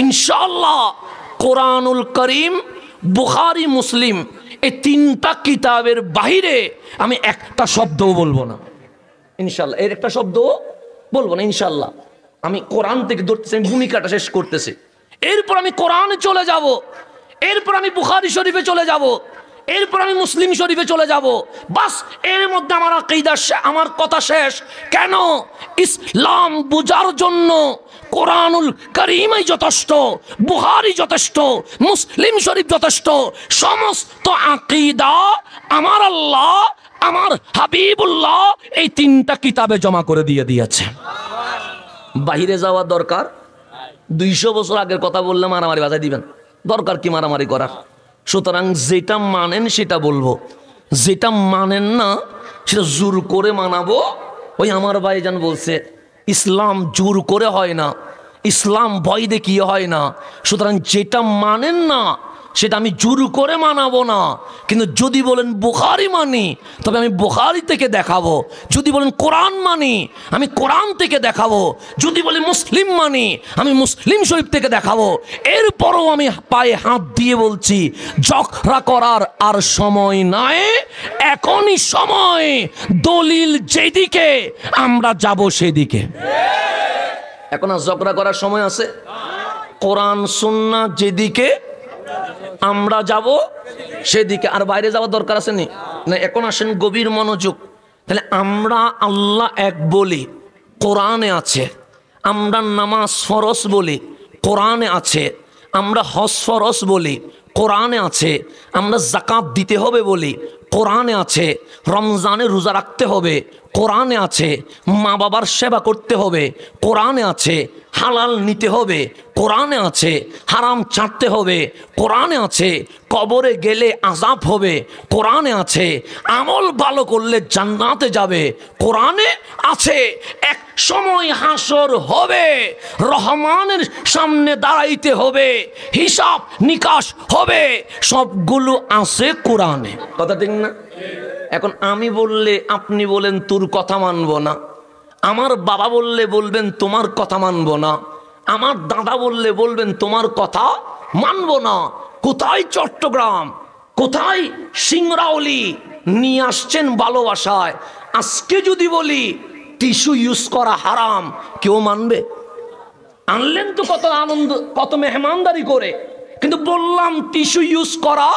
ইনশাআল্লাহ কোরআনুল করিম, বুখারী, মুসলিম এই তিনটা কিতাবের বাইরে আমি একটা শব্দও বলবো না ইনশাআল্লাহ। এর একটা শব্দও বলবো না ইনশাআল্লাহ। আমি কোরআন থেকে ধরতেছি, আমি ভূমিকাটা শেষ করতেছি। এরপর আমি কোরআনে চলে যাব, এরপর আমি বুখারী শরীফে চলে যাব, এরপর আমি মুসলিম শরীফে চলে যাব। বাস এর মধ্যে আমার আকীদা, আমার কথা শেষ। কেন? ইসলাম বুঝার জন্য কোরআনুল কারীমই যথেষ্ট, বুখারী যথেষ্ট, মুসলিম শরীফ যথেষ্ট। সমস্ত আকীদা আমার আল্লাহ, আমার হাবিবুল্লাহ এই তিনটা কিতাবে জমা করে দিয়েছে। বাহিরে যাওয়া দরকার? 200 বছর আগের কথা বললে মারামারি বাজায় দিবেন, দরকার কি মারামারি করার? সুতরাং যেটা মানেন সেটা বলবো, যেটা মানেন না সেটা জোর করে মানাবো। ওই আমার ভাইজান বলছে ইসলাম জোর করে হয় না, ইসলাম ভয় দেখিয়ে হয় না। সুতরাং যেটা মানেন না সেটা আমি জোর করে মানাবো না। কিন্তু যদি বলেন বুখারী মানি, তবে আমি বুখারী থেকে দেখাবো। যদি বলেন কোরআন মানি, আমি কোরআন থেকে দেখাবো। যদি বলি মুসলিম মানি, আমি মুসলিম শরীফ থেকে দেখাবো। এরপরও আমি পায়ে হাত দিয়ে বলছি, ঝগড়া করার আর সময় নাই, এখনই সময়। দলিল যেদিকে আমরা যাব সেদিকে। এখন আর ঝগড়া করার সময় আছে? কোরআন সুন্নাহ যেদিকে আমরা যাব সেদিকে, আর বাইরে যাওয়ার দরকার আছে নি? না। এখন আসেন গভীর মনোযোগ। তাহলে আমরা আল্লাহ এক বলি, কোরআনে আছে। আমরা নামাজ ফরজ বলি, কোরআনে আছে। আমরা হজ ফরজ বলি, কোরআনে আছে। আমরা যাকাত দিতে হবে বলি, কোরআনে আছে। রমজানে রোজা রাখতে হবে, কোরআনে আছে। মা বাবার সেবা করতে হবে, কোরআনে আছে। হালাল নিতে হবে, কোরআনে আছে। হারাম ছাড়তে হবে, কোরআনে আছে। কবরে গেলে আযাব হবে, কোরআনে আছে। আমল ভালো করলে জান্নাতে যাবে, কোরআনে আছে। এক সময় হাসর হবে, রহমানের সামনে দাঁড়াইতে হবে, হিসাব নিকাশ হবে, সবগুলো আছে কোরআনে। কথা ঠিক না? এখন আমি বললে আপনি বলেন তোর কথা মানবো না, আমার বাবা বললে বলবেন তোমার কথা মানবো না, আমার দাদা বললে বলবেন তোমার কথা মানবো না। কোথায় চট্টগ্রাম, কোথায় সিংরাউলি নিয়ে আসছেন ভালোবাসায়। আজকে যদি বলি টিস্যু ইউজ করা হারাম, কেউ মানবে? আনলেন তো কত আনন্দ, কত মেহমানদারি করে, কিন্তু বললাম টিস্যু ইউজ করা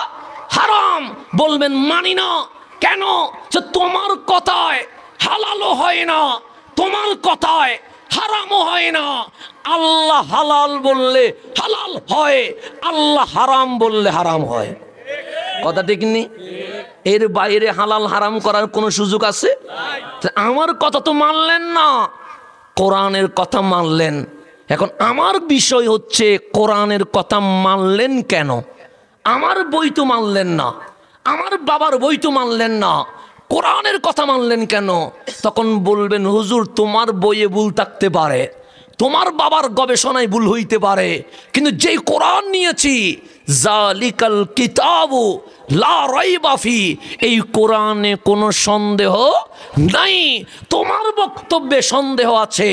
হারাম, বলবেন মানি না। কেন? যে তোমার কথায় হালালও হয় না, তোমার কথায় হারামও হয় না। আল্লাহ হালাল বললে হালাল হয়, আল্লাহ হারাম বললে হারাম হয়। কথা ঠিক নি? এর বাইরে হালাল হারাম করার কোনো সুযোগ আছে? আমার কথা তো মানলেন না, কোরআনের কথা মানলেন। এখন আমার বিষয় হচ্ছে কোরআনের কথা মানলেন কেন? আমার বই তো মানলেন না, আমার বাবার বই তো মানলেন না, কোরআনের কথা মানলেন কেন? তখন বলবেন হুজুর তোমার বইয়ে ভুল থাকতে পারে, তোমার বাবার গবেষণায় ভুল হইতে পারে, কিন্তু যেই কোরআন নিয়েছি জালিকাল কিতাবু লা রাইবা ফি, এই কোরআনে কোনো সন্দেহ নাই। তোমার বক্তব্যে সন্দেহ আছে,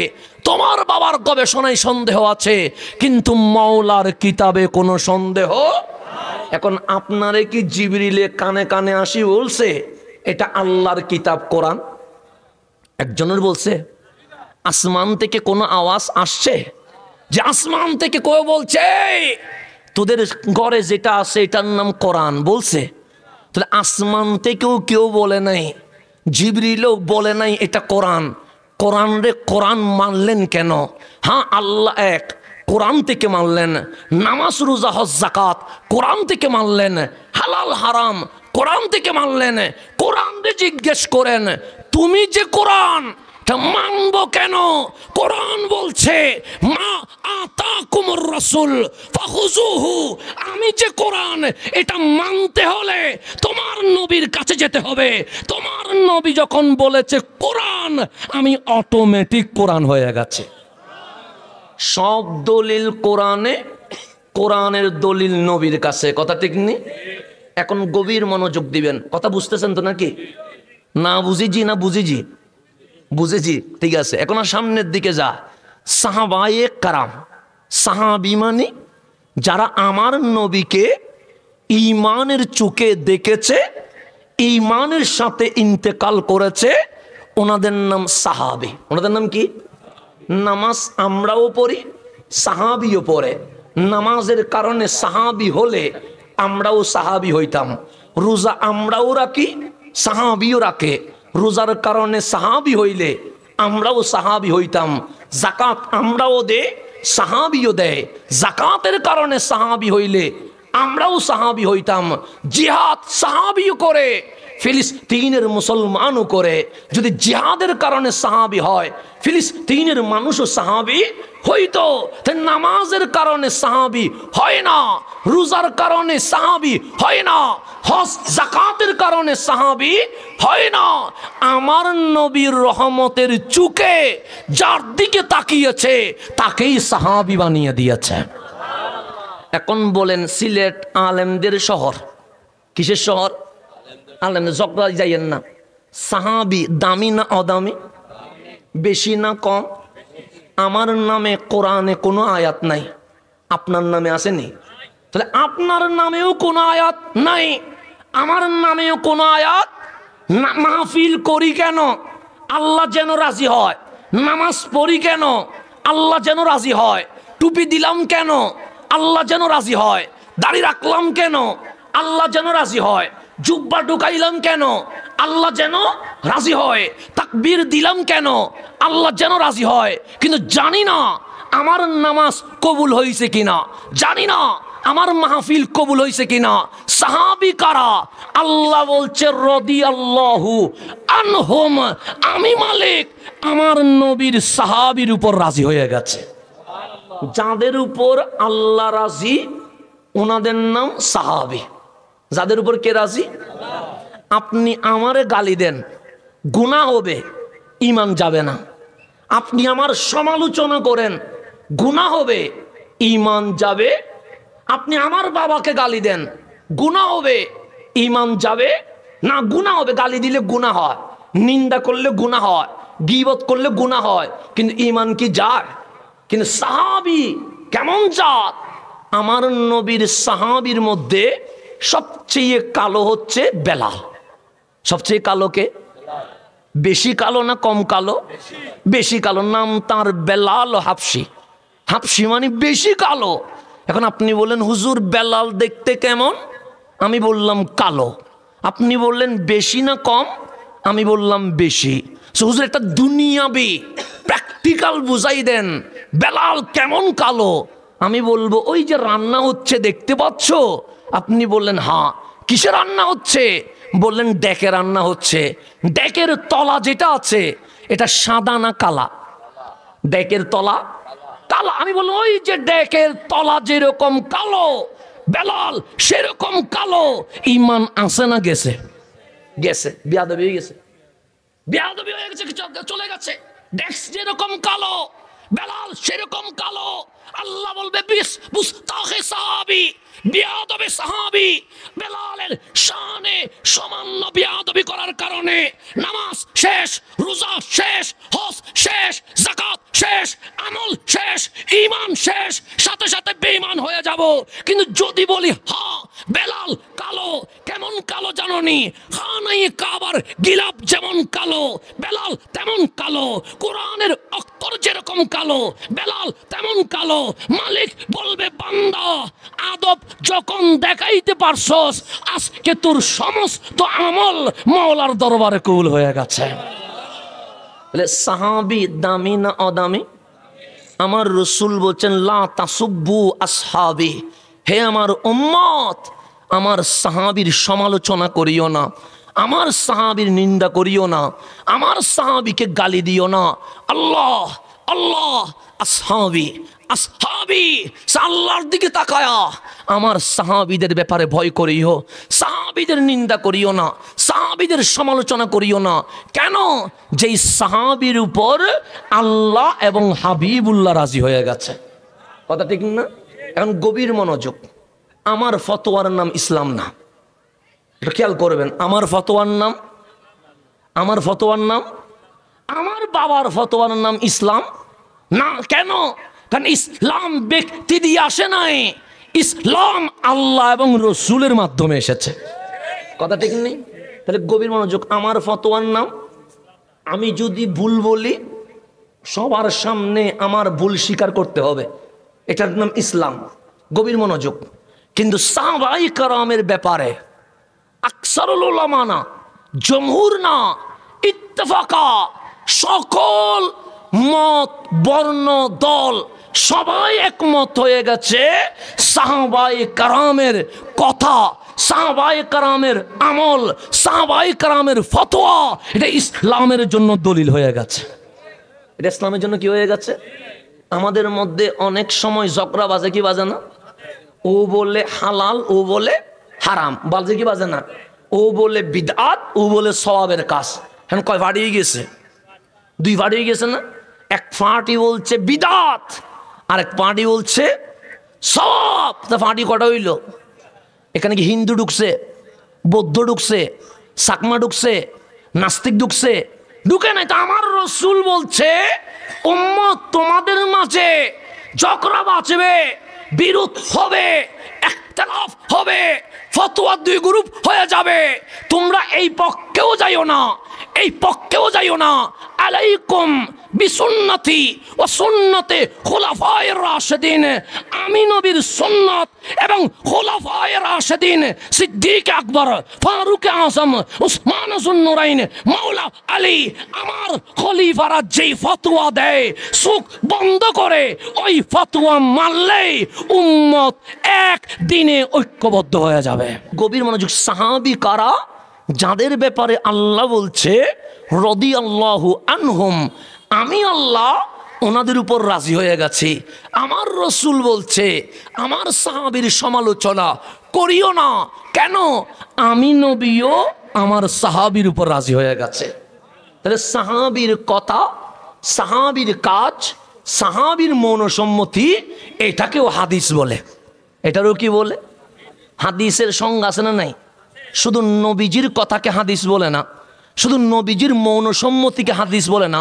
তোমার বাবার গবেষণায় সন্দেহ আছে, কিন্তু মাওলার কিতাবে কোনো সন্দেহ। এখন আপনারে কি জিবরিলে কানে কানে আসি বলছে এটা আল্লাহর কিতাব কোরআন? একজনের বলছে? আসমান থেকে কোনো আওয়াজ আসছে যে আসমান থেকে কেউ বলছে তোদের ঘরে যেটা আছে এটার নাম কোরআন বলছে? তাহলে আসমান থেকেও কেউ বলে নাই, জিবরিলও বলে নাই এটা কোরআন। কোরআন রে কোরআন মানলেন কেন? হ্যাঁ আল্লাহ এক, কোরআন থেকে মানলেন। নামাজ রোজা হজ যাকাত কোরআন থেকে মানলেন। হালাল হারাম কোরআন থেকে মানলেন। কোরআন রে জিজ্ঞেস করেন তুমি যে কোরআন মানবো কেন? কোরআন বলছে মা আতাকুমুর রাসূল ফাখুযুহু, আমি যে কোরআন এটা মানতে হলে তোমার নবীর কাছে যেতে হবে। তোমার নবী যখন বলেছে কোরআন, আমি অটোমেটিক কোরআন হয়ে গেছে। সব দলিল কোরআনে, কোরআনের দলিল নবীর কাছে। কথা ঠিক নেই? এখন গভীর মনোযোগ দিবেন। কথা বুঝতেছেন তো নাকি? না বুঝিজি না বুঝিজি? বুঝেছি, ঠিক আছে। এখন আর সামনের দিকে যা। সাহাবায়ে কারাম, সাহাবী মানে যারা আমার নবীকে ঈমানের চোখে দেখেছে, ঈমানের সাথে ইন্তেকাল করেছে, ওনাদের নাম সাহাবী। ওনাদের নাম কি? নামাজ আমরাও পড়ি, সাহাবীও পড়ে। নামাজের কারণে সাহাবী হলে আমরাও সাহাবী হইতাম। রোজা আমরাও রাখি, সাহাবীও রাখে। রোজার কারণে সাহাবী হইলে আমরাও সাহাবী হইতাম। যাকাত আমরাও দে, সাহাবীও দেয়। যাকাতের কারণে সাহাবী হইলে আমরাও সাহাবী হইতাম। জিহাদ সাহাবীও করে, ফিলিস্তিনের মুসলমানও করে। যদি জিহাদের কারণে সাহাবী হয়, ফিলিস্তিনের মানুষও সাহাবী হইতো। নামাজের কারণে সাহাবী হয় না, রোজার কারণে সাহাবী হয় না, হজ যাকাতের কারণে সাহাবী হয় না। আমার নবীর রহমতের চোখে যার দিকে তাকিয়েছে তাকেই সাহাবী বানিয়ে দিয়েছে। এখন বলেন, সিলেট আলেমদের শহর। কিসের শহর? আলেমদের। ঝগড়া যাইয়েন না। সাহাবী দামি না অদামি? বেশি না কম? আমার নামে কোরআনে কোনো আয়াত নাই, আপনার নামে আসেনি? তাহলে আপনার নামেও কোনো আয়াত নাই, আমার নামেও কোনো আয়াত না। মাহফিল করি কেন? আল্লাহ যেন রাজি হয়। নামাজ পড়ি কেন? আল্লাহ যেন রাজি হয়। টুপি দিলাম কেন? আল্লাহ যেন রাজি হয়। দাড়ি রাখলাম কেন? আল্লাহ যেন রাজি হয়। জুব্বা ঢুকাইলাম কেন? আল্লাহ যেন রাজি হয়। তাকবীর দিলাম কেন? আল্লাহ যেন রাজি হয়। কিন্তু জানি না আমার নামাজ কবুল হয়েছে কিনা, জানি না আমার মাহফিল কবুল হয়েছে কিনা। সাহাবী কারা? আল্লাহ বলছে রাদিয়াল্লাহু আনহুম, আমি মালিক আমার নবীর সাহাবীর উপর রাজি হয়ে গেছে। যাদের উপর আল্লাহ রাজি ওনাদের নাম সাহাবী। যাদের উপর কে রাজি? আপনি আমারে গালি দেন, গুনাহ হবে, ঈমান যাবে না। আপনি আমার সমালোচনা করেন, গুনাহ হবে, ঈমান যাবে। আপনি আমার বাবাকে গালি দেন, গুনাহ হবে, ঈমান যাবে না। গুনাহ হবে, গালি দিলে গুনাহ হয়, নিন্দা করলে গুনাহ হয়, গীবত করলে গুনাহ হয়, কিন্তু ঈমান কি যায়? কিন্তু সাহাবী কেমন জাত? আমার নবীর সাহাবীর মধ্যে সবচেয়ে কালো হচ্ছে বেলাল। সবচেয়ে কালো কে? বেশি কালো না কম কালো? বেশি কালো। নাম তার বেলাল হাবশি। হাবশি মানে বেশি কালো। এখন আপনি বললেন হুজুর বেলাল দেখতে কেমন? আমি বললাম কালো। আপনি বললেন বেশি না কম? আমি বললাম বেশি। হুজুর একটা দুনিয়াবি প্র্যাকটিক্যাল বুঝাই দেন, বেলাল কেমন কালো? আমি বলবো ওই যে রান্না হচ্ছে দেখতে পাচ্ছ? আপনি বললেন হ্যাঁ। কিসে রান্না হচ্ছে? বললেন ডেকে রান্না হচ্ছে। ডেকের তলা যেটা আছে এটা সাদা না কালা? ডেকের তলা কালা। আমি বললাম ওই যে ডেকের তলা যেরকম কালো, বেলাল সেরকম কালো। ঈমান আছে না গেছে? গেছে। বিয়াদবি হয়ে গেছে, বিয়াদবি হয়ে গেছে, চলে গেছে। ডেস্ক যেরকম কালো, বেলাল সেরকম কালো। আল্লাহ বলবে মুস্তাখে সাহাবী, বিয়াদবে সাহাবী। বেলালের শানে সামান্য বিয়াদবি করার কারণে নামাজ শেষ, রোজা শেষ, হজ শেষ, যাকাত শেষ, আমল শেষ, ঈমান শেষ, সাথে সাথে বেঈমান হয়ে যাব। কিন্তু যদি বলি হ্যাঁ বেলাল কালো, কেমন কালো জানোনি? খানাই কাবার গিলাফ যেমন কালো, বেলাল তেমন কালো। কোরআনের অক্ষর যেরকম কালো, বেলাল তেমন কালো। মালিক বলবে বান্দা আদব যখন দেখাইতে পারছস, আজকে তোর সমস্ত আমল মাওলার দরবারে কবুল হয়ে গেছে। সাহাবী দামি না অদামি? আমার রাসূল বলছেন লা তাসুব্বু আসহাবি, হে আমার উম্মত আমার সাহাবীর সমালোচনা করিও না, আমার সাহাবীর নিন্দা করিও না, আমার সাহাবীকে গালি দিও না। আল্লাহ আল্লাহ আসহাবি আসহাবি, আল্লাহর দিকে তাকায়া আমার সাহাবীদের ব্যাপারে ভয় করিও, সাহাবীদের নিন্দা করিও না, সাহাবীদের সমালোচনা করিও না। কেন? যেই সাহাবীর উপর আল্লাহ এবং হাবিবুল্লাহ রাজি হয়ে গেছে। কথা ঠিক না? এখন গভীর মনোযোগ। আমার ফতোয়ার নাম ইসলাম না, এটা খেয়াল করবেন। আমার ফতোয়ার নাম, আমার ফতোয়ার নাম, আমার বাবার ফতোয়ার নাম ইসলাম না। কেন? কারণ ইসলাম ব্যক্তি দিয়ে আসে নাই, ইসলাম আল্লাহ এবং রসুলের মাধ্যমে এসেছে। কথা ঠিক নেই? তাহলে গভীর মনোযোগ। আমার ফতোয়ার নাম, আমি যদি ভুল বলি সবার সামনে আমার ভুল স্বীকার করতে হবে, এটার নাম ইসলাম। গভীর মনোযোগ। কিন্তু সাহাবায়ে কেরামের ব্যাপারে আকসারুল উলামা না, জমহুর না, ইত্তেফাকা, সকল মত বর্ণ দল সবাই একমত হয়ে গেছে সাহাবায়ে কেরামের কথা, সাহাবায়ে কেরামের আমল, সাহাবায়ে কেরামের ফতোয়া এটা ইসলামের জন্য দলিল হয়ে গেছে। এটা ইসলামের জন্য কি হয়ে গেছে? আমাদের মধ্যে অনেক সময় ঝগড়া বাজে কি বাজে না? ও বলে হালাল, ও বলে হারাম, বাজে কি বাজে না? ও বলে বিদআত, ও বলে সওয়াবের কাজ। এখন কয় ফাটিয়ে গেছে? দুই ফাটিয়ে গেছে না? এক পার্টি বলছে বিদআত, আর এক পার্টি বলছে সওয়াব। তা ফাটি কটা হইল? এখানে কি হিন্দু ঢুকছে, বৌদ্ধ ঢুকছে, সাকমা ঢুকছে, নাস্তিক ঢুকছে? ঢুকে নাই। তা আমার রসুল বলছে উম্মত তোমাদের মাঝে ঝগড়া বাঁচবে, বিরোধ হবে, ইখতিলাফ হবে, ফতোয়া দুই গ্রুপ হয়ে যাবে। তোমরা এই পক্ষেও যাইও না, এই পক্ষেও যাইও না। আলাইকুম বিসুন্নতি ওয়া সুন্নতে খুলাফায়ে রাশিদিন, আমি নবীর সুন্নাত এবং খুলাফায়ে রাশিদিন সিদ্দিক আকবর, ফারুক আযম, উসমান যুন্নুরাইন, মাওলা আলী, আমার খলিফারা যেই ফতোয়া দেয় চোখ বন্ধ করে ওই ফতোয়া মানলেই উম্মত এক দিনে ঐক্যবদ্ধ হয়ে যাবে। গভীর মনোযোগ। সাহাবী কারা? যাদের ব্যাপারে আল্লাহ বলছে রাদিয়াল্লাহু আনহুম, আমি আল্লাহ ওনাদের উপর রাজি হয়ে গেছি। আমার রসুল বলছে আমার সাহাবীর সমালোচনা করিও না। কেন? আমি নবীও আমার সাহাবীর উপর রাজি হয়ে গেছে। তাহলে সাহাবীর কথা, সাহাবীর কাজ, সাহাবীর মনসম্মতি, এটাকেও হাদিস বলে। এটারও কি বলে? হাদিসের সংজ্ঞা আছে না নাই? শুধু নবীজির কথাকে হাদিস বলে না, শুধু নবীজির মৌনসম্মতিকে হাদিস বলে না,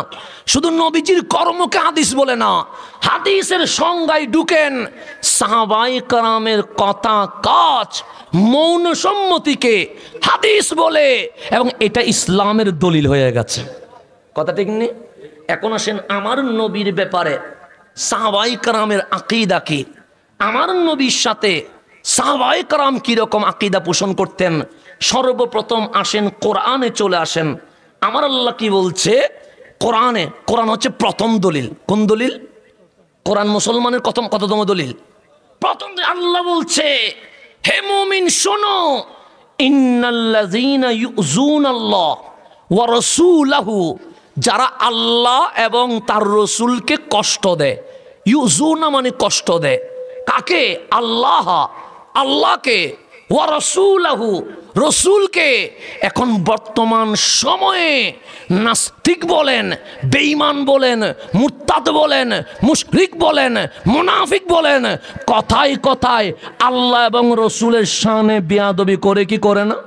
শুধু নবীজির কর্মকে হাদিস বলে না। হাদিসের সংজ্ঞায় ঢুকেন সাহাবায়ে কেরামের কথা, কাজ, মৌনসম্মতিকে হাদিস বলে, এবং এটা ইসলামের দলিল হয়ে গেছে। কথা ঠিক নেই? এখন আসেন আমার নবীর ব্যাপারে সাহাবায়ে কেরামের আকীদা কি, আমার নবীর সাথে সাহাবায়ে কেরাম কিরকম আকীদা পোষণ করতেন। সর্বপ্রথম আসেন কোরআনে চলে আসেন। আমার আল্লাহ কি বলছে কোরআনে? কোরআন হচ্ছে প্রথম দলিল। কোন দলিল? কোরআন মুসলমানের কততম দলিল? প্রথম। আল্লাহ বলছে হে মুমিন শোনো, ইন্নাল্লাযীনা ইউযুনাল্লাহ ওয়া রাসূলাহু, যারা আল্লাহ এবং তার রসুলকে কষ্ট দেয়। ইউযুনা মানে কষ্ট দেয়। কাকে? আল্লাহ, আল্লাহকে, ওয়া রাসূলাহু, রসুলকে। এখন বর্তমান সময়ে নাস্তিক বলেন, বেঈমান বলেন, মুরতাদ বলেন, মুশরিক বলেন, মুনাফিক বলেন, কথায় কথায় আল্লাহ এবং রসুলের শানে বেয়াদবি করে কি করে না?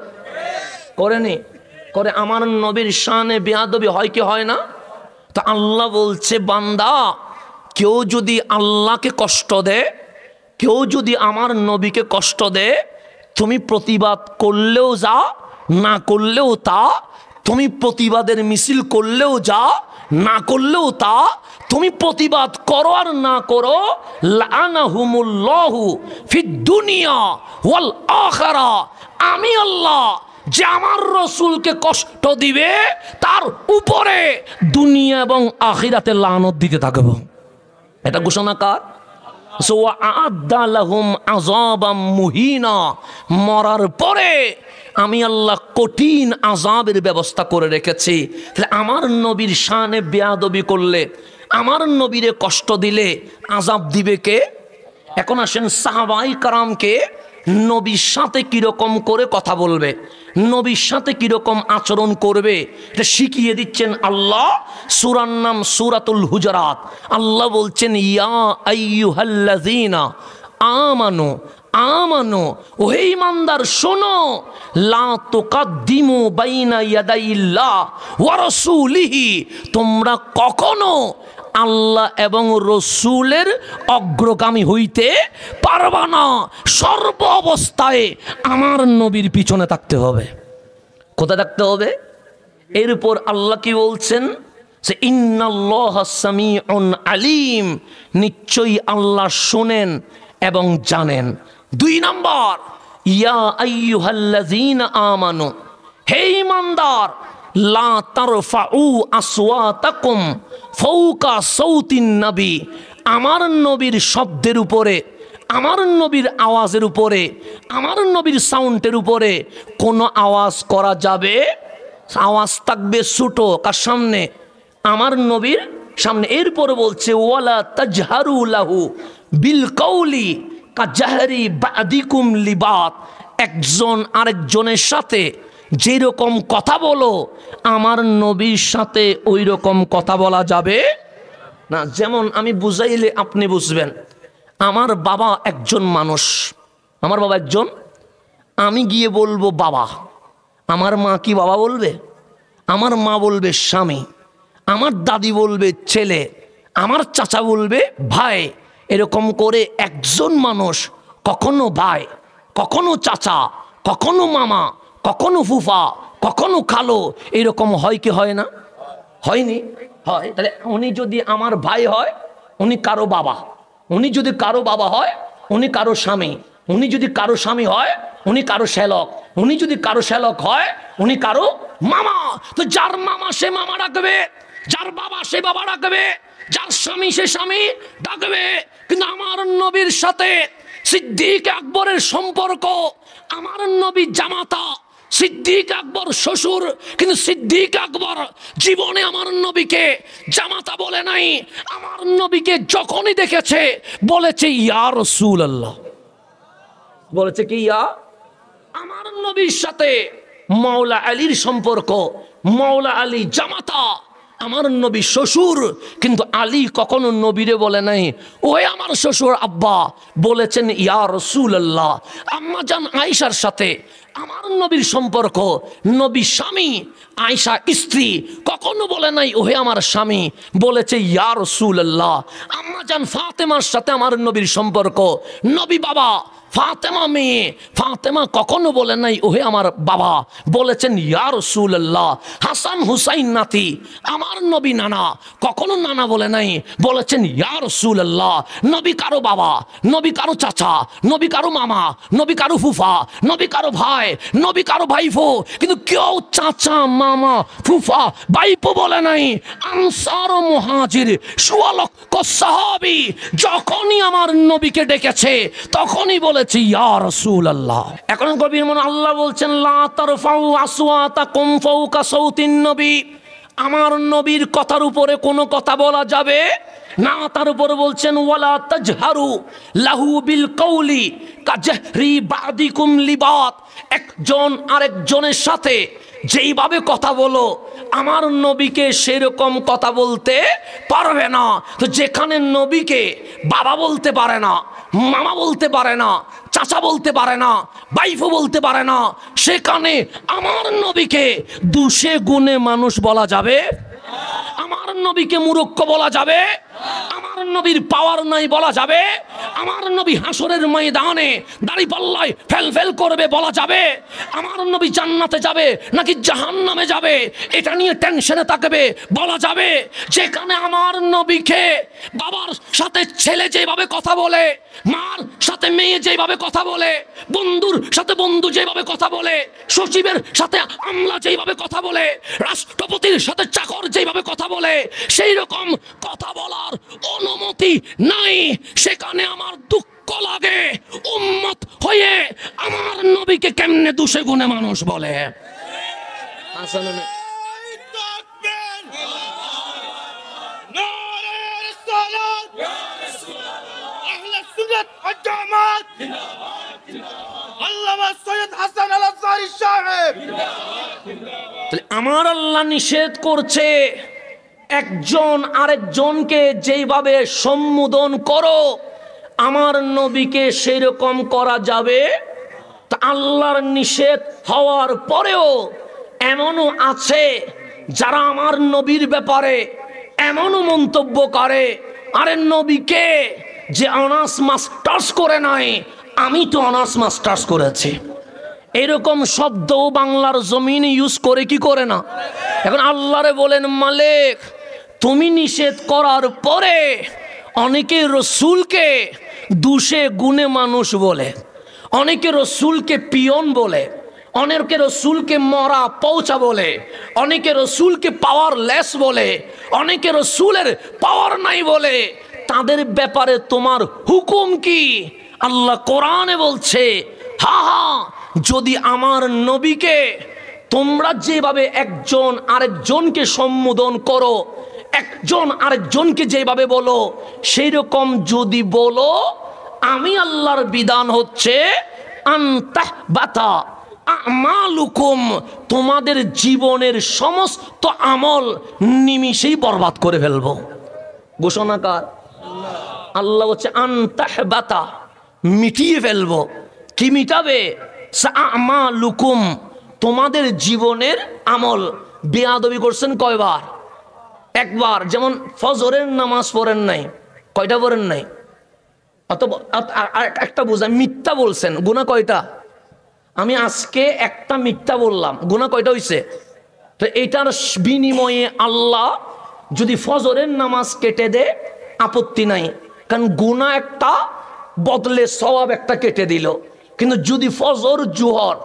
করেনি? করে। আমার নবীর শানে বেয়াদবি হয় কি হয় না? তো আল্লাহ বলছে বান্দা, কেউ যদি আল্লাহকে কষ্ট দেয়, কেউ যদি আমার নবীকে কষ্ট দেয়, তুমি প্রতিবাদ করলেও যা, না করলেও তা। তুমি প্রতিবাদের মিছিল করলেও যা, না করলেও তা। তুমি প্রতিবাদ করো আর না করো, লাআনাহুমুল্লাহু ফিদ দুনিয়া ওয়াল আখিরা, আমি আল্লাহ যে আমার রসুলকে কষ্ট দিবে তার উপরে দুনিয়া এবং আখিরাতে লানত দিতে থাকবো। এটা ঘোষণা কার? মরার পরে আমি আল্লাহ কঠিন আযাবের ব্যবস্থা করে রেখেছি। তাহলে আমার নবীর শানে বেয়াদবি করলে, আমার নবীরে কষ্ট দিলে আযাব দিবে কে? এখন আসেন সাহাবায়ে কেরামকে নবীর সাথে কিরকম করে কথা বলবে, নবীর সাথে কিরকম আচরণ করবে, এটা শিখিয়ে দিচ্ছেন আল্লাহ। সূরার নাম সূরাতুল হুজুরাত। আল্লাহ বলছেন ইয়া আইয়ুহাল্লাযীনা আমানু, আমানু, ওহে ঈমানদার শোনো, লা তুকাদ্দিমু বাইনা ইয়াদাইল্লাহ ওয়া রাসূলিহি, তোমরা কখনো আল্লাহ এবং রসুলের অগ্রগামী হইতে পারবা না। সর্ব অবস্থায় আমার নবীর পিছনে থাকতে হবে। কোথায় থাকতে হবে? এরপর আল্লাহ কি বলছেন? যে ইন্নাল্লাহা সামিউন আলিম, নিশ্চয়ই আল্লাহ শুনেন এবং জানেন। 2 নাম্বার, ইয়া আইয়ুহাল্লাযীনা আমানু, হে ঈমানদার, লা তারফাউ আসওয়াতাকুম ফাওকা সাউতিন নবী, আমার নবীর শব্দের উপরে, আমার নবীর আওয়াজের উপরে, আমার নবীর সাউন্ডের উপরে কোনো আওয়াজ করা যাবে? আওয়াজ থাকবে ছোট কার সামনে? আমার নবীর সামনে। এরপরে বলছে ওয়ালা তাজহারু লাহু বিল কওলি কাজাহরি বাদিকুম লিবাত, একজন আরেকজনের সাথে যেরকম কথা বলো আমার নবীর সাথে ওই রকম কথা বলা যাবে না। যেমন আমি বুঝাইলে আপনি বুঝবেন। আমার বাবা একজন মানুষ, আমার বাবা একজন, আমি গিয়ে বলবো বাবা, আমার মা কি বাবা বলবে? আমার মা বলবে স্বামী, আমার দাদি বলবে ছেলে, আমার চাচা বলবে ভাই। এরকম করে একজন মানুষ কখনো ভাই, কখনো চাচা, কখনো মামা, কখনো ফুফা, কখনো খালো, এরকম হয় কি হয় না? হয়নি? হয়। তাহলে উনি যদি আমার ভাই হয় উনি কারো বাবা, উনি যদি কারো বাবা হয় উনি কারো স্বামী, উনি যদি কারো স্বামী হয় উনি কারো শ্যালক, উনি যদি কারো শ্যালক হয় উনি কারো মামা। তো যার মামা সে মামা ডাকবে, যার বাবা সে বাবা ডাকবে, যার স্বামী সে স্বামী ডাকবে। কিন্তু আমার নবীর সাথে সিদ্দিক আকবরের সম্পর্ক, আমার নবী জামাতা, সিদ্দিক আকবর শ্বশুর, কিন্তু সিদ্দিক আকবর জীবনে আমার নবীকে জামাতা বলে নাই। আমার নবীকে যখনই দেখেছে বলেছে ইয়া রাসূলুল্লাহ, বলেছে কি ইয়া। আমার নবীর সাথে মাওলা আলীর সম্পর্ক, মাওলা আলী জামাতা, আমার নবী শ্বশুর, কিন্তু আলী কখনো নবীরে বলে নাই ওই আমার শ্বশুর আব্বা, বলেছেন ইয়া রাসূলুল্লাহ। আম্মা জান আয়েশার সাথে আমার নবীর সম্পর্ক, নবী স্বামী, আয়েশা স্ত্রী, কখনো বলে নাই ওহে আমার স্বামী, বলেছে ইয়া রাসূলুল্লাহ। আম্মা জান ফাতেমার সাথে আমার নবীর সম্পর্ক, নবী বাবা, ফাতেমা মেয়ে, ফাতেমা কখনো বলে নাই ওহে আমার বাবা, বলেছেন ইয়া রাসূলুল্লাহ। হাসান হুসাইন নাতি, আমার নবী নানা, কখনো নানা বলে নাই, বলেছেন ইয়া রাসূলুল্লাহ। নবী কারো বাবা, নবী কারো চাচা, নবী কারো মামা, নবী কারো ফুফা, নবী কারো ভাই, নবী কারো ভাইপো, কিন্তু কেউ চাচা মামা ফুফা ভাইপো বলে নাই। আনসার ও মুহাজির সোয়া লক্ষ সাহাবী যখনই আমার নবীকে ডেকেছে তখনই বলেছে ইয়া রাসূলুল্লাহ। এখন কবির মনে আল্লাহ বলছেন লা তারফাউ আসওয়াতাকুম ফাওকা সাউতিন নবী, আমার নবীর কথার উপরে কোনো কথা বলা যাবে না। তার উপর বলছেন ওয়ালা তাজহারু লাহু বিল কওলি কাজাহরি বাদিকুম লিবাত, একজন আরেকজনের সাথে যেইভাবে কথা বলো আমার নবীকে সেরকম কথা বলতে পারবে না। তো যেখানে নবীকে বাবা বলতে পারে না, মামা বলতে পারে না, চাচা বলতে পারে না, ভাইফো বলতে পারে না, সেখানে আমার নবীকে দুষে গুণে মানুষ বলা যাবে? আমার নবীকে মূর্খ বলা যাবে? আমার নবীর পাওয়ার নাই বলা যাবে? আমার নবী হাসরের ময়দানে দাড়িপাল্লায় ফেল ফেল করবে বলা যাবে? আমার নবী জান্নাতে যাবে নাকি জাহান্নামে যাবে এটা নিয়ে টেনশনে থাকবে বলা যাবে? যেখানে আমার নবীকে বাবার সাথে ছেলে যেভাবে কথা বলে, মার সাথে মেয়ে যেভাবে কথা বলে, বন্ধুর সাথে বন্ধু যেভাবে কথা বলে, সচিবের সাথে আমলা যেভাবে কথা বলে, রাষ্ট্রপতির সাথে চাকর যেভাবে কথা বলে, সেই রকম কথা বলার অনুমতি নাই। সেখানে আমার দুঃখ লাগে, উম্মত হয়ে আমার নবীকে কেমনে দুষে গুণে মানুষ বলে। আমার আল্লাহ নিষেধ করছে একজন আরেকজনকে যেইভাবে সম্বোধন করো আমার নবীকে সেরকম করা যাবে। তা আল্লাহর নিষেধ হওয়ার পরেও এমনও আছে যারা আমার নবীর ব্যাপারে এমনও মন্তব্য করে, আরে নবীকে যে অনার্স মাস্টার্স করে নাই, আমি তো অনার্স মাস্টার্স করেছি। এরকম শব্দও বাংলার জমিনে ইউজ করে কি করে না? এখন আল্লাহরে বলেন, মালিক তুমি নিষেধ করার পরে অনেকে রসুলকে দুষে গুণে মানুষ বলে, অনেকে রসুলকে পিয়ন বলে, অনেকে রসুলকে মরা পৌঁছা বলে, অনেকে রসুলকে পাওয়ারলেস বলে, অনেকে রসুলের পাওয়ার নাই বলে। তাদের ব্যাপারে তোমার হুকুম কি? আল্লাহ কোরআনে বলছে, হা হা, যদি আমার নবীকে তোমরা যেভাবে একজন আরেকজনকে সম্বোধন করো, একজন আরেকজনকে যেভাবে বলো, সেই রকম যদি বলো, আমি আল্লাহর বিধান হচ্ছে আনতাহবাতা আমালুকুম, তোমাদের জীবনের সমস্ত আমল নিমিষেই বরবাদ করে ফেলবো। ঘোষণাকার আল্লাহ হচ্ছে আনতাহবাতা, মিটিয়ে ফেলবো। কি মিটাবে? আমালুকুম, তোমাদের জীবনের আমল। বেয়াদবি করছেন কয়বার? একবার। যেমন ফজরের নামাজ পড়েন নাই, কয়টা পড়েন নাই? অথবা একটা বোঝায় মিথ্যা বলছেন, গুনাহ কয়টা? আমি আজকে একটা মিথ্যা বললাম, গুনাহ কয়টা হইছে? তো এটার বিনিময়ে আল্লাহ যদি ফজরের নামাজ কেটে দেয় আপত্তি নাই, কারণ গুনাহ একটা বদলে সওয়াব একটা কেটে দিল। কিন্তু যদি ফজর, জোহর,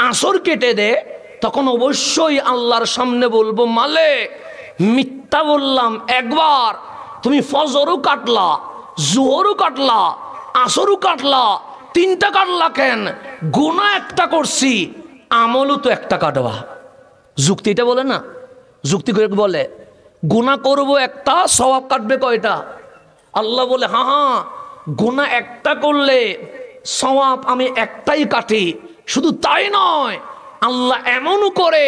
আসর কেটে দেয়, তখন অবশ্যই আল্লাহর সামনে বলবো, মালিক মিথ্যা বললাম একবার, তুমি ফজরও কাটলা, জোহরও কাটলা, আসরও কাটলা, তিনটা কাটলা কেন? গুনাহ একটা করছি, আমলও তো একটা কাটবা। যুক্তিটা বলে না? যুক্তি করে বলে গুনাহ করবো একটা, সওয়াব কাটবে কয়টা? আল্লাহ বলে, হ্যাঁ হ্যাঁ, গুনাহ একটা করলে সওয়াব আমি একটাই কাটি। শুধু তাই নয়, আল্লাহ এমনও করে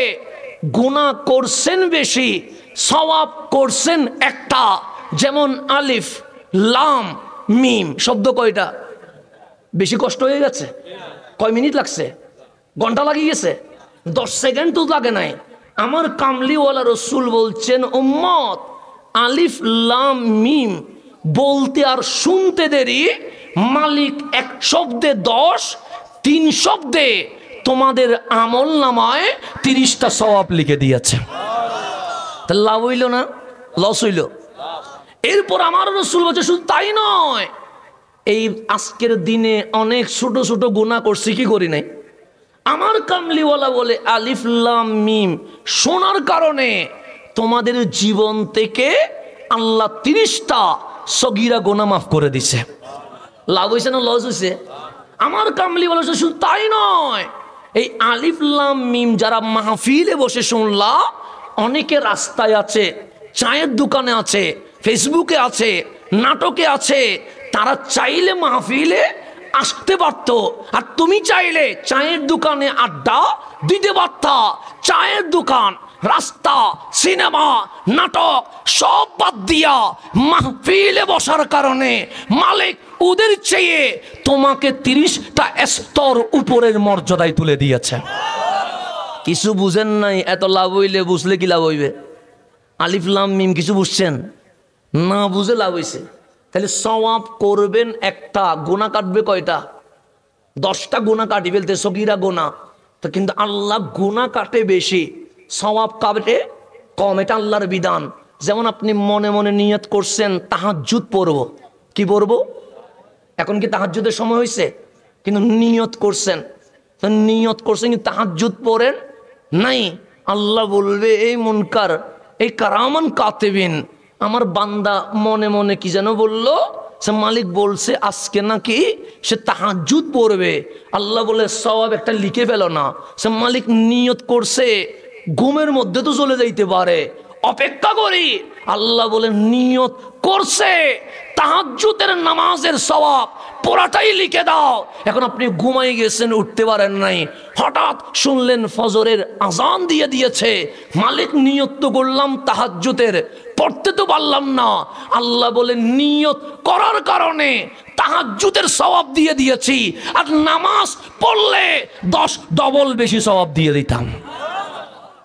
গুনাহ করছেন বেশি, সওয়াব করছেন একটা। যেমন আলিফ লাম মিম শব্দ কয়টা? বেশি কষ্ট হয়ে গেছে? কয় মিনিট লাগছে? ঘন্টা লাগিয়ে গেছে? 10 সেকেন্ড তো লাগে নাই। আমার কামলিওয়ালা রসুল বলছেন, উম্মত আলিফ লাম মিম বলতে আর শুনতে দেরি, মালিক এক শব্দে 10, 3 শব্দে তোমাদের আমল নামায় 30টা সওয়াব লিখে দিয়েছে। তাহলে লাভ হইল না লস হইল? এরপর আমার রসুল বলছে শুধু তাই নয়, এই আজকের দিনে অনেক ছোট ছোট গুনাহ করছি, কি করি নাই? আমার কামলিওয়ালা বলে আলিফ লাম মিম শোনার কারণে তোমাদের জীবন থেকে আল্লাহ 30টা সগীরা গুনাহ মাফ করে দিছে। লাভ হয়েছে না লস হয়েছে? আমার কামলিওয়ালা শুধু তাই নয়, এই আলিফ লাম মিম যারা মাহফিলে বসে শুনলা, অনেকে রাস্তায় আছে, চায়ের দোকানে আছে, ফেসবুকে আছে, নাটকে আছে, তারা চাইলে মাহফিলে আসতে পারত, আর তুমি চাইলে চায়ের দোকানে আড্ডা দিতে পারতা। চায়ের দোকান, রাস্তা, সিনেমা, নাটক সব বাদ দিয়া মাহফিলে বসার কারণে মালিক ওদের চেয়ে তোমাকে 30টা স্তর উপরের মর্যাদায় তুলে দিয়েছে। কিছু বুঝেন নাই? এত লাভ হইলে বুঝলে কি লাভ হইবে? আলিফ লাম মিম কিছু বুঝছেন না? বুঝে লাভ হইছে? তাহলে সওয়াব করবেন একটা, গুনাহ কাটবে কয়টা? 10টা গুনাহ কাটি ফেলতে, সগীরা গুনাহ। তো কিন্তু আল্লাহ গুনাহ কাটে বেশি, সওয়াব কাটে কম। এটা আল্লাহর বিধান। যেমন আপনি মনে মনে নিয়ত করছেন তাহাজ্জুদ পড়ব, কি পড়ব? এখন কি তাহাজ্জুদের সময় হয়েছে? কিন্তু নিয়ত করছেন, তো নিয়ত করছেন কিন্তু তাহাজ্জুদ পড়েন নাই। আল্লাহ বলবে, এই মুনকার, এই কারামান কাতেবিন, আমার বান্দা মনে মনে কি যেন বললো, সে মালিক বলছে আজকে নাকি সে তাহাজ্জুদ পড়বে। আল্লাহ বলে সওয়াব একটা লিখে ফেলো না। সে মালিক নিয়ত করছে, ঘুমের মধ্যে তো চলে যাইতে পারে, অপেক্ষা করি। আল্লাহ বলে নিয়ত করছে, তাহাজ্জুদের নামাজের সওয়াব পুরাটাই লিখে দাও। এখন আপনি ঘুমাই গেছেন, উঠতে পারেন নাই, হঠাৎ শুনলেন ফজরের আজান দিয়ে দিয়েছে, মালিক নিয়ত তো করলাম তাহাজ্জুদের, পড়তে তো পারলাম না। আল্লাহ বলে নিয়ত করার কারণে তাহাজ্জুদের সওয়াব দিয়ে দিয়েছি, আর নামাজ পড়লে 10 ডবল বেশি সওয়াব দিয়ে দিতাম।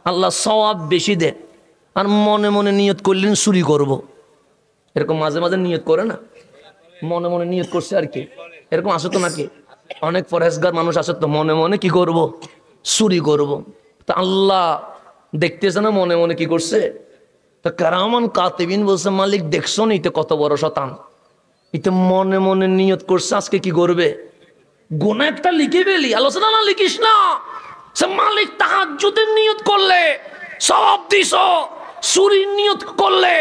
আল্লাহ সওয়াব বেশি দেয়। আর মনে মনে নিয়ত করলেন চুরি করব। এরকম মাঝে মাঝে নিয়ত করে না, মনে মনে নিয়ত করছে আর কি, এরকম আসে তো নাকি? অনেক পরহেজগার মানুষ আসে তো মনে মনে কি করব, চুরি করব। তা আল্লাহ দেখতেছে না মনে মনে কি করছে? তা কারামান কাতিবিন বলছে, মালিক দেখছো নি তো কত বড় শতান, এটা মনে মনে নিয়ত করছে আজকে কি করবে, গুনাহ একটা লিখে ফেলি। আলোচনা না লিখিস না, সে মালিক তাহাজ্জুদের নিয়ত করলে সওয়াব দিছো, চুরির নিয়ত করলে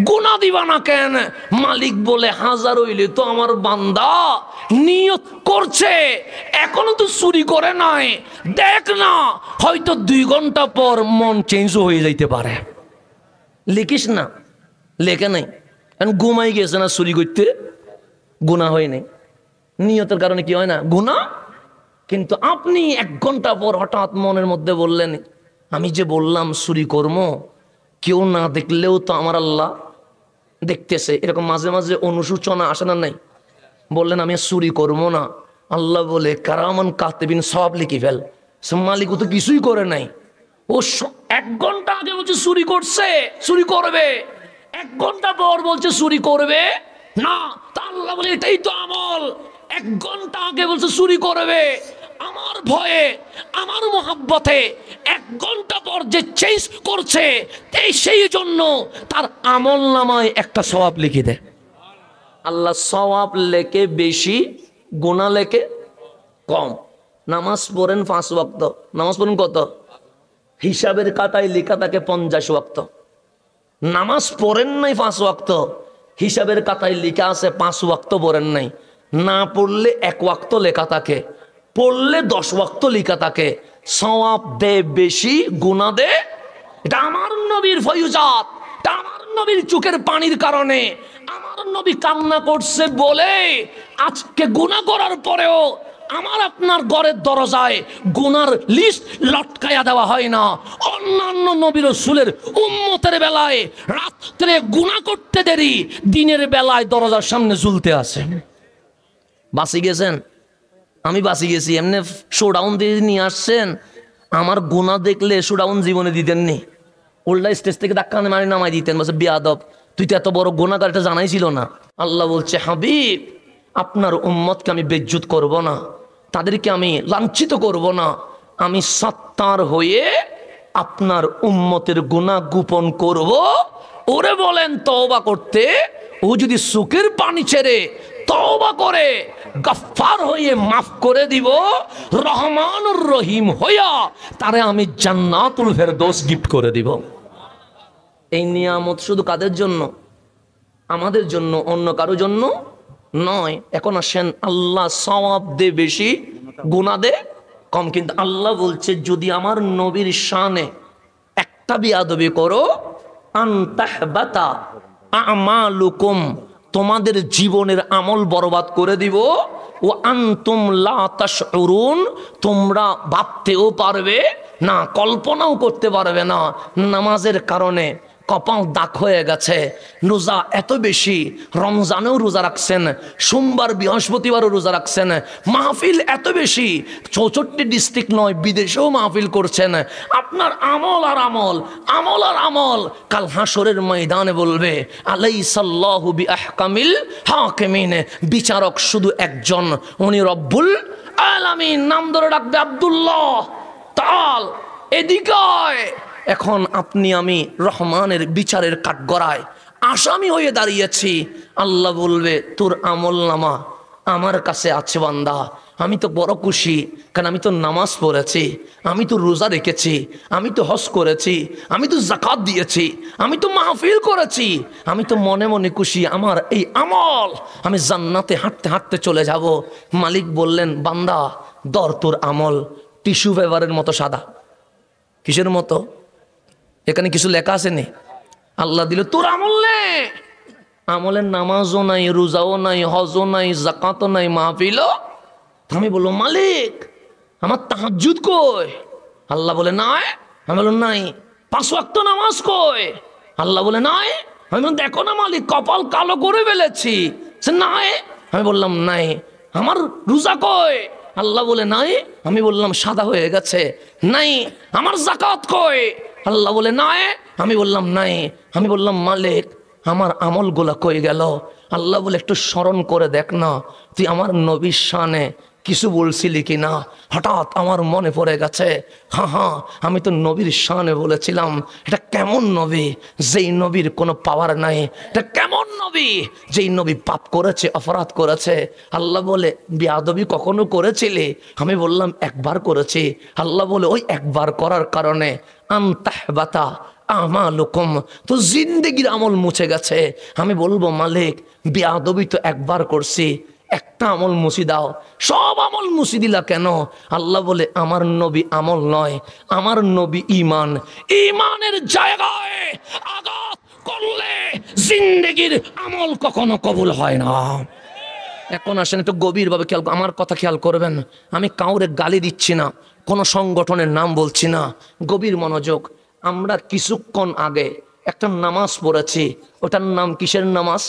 গুনাহ দিবা না কেন? মালিক বলে হাজার হইলে তো আমার বান্দা নিয়ত করছে, এখনো তো চুরি করে নাই, দেখ না হয়তো 2 ঘন্টা পর মন চেঞ্জ হয়ে যাইতে পারে। লিখিস না, লেখে নাই, এখন ঘুমাই গেছে না চুরি করতে, গুনাহ হয় নাই। নিয়তের কারণে কি হয় না গুনাহ? কিন্তু আপনি 1 ঘন্টা পর হঠাৎ মনের মধ্যে বললেন, আমি যে বললাম চুরি করবো, কেউ না দেখলেও তো আমার আল্লাহ দেখতেছে। এরকম মাঝে মাঝে অনুশোচনা আসে না নাই? বললেন আমি চুরি করবো না, আল্লাহ বলে কারামান কাতিবিন সওয়াব লিখি ফেল। মালিক ও তো কিছুই করে নাই, ও 1 ঘন্টা আগে বলছে চুরি করছে, চুরি করবে, 1 ঘন্টা পর বলছে চুরি করবে না। তা আল্লাহ বলে এটাই তো আমল। 1 ঘন্টা আগে বলছে চুরি করবে, আমার ভয়ে আমার মোহাব্বতে 1 ঘন্টা পর যে চেঞ্জ করছে, সেই জন্য তার আমল নামায় একটা সওয়াব লিখে দেয়। আল্লাহ সওয়াব লেখে বেশি, গুনাহ লেখে কম। নামাজ পড়েন 5 ওয়াক্ত, নামাজ পড়েন কত? হিসাবের খাতায় লেখা থাকে 50 ওয়াক্ত। নামাজ পড়েন নাই 5 ওয়াক্ত, হিসাবের খাতায় লেখা আছে 5 ওয়াক্ত পড়েন নাই। না পড়লে 1 ওয়াক্ত লেখা থাকে, পড়লে 10 ওয়াক্ত লেখা থাকে। সওয়াব দে বেশি, গুনাহ দে। এটা আমার নবীর ফয়ুজাত, এটা আমার নবীর চোখের পানির কারণে। আমার নবী কান্না করছে বলে আজকে গুনাহ করার পরেও আমার আপনার ঘরের দরজায় গুনার লিস্ট লটকায়া দেওয়া হয় না। অন্যান্য নবী রাসূলের উম্মতের বেলায় রাত্রে গুনাহ করতে দেরি, দিনের বেলায় দরজার সামনে ঝুলতে আছে। বাঁচি গেছেন? আমি বাঁচি গেছি। এমনি শোডাউন দিয়ে নিয়ে আসছেন, আমার গুনাহ দেখলে শোডাউন জীবনে দিতেননি, উল্টা স্টেজ থেকে ধাক্কা মারি নামাই দিতেন, বলছে বিয়াদব তুই তো এত বড় গুনাহগার, এটা জানাই ছিল না। আল্লাহ বলছে হাবিব, আপনার উম্মতকে আমি বেজ্জুত করব না, তাদেরকে আমি লাঞ্ছিত করব না, আমি সত্তার হয়ে আপনার উম্মতের গুনাহ গোপন করব। ওরে বলেন তওবা করতে, ও যদি চোখের পানি ছেড়ে তওবা করে গফফার হয়ে মাফ করে দিব, রহমানুর রহিম হইয়া তারে আমি জান্নাতুল ফেরদৌস গিফট করে দিব। এই নিয়ামত শুধু কাদের জন্য? আমাদের জন্য, অন্য কারো জন্য নয়। এখন আসেন, আল্লাহ সওয়াব দে বেশি, গুনাহ দে কম। কিন্তু আল্লাহ বলছে যদি আমার নবীর শানে একটা বিয়াদবি করো, আনতাহবাতা আমালুকুম, তোমাদের জীবনের আমল বরবাদ করে দিব। ও আনতুম লা তাশউরুন, তোমরা ভাবতেও পারবে না, কল্পনাও করতে পারবে না। নামাজের কারণে কপাল দাগ হয়ে গেছে, রোজা এত বেশি, রমজানেও রোজা রাখছেন, সোমবার বৃহস্পতিবারও রোজা রাখছেন, মাহফিল এত বেশি, 64 ডিস্ট্রিক্ট নয় বিদেশেও মাহফিল করছেন। আপনার আমল আর আমল, আমল আর আমল কাল হাসরের ময়দানে বলবে আলাইসাল্লাহু বিআহকামিল হাকিমিন, বিচারক শুধু একজন, উনি রব্বুল আলামিন। নাম ধরে রাখবে আব্দুল্লাহ, তাল এদিকে। এখন আপনি আমি রহমানের বিচারের কাঠগড়ায় আসামি হয়ে দাঁড়িয়েছি। আল্লাহ বলবে তোর আমল নামা আমার কাছে আছে বান্দা, আমি তো বড় খুশি, কারণ আমি তো নামাজ পড়েছি, আমি তো রোজা রেখেছি, আমি তো হজ করেছি, আমি তো যাকাত দিয়েছি, আমি তো মাহফিল করেছি, আমি তো মনে মনে খুশি, আমার এই আমল, আমি জান্নাতে হাঁটতে হাঁটতে চলে যাব। মালিক বললেন বান্দা দর তোর আমল, টিস্যু পেপারের মতো সাদা। কিসের মতো? এখানে কিছু লেখা আছে নি? আল্লাহ দিল তোর আমল নে, আমলের নামাজও নাই, রোজাও নাই, হজও নাই, যাকাতও নাই, মাহফিলও। আমি বললাম মালিক আমার তাহাজ্জুদ কই? আল্লাহ বলে নাই। আমি বললাম নাই। 5 ওয়াক্ত নামাজ কই? আল্লাহ বলে নাই। আমি বললাম দেখো না মালিক, কপাল কালো করে ফেলেছি। সে নাই। আমি বললাম নাই। আমার রোজা কই? আল্লাহ বলে নাই। আমি বললাম সাদা হয়ে গেছে। নাই। আমার যাকাত কই? আল্লাহ বলে নাই। আমি বললাম নাই। আমি বললাম মালিক আমার আমলগুলা কই গেল? আল্লাহ বলে একটু স্মরণ করে দেখ না, তুই আমার নবীর শানে কিছু বলছিলি কি না? হঠাৎ আমার মনে পড়ে গেছে, হ্যাঁ আমি তো নবীর শানে বলেছিলাম। এটা কেমন নবী যেই নবীর কোনো পাওয়ার নাই? এটা কেমন নবী যেই নবী পাপ করেছে, অপরাধ করেছে? আল্লাহ বলে বেয়াদবি কখনো করেছিলি? আমি বললাম একবার করেছি। আল্লাহ বলে ওই একবার করার কারণে আনতাহবাতা আমালুকুম, তো জিন্দেগির আমল মুছে গেছে। আমি বলবো মালিক বেয়াদবি তো একবার করছি, একটা আমল মুছি দাও। সব আমল মুছি দিলা কেন? আল্লাহ বলে আমার নবী আমল নয়, আমার নবী ঈমান। ঈমানের জায়গায় আঘাত করলে জিন্দেগির আমল কখনো কবুল হয় না। এখন আসেন একটু গভীরভাবে খেয়াল, আমার কথা খেয়াল করবেন। আমি কাউরে গালি দিচ্ছি না, কোনো সংগঠনের নাম বলছি না, গভীর মনোযোগ। আমরা কিছুক্ষণ আগে একটা নামাজ পড়েছি, ওটার নাম কিসের নামাজ?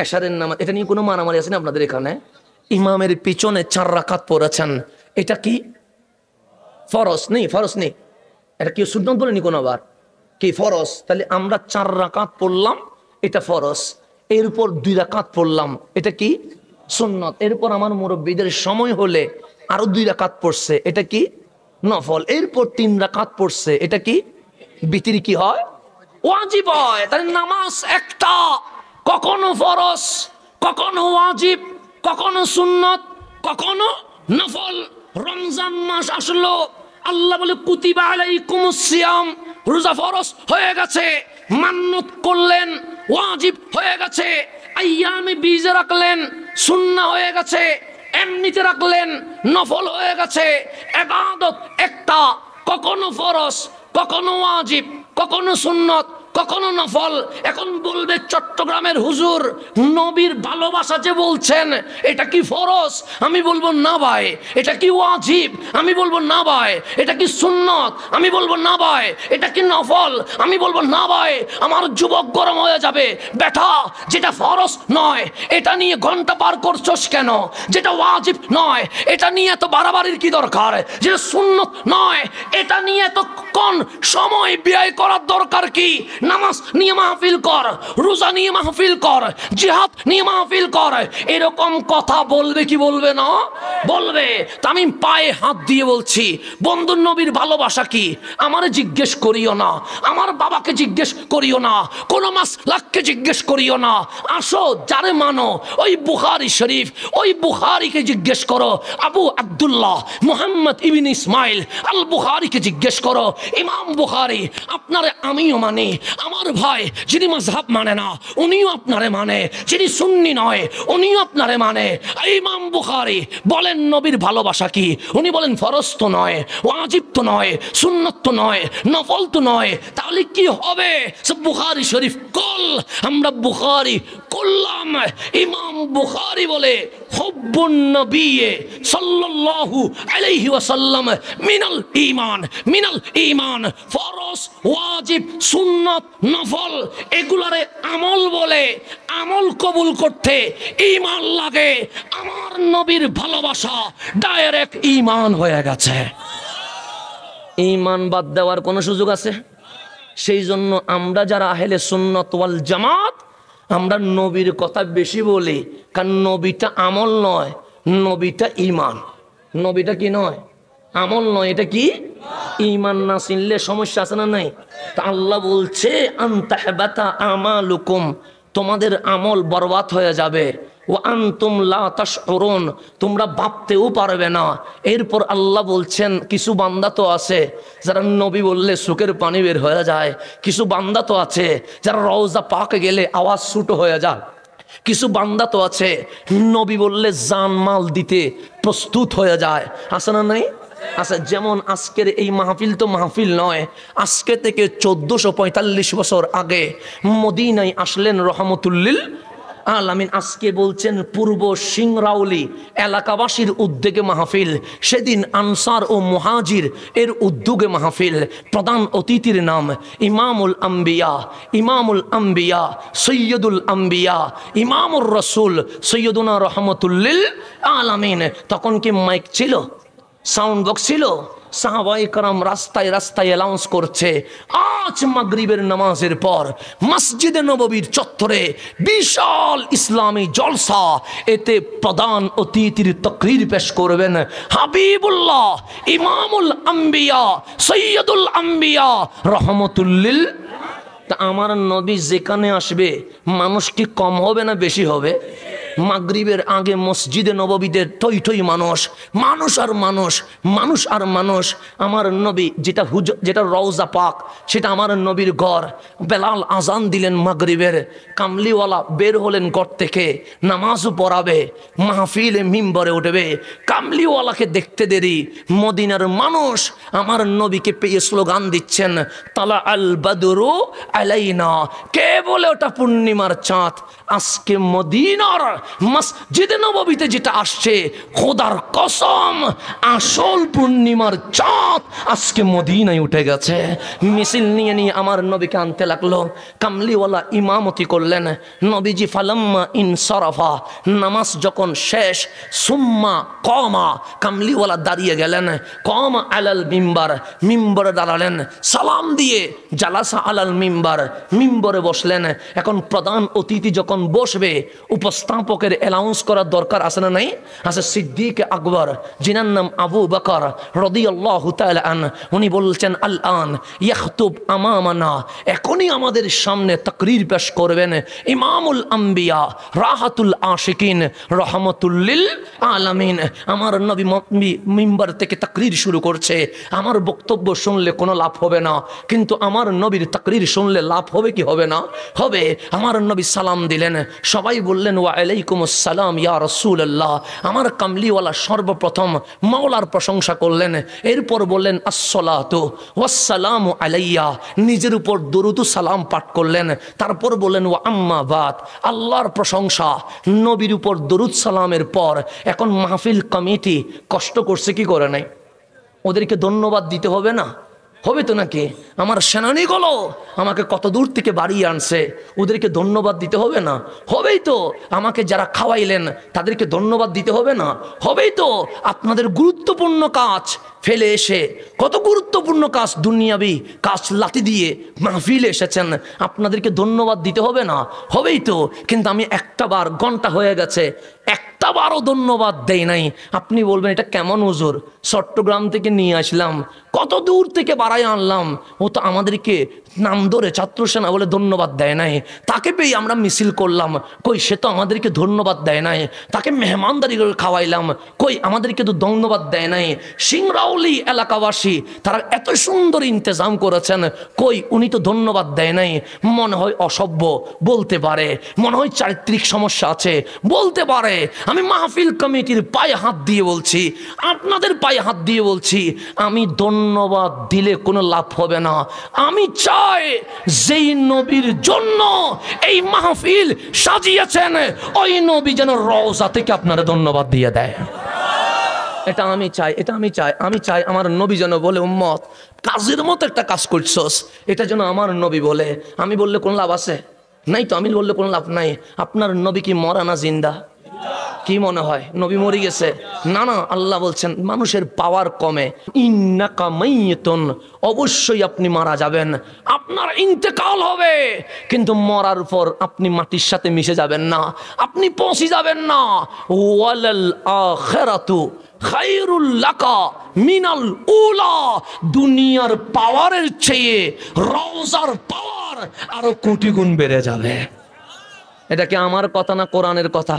এশারের নামাজ। এটা নিয়ে কোনো মারামারি আছে না আপনাদের এখানে? ইমামের পিছনে 4 রাকাত পড়েছেন, এটা কি ফরজ? নেই, ফরজ নেই। এটা কি সুন্নাত বলেনি কোনো আবার? কি ফরজ? তাহলে আমরা 4 রাকাত পড়লাম, এটা ফরজ। এরপর 2 রাকাত পড়লাম, এটা কি সুন্নাত। এরপর আমার মুরব্বীদের সময় হলে আরো 2 রাকাত পড়ছে, এটা কি নফল। এরপর 3 রাকাত পড়ছে, এটা কি বিতির কি হয়? ওয়াজিব হয়। তাহলে নামাজ একটা, কখনো ফরজ, কখনো ওয়াজিব, কখনো সুন্নত, কখনো নফল। রমজান মাস আসলো, আল্লাহ বলে কুতিবা আলাইকুমুস সিয়াম, রোজা ফরজ হয়ে গেছে, মান্নত করলেন ওয়াজিব হয়ে গেছে, আইয়ামে বীজ রাখলেন সুন্নাহ হয়ে গেছে, এমনিতে রাখলেন নফল হয়ে গেছে। ইবাদত একটা, কখনো ফরজ, কখনো ওয়াজিব, কখনো সুন্নত, কখনো নফল। এখন বলবে চট্টগ্রামের হুজুর নবীর ভালোবাসা যে বলছেন এটা কি ফরজ? আমি বলবো না ভাই। এটা কি ওয়াজিব? আমি বলবো না ভাই। এটা কি সুন্নত? আমি বলবো না ভাই। এটা কি নফল? আমি বলবো না ভাই। আমার যুবক গরম হয়ে যাবে। বেটা, যেটা ফরজ নয় এটা নিয়ে ঘন্টা পার করছস কেন? যেটা ওয়াজিব নয় এটা নিয়ে তো বাড়াবাড়ির কি দরকার? যেটা সুন্নত নয় এটা নিয়ে তো কোন সময় ব্যয় করার দরকার কি? নামাজ নিয়ে মাহফিল কর, রোজা নিয়ে মাহফিল কর, জিহাদ নিয়ে মাহফিল কর। এরকম কথা বলবে কি বলবে না? বলবে। তো আমি পায়ে হাত দিয়ে বলছি, বন্ধুর নবীর ভালোবাসা কি আমারে জিজ্ঞেস করিও না, আমার বাবাকে জিজ্ঞেস করিও না, কোন মাসলাককে জিজ্ঞেস করিও না। আসো যারে মানো ওই বুখারী শরীফ, ওই বুখারীকে জিজ্ঞেস করো। আবু আব্দুল্লাহ মুহাম্মদ ইবনে ইসমাইল আল বুখারীকে জিজ্ঞেস করো। ইমাম বুখারী আপনারে আমিও মানি, আমার ভাই যিনি মাযহাব মানে না উনিও আপনারে মানে, যিনি সুন্নি নয় উনিও আপনারে মানে। ইমাম বুখারী বলেন নবীর ভালোবাসা কি? উনি বলেন ফরজ তো নয়, ওয়াজিব তো নয়, সুন্নত তো নয়, নফল তো নয়। তাহলে কি হবে? সব বুখারী শরীফ কল, আমরা বুখারী করলাম। ইমাম বুখারী বলে হুব্বুন নবী সাল্লাল্লাহু আলাইহি ওয়াসাল্লাম মিনাল ঈমান, মিনাল ঈমান। ফরজ, ওয়াজিব, সুন্নত, নফল এগুলারে আমল বলে। আমল কবুল করতে ঈমান লাগে। আমার নবীর ভালোবাসা ডাইরেক্ট ঈমান হয়ে গেছে। ঈমান বাদ দেওয়ার কোনো সুযোগ আছে? সেই জন্য আমরা যারা আহলে সুন্নাত ওয়াল জামাত আমরা নবীর কথা বেশি বলি, কারণ নবীটা আমল নয়, নবীটা ঈমান। নবীটা কি নয়? আমল নয়, এটা কি ঈমান। না চিনলে সমস্যা আছে না নাই? তা আল্লাহ বলছে আনতাহবাতা আমালুকুম, তোমাদের আমল বরবাদ হয়ে যাবে। ও আনতুম লা তাশউরুন, তোমরা ভাবতেও পারবে না। এরপর আল্লাহ বলছেন কিছু বান্দা তো আছে যারা নবী বললে চোখের পানি বের হয়ে যায়, কিছু বান্দা তো আছে যারা রওজা পাকে গেলে আওয়াজ ছোট হয়ে যায়, কিছু বান্দা তো আছে নবী বললে জানমাল দিতে প্রস্তুত হয়ে যায়। আছে না নাই? আচ্ছা, যেমন আজকের এই মাহফিল তো মাহফিল নয়, আজকে থেকে 1445 বছর আগে মদিনায় আসলেন রহমতুল্লিল আলামিন। আজকে বলছেন পূর্ব সিংরাউলি এলাকাবাসীর উদ্যোগে মাহফিল, সেদিন আনসার ও মুহাজির এর উদ্যোগে মাহফিল। প্রধান অতিথির নাম ইমামুল আম্বিয়া, ইমামুল আম্বিয়া সৈয়দুল আম্বিয়া, ইমামুর রসুল সৈয়দুনা রহমতুল্লিল আলামিন। তখন কি মাইক ছিল? সাউন্ড বক্স ছিল? সাহাবায়ে কেরাম রাস্তায় রাস্তায় অ্যানাউন্স করছে, আজ মাগরিবের নামাজের পর মসজিদে নববীর চত্বরে বিশাল ইসলামী জলসা, এতে প্রধান অতিথির তাকরীর পেশ করবেন হাবিবুল্লাহ ইমামুল আম্বিয়া সৈয়দুল আম্বিয়া রহমাতুল লিল। তা আমার নবী যেখানে আসবে মানুষ কি কম হবে না বেশি হবে? মাগরিবের আগে মসজিদে নববীতে টই টই মানুষ, মানুষ আর মানুষ, মানুষ আর মানুষ। আমার নবী যেটা রওজা পাক, সেটা আমার নবীর ঘর। বেলাল আজান দিলেন মাগরিবের, কামলিওয়ালা বের হলেন ঘর থেকে, নামাজও পড়াবে, মাহফিলে মিম্বরে উঠবে। কামলিওয়ালাকে দেখতে দেরি, মদিনার মানুষ আমার নবীকে পেয়ে স্লোগান দিচ্ছেন, তালা আল বাদরু আলাইনা। কে বলে ওটা পূর্ণিমার চাঁদ? আজকে মদিনার মসজিদে নববীতে যেটা আসছে, খোদার কসম আসল পূর্ণিমার চাঁদ আজকে মদিনায় উঠে গেছে। মিছিল নিয়ে নিয়ে আমার নবীকে আনতে লাগলো। কামলিওয়ালা ইমামতি করলেন। নবীজি ফালাম্মা ইনসারাফা, নামাজ যখন শেষ, সুম্মা কমা, কামলিওয়ালা দাঁড়িয়ে গেলেন। কমা আলাল মিম্বার, মিম্বরে দাঁড়ালেন। সালাম দিয়ে জালাসা আলাল মিম্বার, মিম্বরে বসলেন। এখন প্রধান অতিথি যখন বসবে, উপস্থাপকের অ্যানাউন্স করার দরকার আছে না নাই? আছে। সিদ্দিক আকবর, যিনার নাম আবু বকর রাদিয়াল্লাহু তাআলা আনহু, উনি বলছেন, আল আন ইয়াখতুব আমামানা, এখনই আমাদের সামনে তাকরীর পেশ করবেন ইমামুল আম্বিয়া রাহাতুল আশিকিন রহমাতুল লিল আলামিন। আমার নবী মিম্বার থেকে তাকরীর শুরু করছে। আমার বক্তব্য শুনলে কোনো লাভ হবে না, কিন্তু আমার নবীর তাকরীর শুনলে লাভ হবে কি হবে না? হবে। আমার নবী সালাম দিলেন, সবাই বললেন ওয়া আলাইকুমুস সালাম ইয়া রাসূলুল্লাহ। আমার কামলিওয়ালা সর্বপ্রথম মাওলার প্রশংসা করলেন, এরপর বললেন আসসালাতু ওয়াসসালামু আলাইয়া, নিজের উপর দরুদ ও সালাম পাঠ করলেন। তারপর বললেন ওয়া আম্মা বাদ, আল্লাহর প্রশংসা, নবীর উপর দরুদ সালামের পর এখন মাহফিল কমিটি কষ্ট করছে কি করে নাই? ওদেরকে ধন্যবাদ দিতে হবে না? হবে তো নাকি? আমার সেনানীগুলো আমাকে কত দূর থেকে বাড়িয়ে আনছে, ওদেরকে ধন্যবাদ দিতে হবে না? হবেই তো। আমাকে যারা খাওয়াইলেন তাদেরকে ধন্যবাদ দিতে হবে না? হবেই তো। আপনাদের গুরুত্বপূর্ণ কাজ ফেলে এসে, কত গুরুত্বপূর্ণ কাজ, দুনিয়াবি কাজ লাতি দিয়ে মাহফিলে এসেছেন, আপনাদেরকে ধন্যবাদ দিতে হবে না? হবেই তো। কিন্তু আমি একটা বার, ঘন্টা হয়ে গেছে, একটা বারও ধন্যবাদ দেই নাই। আপনি বলবেন এটা কেমন হুজুর? চট্টগ্রাম থেকে নিয়ে আসলাম, কত দূর থেকে বাড়াই আনলাম, ও তো আমাদেরকে নাম ধরে ছাত্র সেনা বলে ধন্যবাদ দেয় নাই। তাকে পেয়ে আমরা মিছিল করলাম, কই সে তো আমাদেরকে ধন্যবাদ দেয় নাই। তাকে মেহমানদারি করে খাওয়াইলাম, কই আমাদেরকে তো ধন্যবাদ দেয় নাই। সিংরাউলি এলাকাবাসী তারা এত সুন্দর ইন্তজাম করেছেন, কই উনি তো ধন্যবাদ দেয় নাই। মনে হয় অসভ্য বলতে পারে, মনে হয় চারিত্রিক সমস্যা আছে বলতে পারে। আমি মাহফিল কমিটির পায়ে হাত দিয়ে বলছি, আপনাদের পায়ে হাত দিয়ে বলছি, আমি ধন্যবাদ দিলে কোনো লাভ হবে না। আমি চাই যেই নবীর জন্য এই মাহফিল সাজিয়েছেন, ওই নবী যেন রওজা থেকে আপনারা ধন্যবাদ দিয়ে দেয়। এটা আমি চাই, এটা আমি চাই। আমি চাই আমার নবী যেন বলে, উম্মত কাজের মতো একটা কাজ করছস, এটা যেন আমার নবী বলে। আমি বললে কোনো লাভ আছে? নাই তো। আমি বললে কোনো লাভ নাই। আপনার নবী কি মরা না জিন্দা? কি মনে হয় নবী মরে গেছে? না না, আল্লাহ বলছেন মানুষের পাওয়ার কমে, ইন্নাকা মাইয়িতুন, অবশ্যই আপনি মারা যাবেন, আপনার ইন্তেকাল হবে, কিন্তু মরার পর আপনি মাটির সাথে মিশে যাবেন না, আপনি পৌঁছে যাবেন না। ওয়ালাল আখিরাতু খায়রুল লাকা মিনাল উলা, দুনিয়ার পাওয়ারের চেয়ে রওজার পাওয়ার আরো কোটি গুণ বেড়ে যাবে। এটা কি আমার কথা না কোরআনের কথা?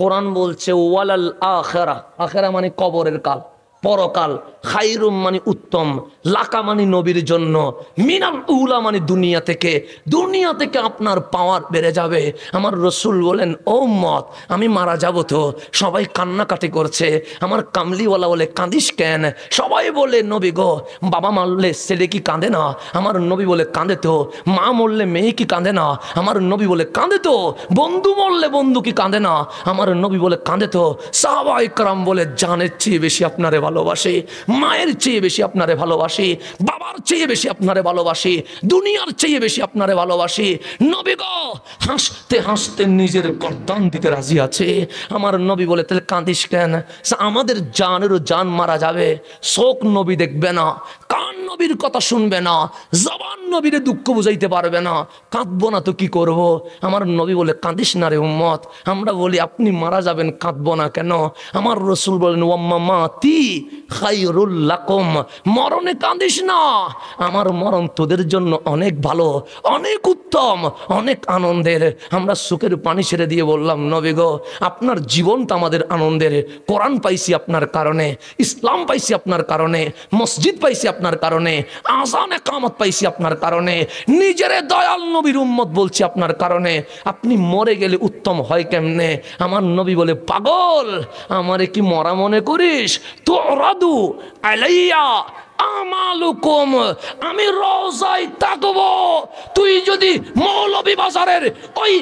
কোরআন বলছে ওয়ালাল আখিরা, আখিরা মানে কবরের কাল, পরকাল, খায়রুম মানে উত্তম, লাকা মানে নবীর জন্য, মিনাল উলা মানে দুনিয়া থেকে, দুনিয়া থেকে আপনার পাওয়ার বেড়ে যাবে। আমার রসুল বলেন, ও উম্মত আমি মারা যাব তো। সবাই কান্নাকাটি করছে। আমার কামলিওয়ালা বলে, কাঁদিস কেন? সবাই বলে, নবী গো, বাবা মারলে ছেলে কি কাঁদে না? আমার নবী বলে, কাঁদে তো। মা মরলে মেয়ে কি কাঁদে না? আমার নবী বলে, কাঁদে তো। বন্ধু মরলে বন্ধু কি কাঁদে না? আমার নবী বলে, কাঁদে তো। সাহাবায়ে কেরাম বলে, জানের চেয়ে বেশি আপনারে ভালো ভালোবাসে, মায়ের চেয়ে বেশি আপনারে ভালোবাসে, বাবার চেয়ে বেশি আপনারে ভালোবাসে, দুনিয়ার চেয়ে বেশি আপনারে ভালোবাসে। নবী গো হাসতে হাসতে নিজের গর্দান দিতে রাজি আছে। আমার নবী বলে তাহলে কাঁদিস কেন? আমাদের জানেরও জান মারা যাবে, শোক নবী দেখবে না, কান নবীর কথা শুনবে না, জবান নবীরে দুঃখ বুঝাইতে পারবে না, কাঁদবো না তো কি করব? আমার নবী বলে কাঁদিস না রে উম্মত। আমরা বলি আপনি মারা যাবেন, কাঁদবো না কেন? আমার রসুল বলেন ওয়াম্মা মাতি খায়রুল লাকুম, মরণে কাঁদিস না, আমার মরণ তোদের জন্য অনেক ভালো, অনেক উত্তম, অনেক আনন্দের। আমরা সুখের পানি ছেড়ে দিয়ে বললাম নবী গো আপনার জীবনটা আমাদের আনন্দের, কোরআন পাইছি আপনার কারণে, ইসলাম পাইছি আপনার কারণে, মসজিদ পাইছি আপনার কারণে, আযান ইকামত পাইছি আপনার কারণে, নিজের দয়াল নবীর উম্মত বলছি আপনার কারণে। আপনি মরে গেলে উত্তম হয় কেমনে? আমার নবী বলে পাগল, আমারে কি মরা মনে করিস? তুরাদু আলাইয়া আমালুকুম, আমি রওজায় থাকবো, তুই যদি মৌলভীবাজারের ওই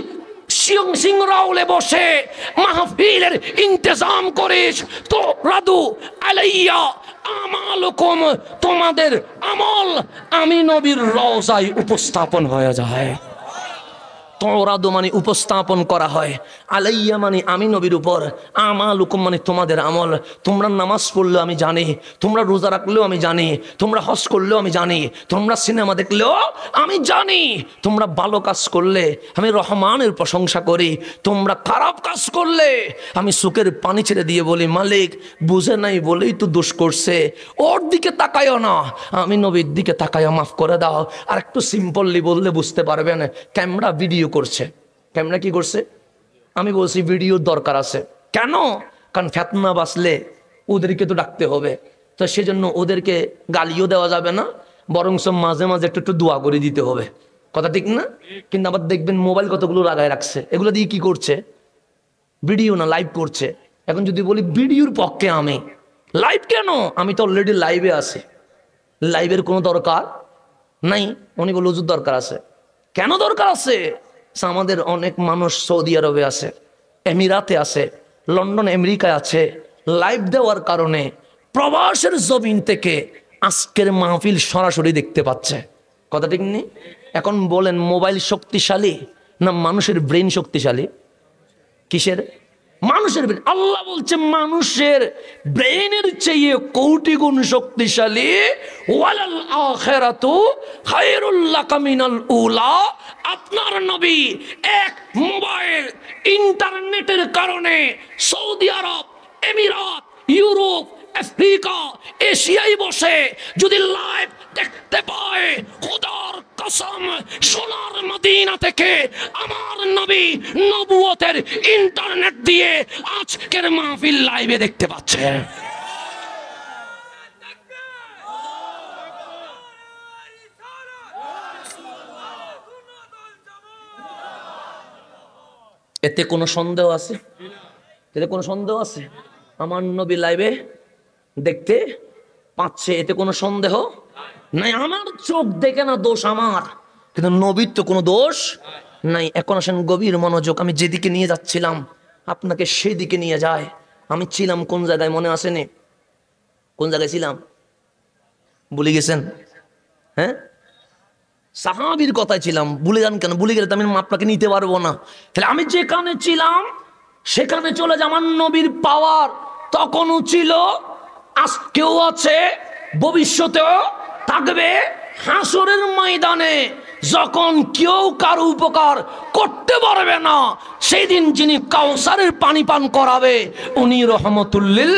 সিংরাউলে বসে মাহফিলের ইন্তজাম করিস, তো রাদু আলাইয়া আমালুকুম, তোমাদের আমল আমি নবীর রওজায় উপস্থাপন হয়ে যায়। তোরাদু মানে উপস্থাপন করা হয়, আলাইয়া মানে আমি নবীর উপর, আমালুকুম মানে তোমাদের আমল। তোমরা নামাজ পড়লেও আমি জানি, তোমরা রোজা রাখলেও আমি জানি, তোমরা হজ করলেও আমি জানি, তোমরা সিনেমা দেখলেও আমি জানি, তোমরা ভালো কাজ করলে আমি রহমানের প্রশংসা করি, তোমরা খারাপ কাজ করলে আমি সুখের পানি ছেড়ে দিয়ে বলি মালিক বুঝে নাই বলেই তো দোষ করছে, ওর দিকে তাকায়ও না, আমি নবীর দিকে তাকায় মাফ করে দাও। আর একটু সিম্পললি বললে বুঝতে পারবেন, ক্যামেরা ভিডিও করছে, ক্যামেরা কি করছে? আমি বলছি ভিডিওর দরকার আছে। কেন? কারণ ফেতনা বাসলে ওদেরকে তো ডাকতে হবে, তো সেজন্য ওদেরকে গালিও দেওয়া যাবে না, বরং সব মাঝে মাঝে একটু একটু দোয়া করে দিতে হবে। কথা ঠিক না? কিন্তু আবার দেখবেন মোবাইল কতগুলো লাগায় রাখছে, এগুলো দিয়ে কি করছে? ভিডিও না, লাইভ করছে। এখন যদি বলি ভিডিওর পক্ষে আমি, লাইভ কেন? আমি তো অলরেডি লাইভে আছি, লাইভের কোনো দরকার নাই। উনি বলে হুজুর দরকার আছে। কেন দরকার আছে? আমাদের অনেক মানুষ সৌদি আরবে আছে, এমিরাতে আছে, লন্ডন আমেরিকায় আছে, লাইভ দেওয়ার কারণে প্রবাসের জমিন থেকে আজকের মাহফিল সরাসরি দেখতে পাচ্ছে। কথা ঠিক নেই? এখন বলেন মোবাইল শক্তিশালী না মানুষের ব্রেন শক্তিশালী? কিসের? মানুষের ব্রেন। আল্লাহ বলছে মানুষের ব্রেনের চেয়ে কোটি গুণ শক্তিশালী, ওয়ালাল আখিরাতু খায়রুল লাকা মিনাল উলা। আপনার নবী এক মোবাইল ইন্টারনেটের কারণে সৌদি আরব, এমিরাত, ইউরোপ, আফ্রিকা, এশিয়ায় বসে যদি লাইভ দেখতে পায়, খোদার কসম সোনার মদিনা থেকে আমার নবী নবুয়তের ইন্টারনেট দিয়ে আজকের মাহফিল লাইভে দেখতে পাচ্ছে। এতে কোনো সন্দেহ আছে? এতে কোনো সন্দেহ আছে? আমার নবী লাইভে দেখতে পাচ্ছে, এতে কোনো সন্দেহ নাই। আমার চোখ দেখে না দোষ আমার, কিন্তু নবীর তো কোনো দোষ নাই। এখন আসেন গভীর মনোযোগ, আমি যেদিকে নিয়ে যাচ্ছিলাম আপনাকে সেদিকে নিয়ে যায়। আমি ছিলাম কোন জায়গায় মনে আসেনি? কোন জায়গায় ছিলাম ভুলে গেছেন? হ্যাঁ, সাহাবীর কথায় ছিলাম। ভুলে যান কেন? ভুলে গেলে তো আমি আপনাকে নিতে পারবো না। তাহলে আমি যেখানে ছিলাম সেখানে চলে যা। আমার নবীর পাওয়ার তখনও ছিল, আজকেও আছে, ভবিষ্যতেও থাকবে। হাসরের ময়দানে যখন কেউ কারো উপকার করতে পারবে না, সেই দিন যিনি কাউসারের পানি পান করাবে উনি রহমতুল্লিল।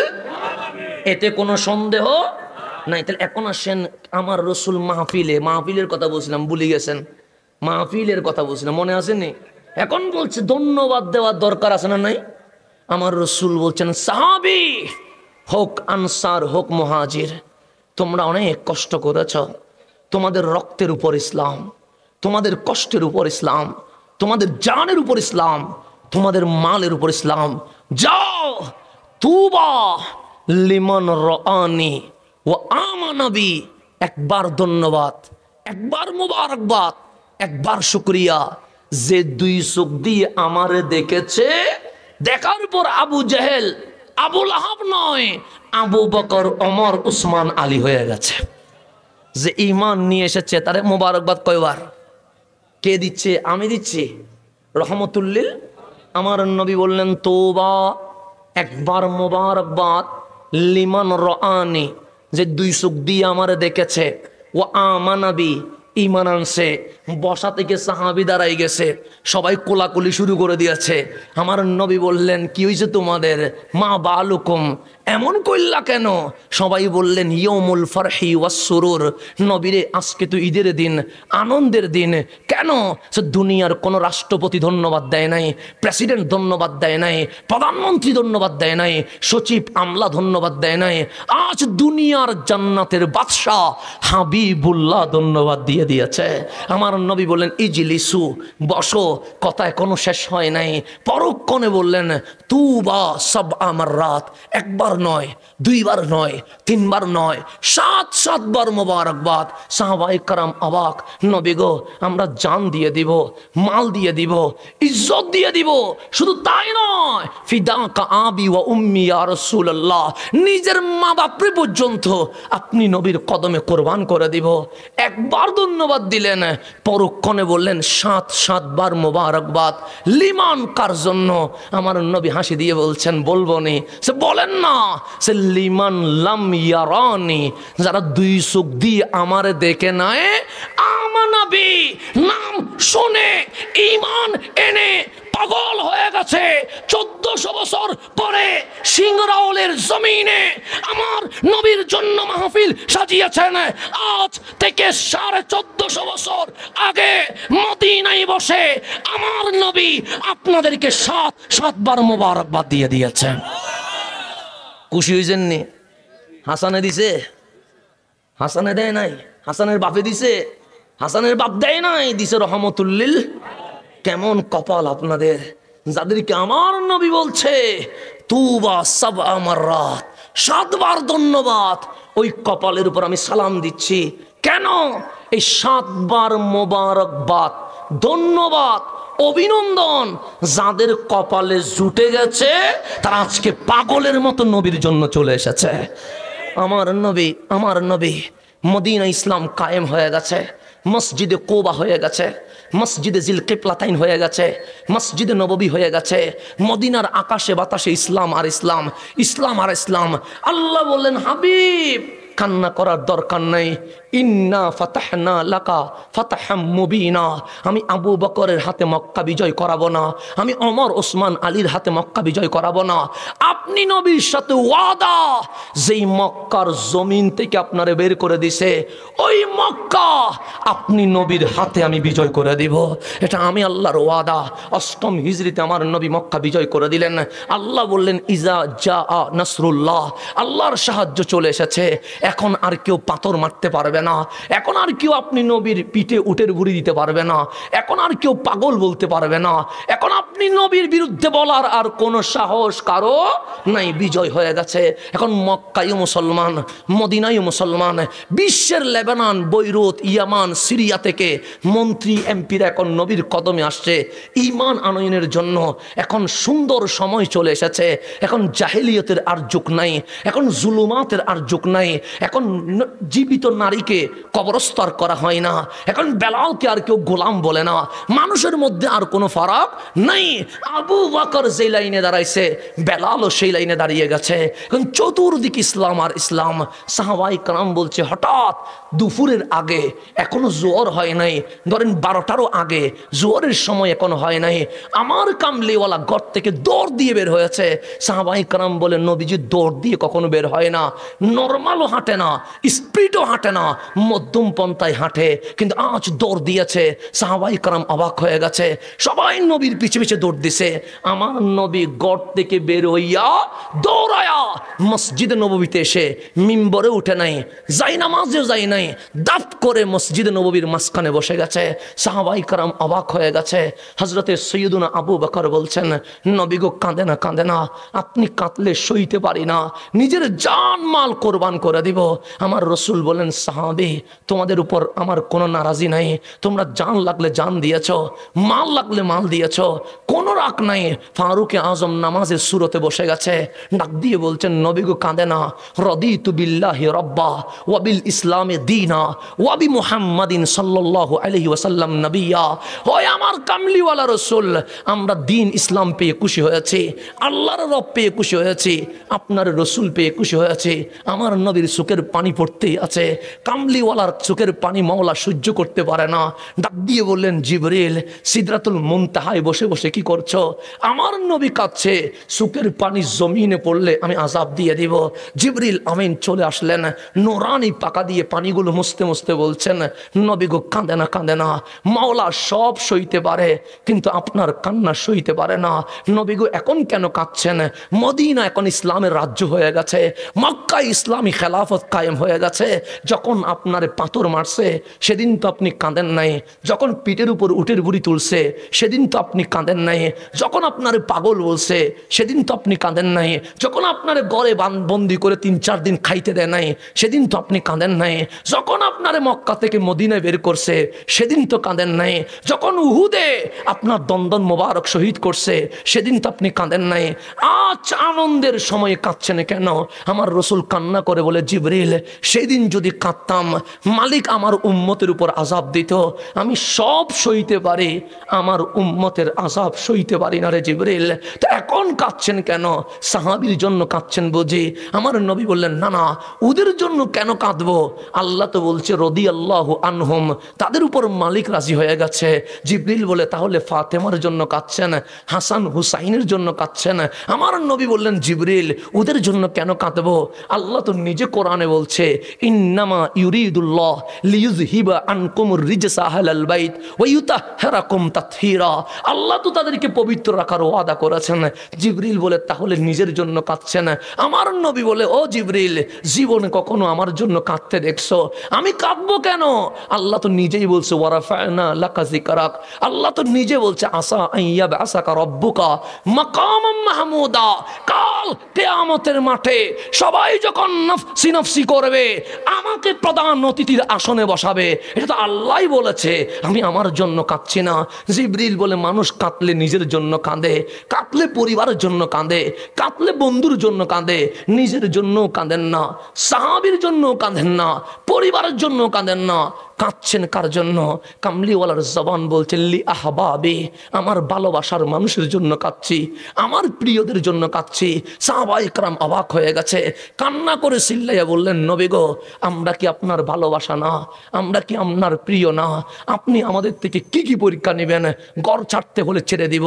এতে কোনো সন্দেহ নাই। তাহলে এখন আসেন আমার রসুল মাহফিলের কথা বলছিলাম, ভুলে গেছেন? মাহফিলের কথা বলছিলাম, মনে আসেনি? এখন বলছে ধন্যবাদ দেওয়ার দরকার আছে না নাই? আমার রসুল বলছেন সাহাবী হোক আনসার হোক মুহাজির, তোমরা অনেক কষ্ট করেছ, তোমাদের রক্তের উপর ইসলাম, তোমাদের কষ্টের উপর ইসলাম, তোমাদের জানের উপর ইসলাম, তোমাদের মালের উপর ইসলাম। যাও, তুবা লিমান রাআনি ওয়া আমানাবি। একবার ধন্যবাদ, একবার মুবারকবাদ, একবার শুকরিয়া। যে দুই চোখ দিয়ে আমারে দেখেছে, দেখার পর আবু জেহেল আবুল আহাব নয়, আবু বকর, ওমর, উসমান, আলী হয়ে গেছে। যে ঈমান নিয়ে এসেছে তারে মোবারকবাদ কয়বার? কে দিচ্ছে? আমি দিচ্ছি। রহমতুল্লিল। আমার নবী বললেন তওবা, একবার মোবারকবাদ লিমান রাআনি, যে দুই চোখ দিয়ে আমারে দেখেছে, ও আমানাবি, ঈমান আনছে। বসা থেকে সাহাবী দাঁড়াই গেছে, সবাই কোলাকুলি শুরু করে দিয়েছে। আমার নবী বললেন কি হয়েছে তোমাদের? মা বালুকুম, এমন কইল্লা কেন? সবাই বললেন ইয়ৌমুল ফারহি ওয়াস সুরুর, নবীরে আজকে তো ঈদের দিন, আনন্দের দিন। কেন? সে দুনিয়ার কোনো রাষ্ট্রপতি ধন্যবাদ দেয় নাই, প্রেসিডেন্ট ধন্যবাদ দেয় নাই, প্রধানমন্ত্রী ধন্যবাদ দেয় নাই, সচিব আমলা ধন্যবাদ দেয় নাই। আজ দুনিয়ার জান্নাতের বাদশাহ হাবিবুল্লাহ ধন্যবাদ দিয়ে দিয়েছে। আমার নবী বললেন ইজলিসু, বসো। কথা এখনো শেষ হয় নাই। পরক্ষণে বললেন তুবা সব আমার রাত, একবার নয়, দুইবার নয়, তিনবার নয়, 7 বার মোবারকবাদ। সাহাবায়ে কেরাম অবাক, নবী গো আমরা জান দিয়ে দিব, মাল দিয়ে দিব, ইজ্জত দিয়ে দিব। শুধু তাই নয়, ফিদাকা আবি ওয়া উম্মি ইয়া রাসূলুল্লাহ, নিজের মা বাপরে পর্যন্ত আপনি নবীর কদমে কোরবান করে দিব। একবার ধন্যবাদ দিলেন, পরক্ষণে বললেন 7 বার মোবারকবাদ। লিমান, কার জন্য? আমার নবী হাসি দিয়ে বলছেন বলবো নি। সে বলেন না, সে লিমান লাম ইয়ারানি, যারা দুই চোখ দিয়ে আমারে দেখে নাই, আমানাবি নাম শুনে ঈমান এনে পাগল হয়ে গেছে। 1400 বছর পরে সিংরাওলের জমিনে আমার নবীর জন্য মাহফিল সাজিয়েছেন। আজ থেকে 1450 বছর আগে মদিনায় বসে আমার নবী আপনাদেরকে 7 বার মোবারকবাদ দিয়ে দিয়েছেন। খুশি হয়েছেন নি? হাসানে দিছে? হাসানে দেয় নাই? হাসানের বাপে দিছে? হাসানের বাপ দেয় নাই, দিছে রহমতুল্লিল। কেমন কপাল আপনাদের, যাদেরকে আমার নবী বলছে তুবা সব আমার রাত, 7 বার ধন্যবাদ। ওই কপালের উপর আমি সালাম দিচ্ছি। কেন? এই 7 বার মোবারকবাদ, ধন্যবাদ, অভিনন্দন যাদের কপালে জুটে গেছে, তারা আজকে পাগলের মতো নবীর জন্য চলে এসেছে। আমার নবী মদিনা ইসলাম কায়েম হয়ে গেছে, মসজিদে কোবা হয়ে গেছে, মসজিদে জিল কিবলাতাইন হয়ে গেছে, মসজিদে নববী হয়ে গেছে। মদিনার আকাশে বাতাসে ইসলাম আর ইসলাম, ইসলাম আর ইসলাম। আল্লাহ বললেন হাবিব কান্না করার দরকার নাই, ইন্না ফাতাহনা লাকা ফাতাহাম মুবিনা। আমি আবু বকরের হাতে মক্কা বিজয় করাবো না, আমি ওমর, ওসমান, আলীর হাতে মক্কা বিজয় করাবো না। আপনি নবীর সাথে ওয়াদা, যেই মক্কার জমিন থেকে আপনারে বের করে দিছে, ওই মক্কা আপনি নবীর হাতে আমি বিজয় করে দিব। এটা আমি আল্লাহর ওয়াদা। 8ম হিজরিতে আমার নবী মক্কা বিজয় করে দিলেন। আল্লাহ বললেন ইজা জা নাসরুল্লাহ, আল্লাহর সাহায্য চলে এসেছে। এখন আর কেউ পাথর মারতে পারবে না, এখন আর কেউ আপনি নবীর পিঠে উটের ভুঁড়ি দিতে পারবে না, এখন আর কেউ পাগল বলতে পারবে না, এখন আপনি নবীর বিরুদ্ধে বলার আর কোনো সাহস কারো নাই। বিজয় হয়ে গেছে। এখন মক্কায় মুসলমান, মদিনায় মুসলমান, বিশ্বের লেবানন, বৈরুত, ইয়ামান, সিরিয়া থেকে মন্ত্রী এমপিরা এখন নবীর কদমে আসছে ঈমান আনয়নের জন্য। এখন সুন্দর সময় চলে এসেছে। এখন জাহেলিয়তের আর যুগ নাই, এখন জুলুমাতের আর যুগ নাই। এখন জীবিত নারীকে কবরস্থ আর করা হয় না, এখন বেলালকে আর কেউ গোলাম বলে না, মানুষের মধ্যে আর কোনো ফারাক নাই। আবু বকর যেই লাইনে দাঁড়াইছে, বেলালও সেই লাইনে দাঁড়িয়ে গেছে। এখন চতুর্দিকে ইসলাম আর ইসলাম। সাহাবায়ে কেরাম বলছে হঠাৎ দুপুরের আগে, এখনো জোহর হয় নাই, ধরেন 12টারও আগে, জোহরের সময় এখনো হয় নাই, আমার কামলিওয়ালা ঘর থেকে দৌড় দিয়ে বের হয়েছে। সাহাবায়ে কেরাম বলে নবীজি দৌড় দিয়ে কখনো বের হয় না, নর্মালও হাঁটে না, স্পিডও হাঁটে না, মধ্যম পন্থায় হাঁটে, কিন্তু আজ দৌড় দিয়েছে। সাহাবায়ে কেরাম অবাক হয়ে গেছে, সবাই নবীর পিছে পিছে দৌড় দিছে। আমার নবী ঘর থেকে বের হইয়া দৌড়ায়া মসজিদে নববীতে এসে মিম্বরে উঠে নাই, যাই নামাজেও যাই নাই, দাপ করে মসজিদে নববীর মাঝখানে বসে গেছে। সাহাবায়ে কেরাম অবাক হয়ে গেছে। হযরতে সৈয়দুনা আবু বকর বলছেন নবী গো কাঁদে না, কাঁদে না, আপনি কাঁদলে সইতে পারি না, নিজের জান মাল কোরবান করে দিব। দিব। আমার রসুল বলেন, সাহাবী তোমাদের উপর আমার কোনো নারাজি নাই, তোমরা জান লাগলে জান দিয়েছ, মাল লাগলে মাল দিয়েছ, কোনো রাগ নাই। ফারুকে আজম নামাজের সুরতে বসে গেছে, ডাক দিয়ে বলছেন, নবী গো কাঁদে না, রদিতু বিল্লাহি রব্বা ওয়া বিল ইসলামে দীনা ওয়া বি মুহাম্মাদিন সাল্লাল্লাহু আলাইহি ওয়াসাল্লাম নবিয়া। হয় আমার কামলিওয়ালা রসুল, আমরা দিন ইসলাম পেয়ে খুশি হয়েছি, আল্লাহর রব পেয়ে খুশি হয়েছি, আপনার রসুল পেয়ে খুশি হয়েছে। আমার নবীর চোখের পানি পড়তেই আছে, কামলিওয়ালার চোখের পানি মাওলা সহ্য করতে পারে না। ডাক দিয়ে বললেন, জিবরিল সিদরাতুল মুনতাহায় বসে বসে কি করছো? আমার নবী কাঁদছে, চোখের পানি জমিনে পড়লে আমি আযাব দিয়ে দিব। জিবরিল আমিন চলে আসলেন, নোরানি পাকা দিয়ে পানিগুলো মুছতে মুছতে বলছেন, নবী গো কাঁদে না, কাঁদে না, মাওলা সব সইতে পারে কিন্তু আপনার কান্না সইতে পারে না। নবী গো এখন কেন কাঁদছেন? মদিনা এখন ইসলামের রাজ্য হয়ে গেছে, মক্কা ইসলামী খেলাফত কায়েম হয়ে গেছে। যখন আপনার পাথর মারছে সেদিন তো আপনি কাঁদেন নাই, যখন পিঠের উপর উটের বুড়ি তুলছে সেদিন তো আপনি কাঁদেন নাই, যখন আপনার পাগল বলছে সেদিন তো আপনি কাঁদেন নাই, যখন আপনার গড়ে বন্দি করে 3-4 দিন খাইতে দেয় নাই সেদিন তো আপনি কাঁদেন নাই, যখন আপনার মক্কা থেকে মদিনায় বের করছে সেদিন তো কাঁদেন নাই, যখন উহুদে আপনার দন্দন মোবারক শহীদ করছে সেদিন তো আপনি কাঁদেন নাই। আজ আনন্দের সময় কাঁদছেন কেন? আমার রসুল কান্না করে বলে, জিবরিল সেদিন যদি কাঁদতাম মালিক আমার উম্মতের উপর আযাব দিত, আমি সব সইতে পারি, আমার উম্মতের আযাব সইতে পারি না রে জিবরিল। তো এখন কাঁদছেন কেন? সাহাবীর জন্য কাঁদছেন বুঝি? আমার নবী বললেন, না না, ওদের জন্য কেন কাঁদবো? আল্লাহ তো বলছে রাদিয়াল্লাহু আনহুম, তাদের উপর মালিক রাজি হয়ে গেছে। জিবরিল বলে, তাহলে ফাতেমার জন্য কাঁদছেন, হাসান হুসাইনের জন্য কাঁদছেন? আমার নবী বললেন, জিবরিল ওদের জন্য কেন কাঁদবো? আল্লাহ তো নিজে কোরআনে বলছে, ইন্নামা ইউরিদুল্লাহ লিইয়ুযহিবা আনকুমুর রিজসা আহলাল বাইত ওয়া ইউতাহহিরাকুম তাতহীরা। আল্লাহ তো তাদেরকে পবিত্র রাখার ওয়াদা করেছেন। জিবরিল বলে, তাহলে নিজের জন্য কাঁদছেন? আমার নবী বলে, ও জিবরিল জীবনে কখনো আমার জন্য কাঁদতে দেখছো? আমি কাঁদবো কেন? আল্লাহ তো নিজেই বলছে, ওয়ারাফা'না লাকা যিকরাক। আল্লাহ তো নিজে বলছে, আসা আইয়া বাসাকা রব্বুকা মাকামাম মাহমুদা। কাল কিয়ামতের মাঠে সবাই যখন নফসি নফসি করবে, আমাকে প্রধান অতিথির আসনে বসাবে। এটা তো আল্লাহই বলেছে, আমি আমার জন্য কাঁদছি না। জিবরিল বলে, মানুষ কাঁদলে নিজের জন্য কাঁদে, কাঁদলে পরিবারের জন্য কাঁদে, কাঁদলে বন্ধুর জন্য কাঁদে, নিজের জন্য কাঁদেন না, সাহাবীর জন্য কাঁদেন না, পরিবারের জন্য কাঁদেন না। কাঁদছেন কার জন্য? কামলিওয়ালার জবান বলছে, লি আহবাবি, আমার ভালোবাসার মানুষের জন্য কাঁদছি, আমার প্রিয়দের জন্য কাঁদছি। সাহাবায়ে কেরাম অবাক হয়ে গেছে, কান্না করে চিল্লাইয়া বললেন, নবী গো আমরা কি আপনার ভালোবাসা না? আমরা কি আপনার প্রিয় না? আপনি আমাদের থেকে কি কি পরীক্ষা নেবেন? ঘর ছাড়তে হলে ছেড়ে দিব,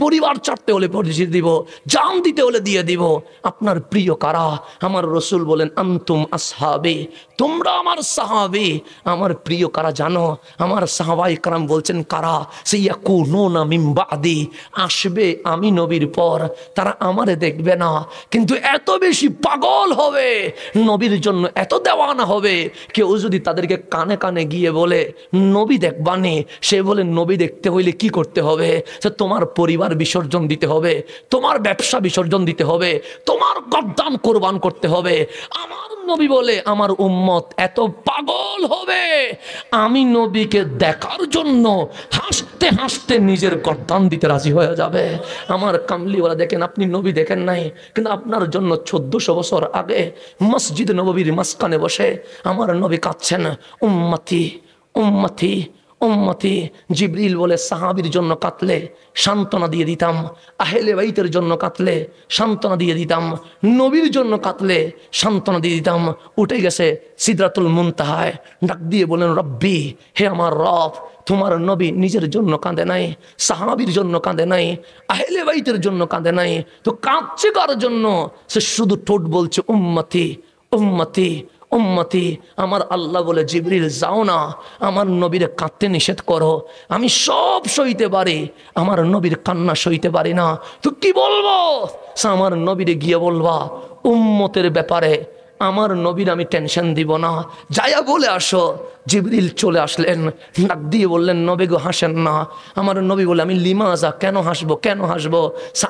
পরিবার ছাড়তে হলে পরিচয় দিব, জান দিতে হলে দিয়ে দিব। আপনার প্রিয় কারা? আমার রসুল বলেন, আনতুম আসহাবি, তোমরা আমার সাহাবী। আমার প্রিয় কারা জানো? আমার সাহাবায়ে কেরাম বলছেন, কারা? সাইয়াকুনুনা মিন বাদি, আসবে আমি নবীর পর, তারা আমারে দেখবে না কিন্তু এত বেশি পাগল হবে, নবীর জন্য এত দেওয়ানা হবে। কেউ যদি তাদেরকে কানে কানে গিয়ে বলে নবী দেখবানি, সে বলে নবী দেখতে হইলে কি করতে হবে? সে তোমার পরিবার বিসর্জন দিতে হবে, তোমার ব্যবসা বিসর্জন দিতে হবে, তোমার গদ্দান কোরবান করতে হবে। আমার নবী বলে, আমার উম্মত এত পাগল হবে, আমি নবীকে দেখার জন্য হাসতে হাসতে নিজের গর্দান দিতে রাজি হয়ে যাবে। আমার কামলিওয়ালা দেখেন, আপনি নবী দেখেন নাই, কিন্তু আপনার জন্য 1400 বছর আগে মসজিদ নববীর মাঝখানে বসে আমার নবী কাঁদছেন, উম্মতি উম্মতি উম্মতি। জিবরিল বলে, সাহাবীর জন্য কাঁদলে সান্ত্বনা দিয়ে দিতাম, আহলে বাইতের জন্য কাঁদলে সান্ত্বনা দিয়ে দিতাম, নবীর জন্য কাঁদলে সান্ত্বনা দিয়ে দিতাম। উঠে গেছে সিদরাতুল মুনতাহায়, ডাক দিয়ে বলেন, রব্বি, হে আমার রব, তোমার নবী নিজের জন্য কাঁদে নাই, সাহাবীর জন্য কাঁদে নাই, আহলে বাইতের জন্য কাঁদে নাই, তো কাঁদছে কার জন্য? সে শুধু ঠোঁট বলছে উম্মতি উম্মতি উম্মতি। আমার আল্লাহ বলে, জিবরিল যাও না, আমার নবীর কাঁদতে নিষেধ করো, আমি সব সইতে পারি, আমার নবীর কান্না সইতে পারি না। তো কি বলবো? আমার নবীরে গিয়ে বলবা উম্মতের ব্যাপারে আমার নবীর আমি টেনশন দিব না, যায়া বলে আসো। জিবরিল চলে আসলেন, ডাক দিয়ে বললেন নবী গো হাসেন না। আমার নবী বলে আমি লিমাজা, কেন হাসবো কেন হাসবো?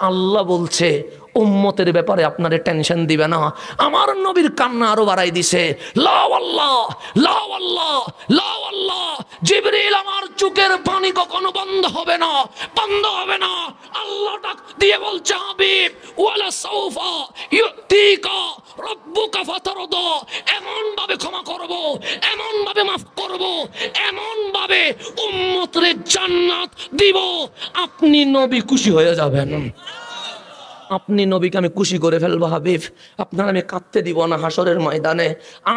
আল্লাহ বলছে উম্মতের ব্যাপারে আপনারে টেনশন দিবে না। আমার নবীর কান্না আরো বাড়াই দিছে, লা আল্লাহ লা আল্লাহ লা আল্লাহ। জিবরিল আমার চোখের পানি কখনো বন্ধ হবে না, বন্ধ হবে না। আল্লাহ ডাক দিয়ে বলছে হাবিব ওয়ালা সাউফা ইউতিকা রব্বুকা ফাতারদা, এমন ভাবে ক্ষমা করব, এমন ভাবে মাফ করব, এমন ভাবে উম্মতরে জান্নাত দিব, আপনি নবী খুশি হয়ে যাবেন। আপনি নবীকে আমি খুশি করে ফেলবো হাবিব, আপনার আমি কাঁদতে দিব না। হাসরের ময়দানে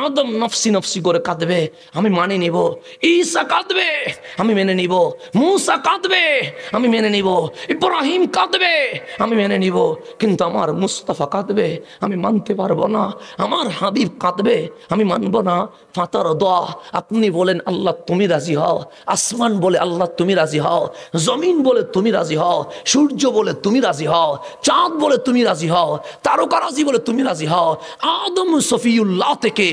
আদম নফসি নফসি করে কাঁদবে, আমি মানে নিব। ঈসা কাঁদবে, আমি মেনে নিব। মুসা কাঁদবে, আমি মেনে নিব। ইব্রাহিম কাঁদবে, আমি মেনে নিব। কিন্তু আমার মুস্তাফা কাঁদবে, আমি মানতে পারবো না। আমার হাবিব কাঁদবে, আমি মানবো না। ফাতার দোয়া, আপনি বলেন আল্লাহ তুমি রাজি হও, আসমান বলে আল্লাহ তুমি রাজি হও, জমিন বলে তুমি রাজি হও, সূর্য বলে তুমি রাজি হও, চাঁদ বলে তুমি রাজি হও, তারকা রাজি বলে তুমি রাজি হও। আদম সফিউল্লাহ থেকে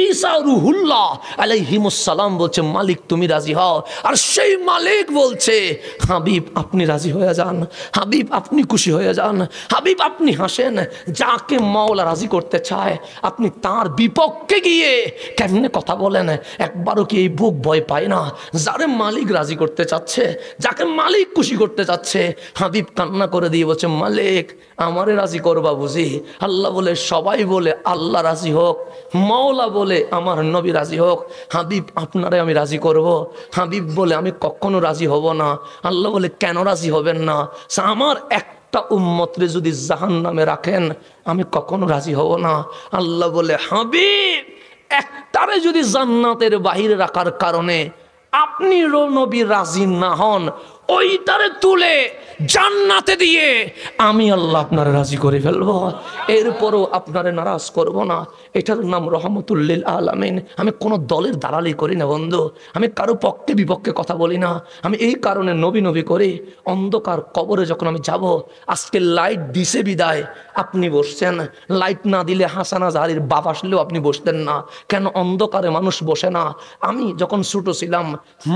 ঈসা রুহুল্লাহ আলাইহিমুস সালাম বলছে মালিক তুমি রাজি হও। আর সেই মালিক বলছে হাবিব আপনি রাজি হয়ে যান, হাবিব আপনি খুশি হয়ে যান, হাবিব আপনি হাসেন। যাকে মাওলা রাজি করতে চায় আপনি তার বিপক্ষে গিয়ে কেমনে কথা বলেন? একবারও কি এই বুক ভয় পায় না? যারে মালিক রাজি করতে চাচ্ছে, যাকে মালিক খুশি করতে চাচ্ছে, হাবিব কান্না করে দিয়ে বলছে মালিক আমারে রাজি করবা বুঝি? আল্লাহ বলে সবাই বলে আল্লাহ রাজি হোক, মাওলা বলে আমার নবী রাজি হোক। হাবিব আপনারে আমি রাজি করব। হাবিব বলে আমি কখনো রাজি হব না। আল্লাহ বলে কেন রাজি হবেন না? আমার একটা উম্মতরে যদি জাহান্নামে রাখেন আমি কখনো রাজি হব না। আল্লাহ বলে হাবিব একটারে যদি জান্নাতের বাহিরে রাখার কারণে আপনি নবী রাজি না হন, ওইটারে তুলে জান্নাতে দিয়ে আমি আল্লাহ আপনারে রাজি করে ফেলবো। এরপরও আপনারে নারাজ করব না। এটার নাম রহমতুল লিল আলামিন। আমি কোনো দলের দালালি করি না বন্ধু, আমি কারো পক্ষে বিপক্ষে কথা বলি না। আমি এই কারণে নবী নবী করি। অন্ধকার কবরে যখন আমি যাব, আজকে লাইট দিছে বিদায় আপনি বসছেন, লাইট না দিলে হাসান আজহারীর বাপ আসলেও আপনি বসতেন না। কেন অন্ধকারে মানুষ বসে না? আমি যখন ছোট ছিলাম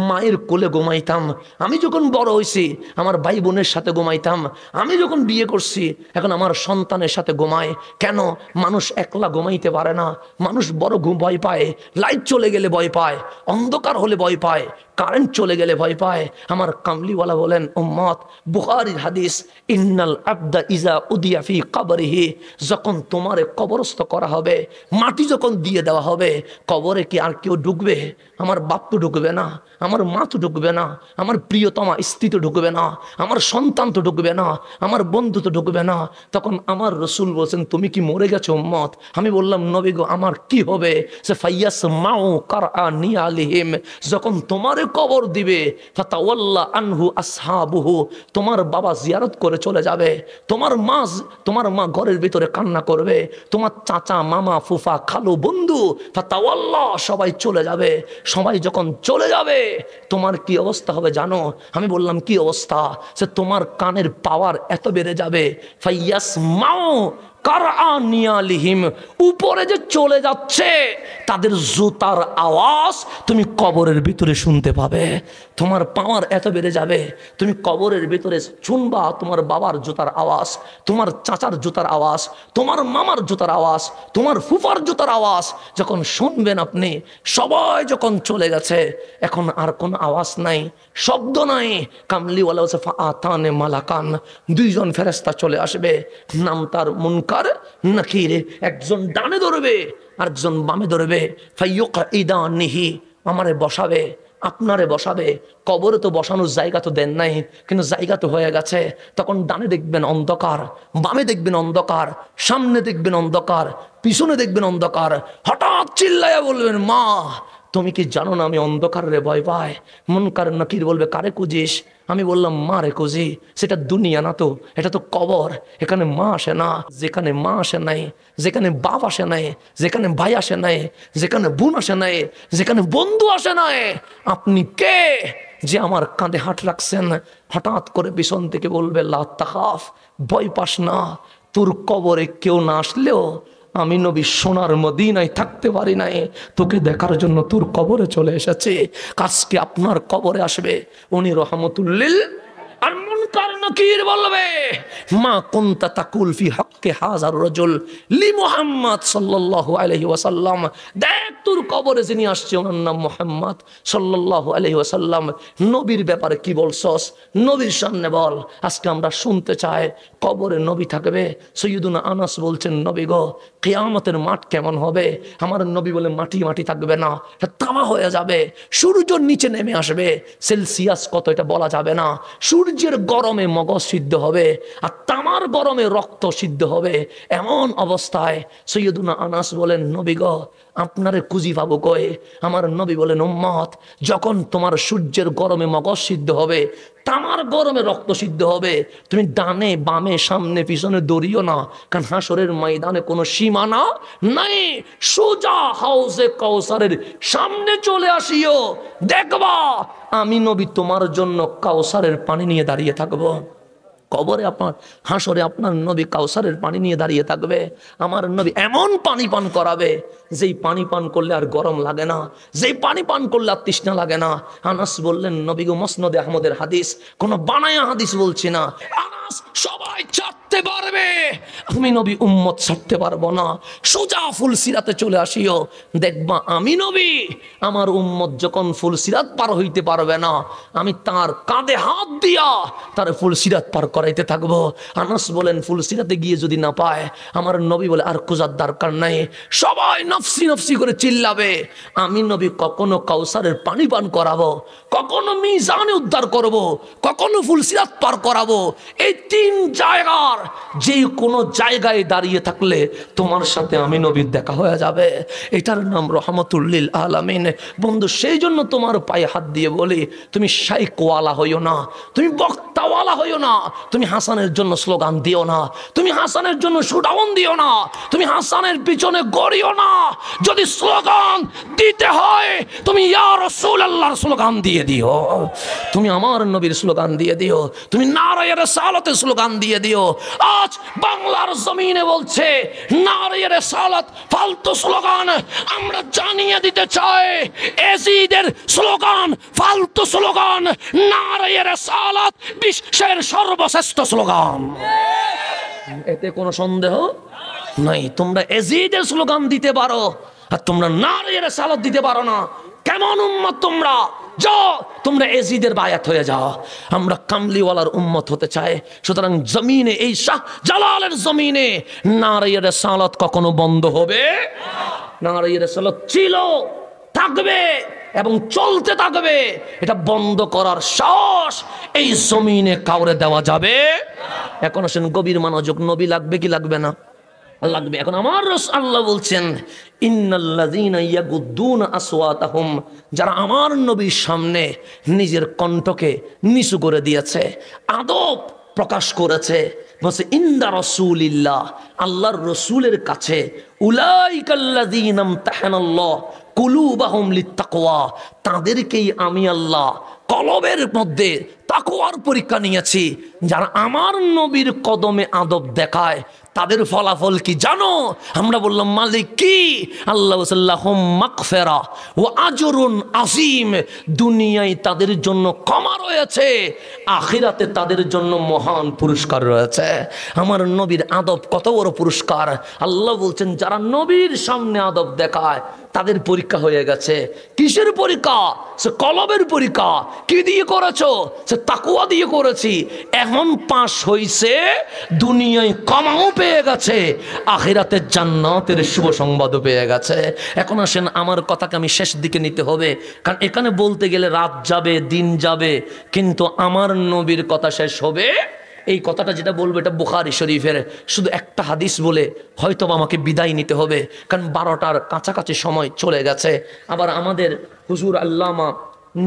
মায়ের কোলে ঘুমাইতাম, আমি যখন বড় হয়েছি আমার ভাই বোনের সাথে ঘুমাইতাম, আমি যখন বিয়ে করছি এখন আমার সন্তানের সাথে ঘুমায়। কেন? মানুষ একলা ঘুমাইতে পারে না, মানুষ বড় ভয় পায়, লাইট চলে গেলে ভয় পায়, অন্ধকার হলে ভয় পায়, কারেন্ট চলে গেলে ভয় পায়। আমার কামলিওয়ালা বলেন উম্মত, বুখারীর হাদিস, ইন্নাল আবদা ইজা উদিয়া ফি কবরিহি, যখন তোমারে কবরস্থ করা হবে, মাটি যখন দিয়ে দেওয়া হবে, কবরে কি আর কেউ ঢুকবে? আমার বাপ তো ঢুকবে না, আমার মা তো ঢুকবে না, আমার প্রিয়তমা স্ত্রী তো ঢুকবে না, আমার সন্তান তো ঢুকবে না, আমার বন্ধু তো ঢুকবে না। তখন আমার রসুল বলছেন তুমি কি মরে গেছো উম্মত? আমি বললাম নবী গো আমার কি হবে? সে ফাইয়াস মাউ কারআনি আলিহিম, যখন তোমারে কবর দিবে, ফাতাওয়াল্লা আনহু আসহাবুহু, তোমার বাবা জিয়ারত করে চলে যাবে, তোমার মা ঘরের ভিতরে কান্না করবে, তোমার চাচা মামা ফুফা খালু বন্ধু ফাতাওয়াল্লা সবাই চলে যাবে। সবাই যখন চলে যাবে তোমার কি অবস্থা হবে জানো? আমি বললাম কি অবস্থা? সে তোমার কানের পাওয়ার এত বেড়ে যাবে, ফাইয়াস মাও কারআনিয়ালিহিম, উপরে যে চলে যাচ্ছে তাদের জুতার আওয়াজ তুমি কবরের ভিতরে শুনতে পাবে। তোমার পাওয়ার এত বেড়ে যাবে, তুমি কবরের ভিতরে শুনবা তোমার বাবার জুতার আওয়াজ, তোমার চাচার জুতার আওয়াজ, তোমার মামার জুতার আওয়াজ, তোমার ফুফার জুতার আওয়াজ যখন শুনবেন আপনি। সবাই যখন চলে গেছে এখন আর কোনো আওয়াজ নাই, শব্দ নাই। কামলিওয়ালা আতানে মালাকান, দুইজন ফেরেশতা চলে আসবে, নাম তার মুনকার নাকির। একজন ডানে ধরবে আরেকজন বামে ধরবে। ফাইয়ুকঈদানিহি, আমারে বসাবে আপনারে বসাবে। কবরে তো বসানোর জায়গা তো দেন নাই, কিন্তু জায়গা তো হয়ে গেছে। তখন ডানে দেখবেন অন্ধকার, বামে দেখবেন অন্ধকার, সামনে দেখবেন অন্ধকার, পিছনে দেখবেন অন্ধকার। হঠাৎ চিল্লাইয়া বলবেন মা তুমি কি জানো না আমি অন্ধকারে ভয় পাই? মুনকার নাকির বলবে কারে খুঁজিস? আমি বললাম মা রে খুঁজি। সেটা দুনিয়া না তো, এটা তো কবর। এখানে মা আসে না, যেখানে মা আসে নাই, যেখানে বাপ আসে নাই, যেখানে ভাই আসে নাই, যেখানে বোন আসে নাই, যেখানে বন্ধু আসে নাই। আপনি কে যে আমার কাঁধে হাত রাখছেন? হঠাৎ করে পিছন থেকে বলবে লা তাখাফ, ভয় পাস না, তোর কবরে কেউ না আসলেও আমি নবী সোনার মদিনায় থাকতে পারি নাই, তোকে দেখার জন্য তোর কবরে চলে এসেছে। আজকে আপনার কবরে আসবে উনি রহমতুল্লিল। আর মুনকার নাকির বলবে, মা কুনতা তাকুল ফি হাক্কি হাযার রাজুল লি মুহাম্মদ সাল্লাল্লাহু আলাইহি ওয়াসাল্লাম। দেখ তোর কবরে যিনি আসছে ওনার নাম মুহাম্মদ সাল্লাল্লাহু আলাইহি ওয়াসাল্লাম, নবীর ব্যাপারে কি বলছস নবীর সামনে বল। আজকে আমরা শুনতে চাই কবরে নবী থাকবে। সৈয়দুনা আনাস বলছেন, নবী গো কিয়ামতের মাঠ কেমন হবে? আমার নবী বলে মাটি মাটি থাকবে না, তামা হয়ে যাবে, সূর্য নিচে নেমে আসবে, সেলসিয়াস কত এটা বলা যাবে না, সূর্যের গরমে মগজ সিদ্ধ হবে আর তামার গরমে রক্ত সিদ্ধ হবে। এমন অবস্থায় সৈয়দুনা আনাস বলেন, নবী গো আপনারে খুঁজি পাবো কয়ে? আমার নবী বলেন, উম্মত যখন তোমার সূর্যের গরমে মগজ সিদ্ধ হবে, তামার গরমে রক্ত সিদ্ধ হবে, তুমি ডানে বামে সামনে পিছনে দৌড়িও না, কারণ হাসরের ময়দানে কোনো সীমানা নাই। সোজা হাউজে কাউসারের সামনে চলে আসিও, দেখবা আমি নবী তোমার জন্য কাউসারের পানি নিয়ে দাঁড়িয়ে থাকবো। কবরে আপনার, হাসরে আপনার নবী কাউসারের পানি নিয়ে দাঁড়িয়ে থাকবে। আমার নবী এমন পানি পান করাবে, যেই পানি পান করলে আর গরম লাগে না, যেই পানি পান করলে আর তৃষ্ণা লাগে না। আনাস বললেন, নবী গো মসনদে আহমদের হাদিস, কোন বানায়া হাদিস বলছি না। আনাস, সবাই ছাড়তে পারবে, আমি নবী উম্মত ছাড়তে পারবো না। সোজা ফুলসিরাতে চলে আসিও, দেখবা আমি নবী আমার উম্মত যখন ফুলসিরাত পার হইতে পারবে না, আমি তার কাঁধে হাত দিয়া তার ফুলসিরাত পার করাইতে থাকবো। আনাস বলেন, ফুলসিরাতে গিয়ে যদি না পায়, আমার নবী বলে আর খোঁজার দরকার নাই। সবাই নফসি নফসি করে চিল্লাবে, আমি নবী কখনো কাউসারের পানি পান করাবো, কখনো মিজানে উদ্ধার করব, কখনো ফুলসিরাত পার করাবো। এই তিন জায়গার যে কোনো জায়গায় দাঁড়িয়ে থাকলে তোমার সাথে আমি নবীর দেখা হয়ে যাবে। এটার নাম রহমতুল্লিল আলামিন। বন্ধু, সেই জন্য তোমার পায়ে হাত দিয়ে বলি, তুমি শাইকওয়ালা হইও না, তুমি বক্তাওয়ালা হইও না, তুমি হাসানের জন্য স্লোগান দিও না, তুমি হাসানের জন্য শুডাউন দিও না, তুমি হাসানের পিছনে গড়িও না। যদি স্লোগান দিতে হয়, তুমি ইয়া রাসূলুল্লাহর স্লোগান দিয়ে দিও, তুমি আমার নবীর স্লোগান দিয়ে দিও, তুমি নারায়ে রিসালাতের স্লোগান দিয়ে দিও। আজ বাংলার জমিনে বলছে নারায়ে রিসালাত ফালতু স্লোগান। আমরা জানিয়ে দিতে চাই, এজিদের স্লোগান ফালতু স্লোগান, নারায়ে রিসালাত বিশ্বের সর্বশ্রেষ্ঠ স্লোগান, এতে কোনো সন্দেহ নাই। তোমরা এজিদের স্লোগান দিতে পারো আর তোমরা নারায়ে রিসালাত দিতে পারো না। কেমন উম্মত তোমরা? যাও তোমরা এজিদের বায়াত হয়ে যাও। আমরা কামলিওয়ালার উম্মত হতে চাই। সুতরাং জমিনে, এই শাহ জালালের জমিনে নারায়ে রিসালাত কখনো বন্ধ হবে না। নারায়ে রিসালাত ছিল, থাকবে এবং চলতে থাকবে। এটা বন্ধ করার সাহস এই জমিনে কাউরে দেওয়া যাবে। এখন আসেন গভীর মনোযোগ, নবী লাগবে কি লাগবে না? লাগবে। এখন আমার আল্লাহ বলছেন, ইন্নাল্লাযীনা ইয়াগুদ্দুনা আসওয়াতাহুম, যারা আমার নবীর সামনে নিজের কণ্ঠকে নিচু করে দিয়েছে, আদব প্রকাশ করেছে, বলছে ইনদা রাসূলিল্লাহ, আল্লাহর রসুলের কাছে, উলাইকাল্লাযীনা ইমতাহানাল্লাহ কুলুবাহুম লিত্তাকওয়া, তাদেরকেই আমি আল্লাহ কলবের মধ্যে তাকওয়ার পরীক্ষা নিয়েছি। যারা আমার নবীর কদমে আদব দেখায়, তাদের ফলাফল কি জানো? আমরা বললাম মালিক কি? আল্লাহ সাল্লাহুম মাগফিরা ওয়া আজরুন আযীম, দুনিয়ায় তাদের জন্য ক্ষমা রয়েছে, আখিরাতে তাদের জন্য মহান পুরস্কার রয়েছে। আমার নবীর আদব কত বড় পুরস্কার! আল্লাহ বলছেন, যারা নবীর সামনে আদব দেখায় তাদের পরীক্ষা হয়ে গেছে। কিসের পরীক্ষা? সে কলবের পরীক্ষা। কি দিয়ে করেছো? সে তাকওয়া দিয়ে করেছি। এখন পাশ হইছে, দুনিয়ায় ক্ষমাও পেয়ে গেছে, আখিরাতে জান্নাতের শুভ সংবাদও পেয়ে গেছে। এখন আসেন, আমার কথাকে আমি শেষ দিকে নিতে হবে, কারণ এখানে বলতে গেলে রাত যাবে, দিন যাবে, কিন্তু আমার নবীর কথা শেষ হবে। এই কথাটা যেটা বলবো, এটা বুখারী শরীফের, শুধু একটা হাদিস বলে হয়তো আমাকে বিদায় নিতে হবে, কারণ 12টার কাছাকাছি সময় চলে গেছে। আবার আমাদের হুজুর আল্লামা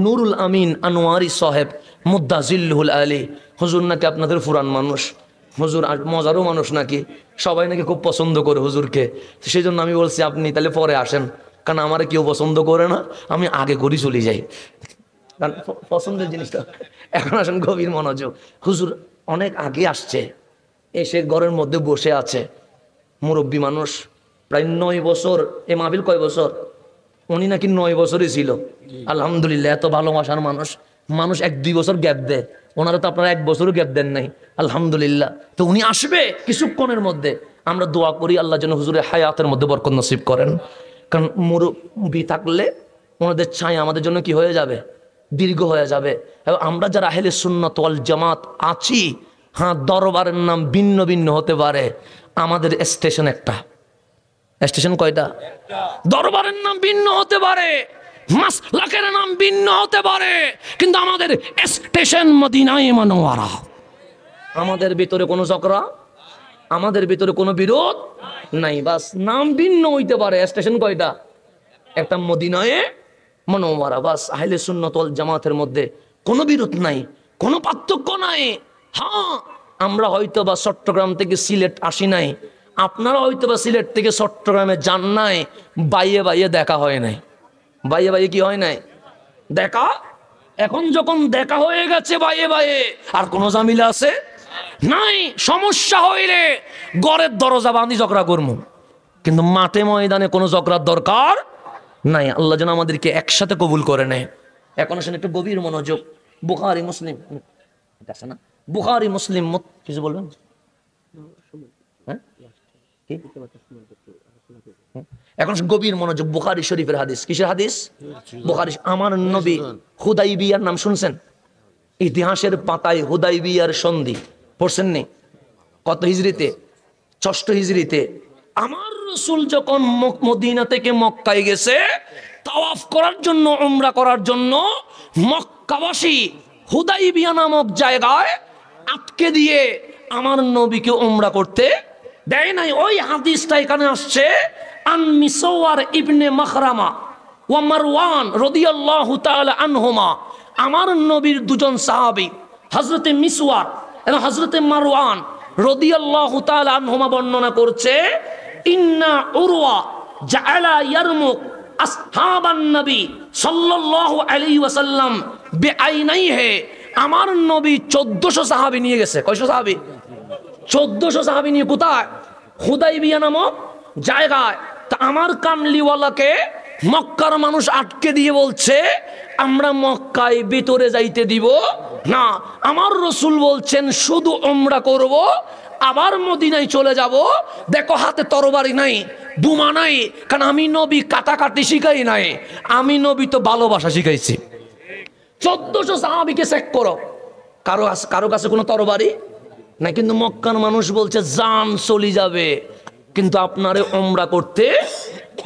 নুরুল আমিন আনোয়ারি সাহেব মুদ্দাজিল্লুল আলী, হুজুর নাকি আপনাদের পুরান মানুষ, হুজুর মজারও মানুষ নাকি, সবাই নাকি খুব পছন্দ করে হুজুরকে। সেই জন্য আমি বলছি আপনি তাহলে পরে আসেন, কারণ আমার কেউ পছন্দ করে না, আমি আগে করি চলে যাই, কারণ পছন্দের জিনিসটা। এখন আসেন গভীর মনোযোগ। হুজুর অনেক আগে আসছে, এসে ঘরের মধ্যে বসে আছে, মুরব্বী মানুষ, প্রায় 9 বছর। এ মাহফিল কয় বছর? উনি নাকি 9 বছরই ছিল। আলহামদুলিল্লাহ, এত ভালোবাসার মানুষ। মানুষ 1-2 বছর গ্যাপ দেয়, ওনারা তো আপনারা 1 বছরও গ্যাপ দেন নাই। আলহামদুলিল্লাহ। তো উনি আসবে কিছুক্ষণের মধ্যে। আমরা দোয়া করি আল্লাহ যেন হুজুরের হায়াতের মধ্যে বরকত নসিব করেন। কারণ মুরব্বি থাকলে ওনাদের ছায়া আমাদের জন্য কি হয়ে যাবে? দীর্ঘ হয়ে যাবে। এবং আমরা যারা আহলে সুন্নাত ওয়াল জামাত আছি, হ্যাঁ, দরবারের নাম ভিন্ন ভিন্ন হতে পারে, আমাদের স্টেশন একটা। স্টেশন কয়টা? দরবারের নাম ভিন্ন হতে পারে, মাসলাকের নাম ভিন্ন হতে পারে, কিন্তু আমাদের স্টেশন মদিনায়ে মুনাওয়ারা। আমাদের ভিতরে কোনো ঝগড়া, আমাদের ভিতরে কোনো বিরোধ নাই। বাস নাম ভিন্ন হইতে পারে, স্টেশন কয়টা? একটা, মদিনায়ে মুনাওয়ারা। বাস আহলে সুন্নাত ওয়াল জামাতের মধ্যে কোনো বিরোধ নাই, কোনো পার্থক্য নাই। হ্যাঁ, আমরা হয়তো বা চট্টগ্রাম থেকে সিলেট আসি নাই, আপনারা হয়তো বা সিলেট থেকে চট্টগ্রামে যান নাই, বাইয়ে বাইয়ে দেখা হয় নাই। বাইয়ে বাইয়ে কি হয় নাই? দেখা। এখন যখন দেখা হয়ে গেছে বাইয়ে বাইয়ে, আর কোনো জামিলা আছে নাই। সমস্যা হইলে ঘরের দরজা বাঁধি ঝগড়া করবো, কিন্তু মাঠে ময়দানে কোনো ঝগড়ার দরকার নাই। আল্লাহ যেন আমাদেরকে একসাথে কবুল করে নেয়। এখন আসেন একটু গভীর মনোযোগ। বুখারী মুসলিম আছে না? বুখারী মুসলিম কিছু বলবেন? এখন গভীর মনোযোগ। বুখারী শরীফের হাদিস। কিসের হাদিস? বুখারী। আমার নবী হুদাইবিয়ার নাম শুনছেন? ইতিহাসের পাতায় হুদাইবিয়ার সন্ধি পড়ছেন নি? কত হিজরিতে? 6 হিজরিতে। আমার রাসূল যখন মদিনা থেকে মক্কায় গেছে তাওয়াফ করার জন্য, উমরা করার জন্য, মক্কাবাসী হুদাইবিয়া নামক জায়গায় আটকে দিয়ে আমার নবীকে উমরা করতে দেয় নাই। ওই হাদিসটা এখানে আসছে, আন মিসওয়ার ইবনে মাখরামা ওয়া মারওয়ান রাদিয়াল্লাহু তাআলা আনহুমা। আমার নবীর দুজন সাহাবী হযরতে মিসওয়ার এবং হযরতে মারওয়ান রাদিয়াল্লাহু তাআলা আনহুমা বর্ণনা করছে, ইন্না উরওয়া জাআলা ইয়ারমুক আসহাবান নবী সাল্লাল্লাহু আলাইহি ওয়াসাল্লাম বিআইনাইহি। আমার নবী 1400 সাহাবী নিয়ে গেছে। কয়শো সাহাবী? 1400 সাহাবী নিয়ে কোথায়? হুদাইবিয়া নামক জায়গায়। তা আমার কামলিওয়ালাকে মক্কার মানুষ আটকে দিয়ে বলছে, আমরা মক্কায় ভিতরে যাইতে দিব না। আমার রাসূল বলছেন শুধু উমরা করব, আবার মদিনায় চলে যাব। দেখো হাতে তরবারি নাই, বোমা নাই, কারণ আমি নবী কাটাকাটি শিখাই নাই, আমি নবী তো ভালোবাসা শিখাইছি। 1400 সাহাবীকে চেক করো, কারো কাছে কোনো তরবারি না, কিন্তু মক্কার মানুষ বলছে জান চলে যাবে, কিন্তু আপনারে উমরা করতে।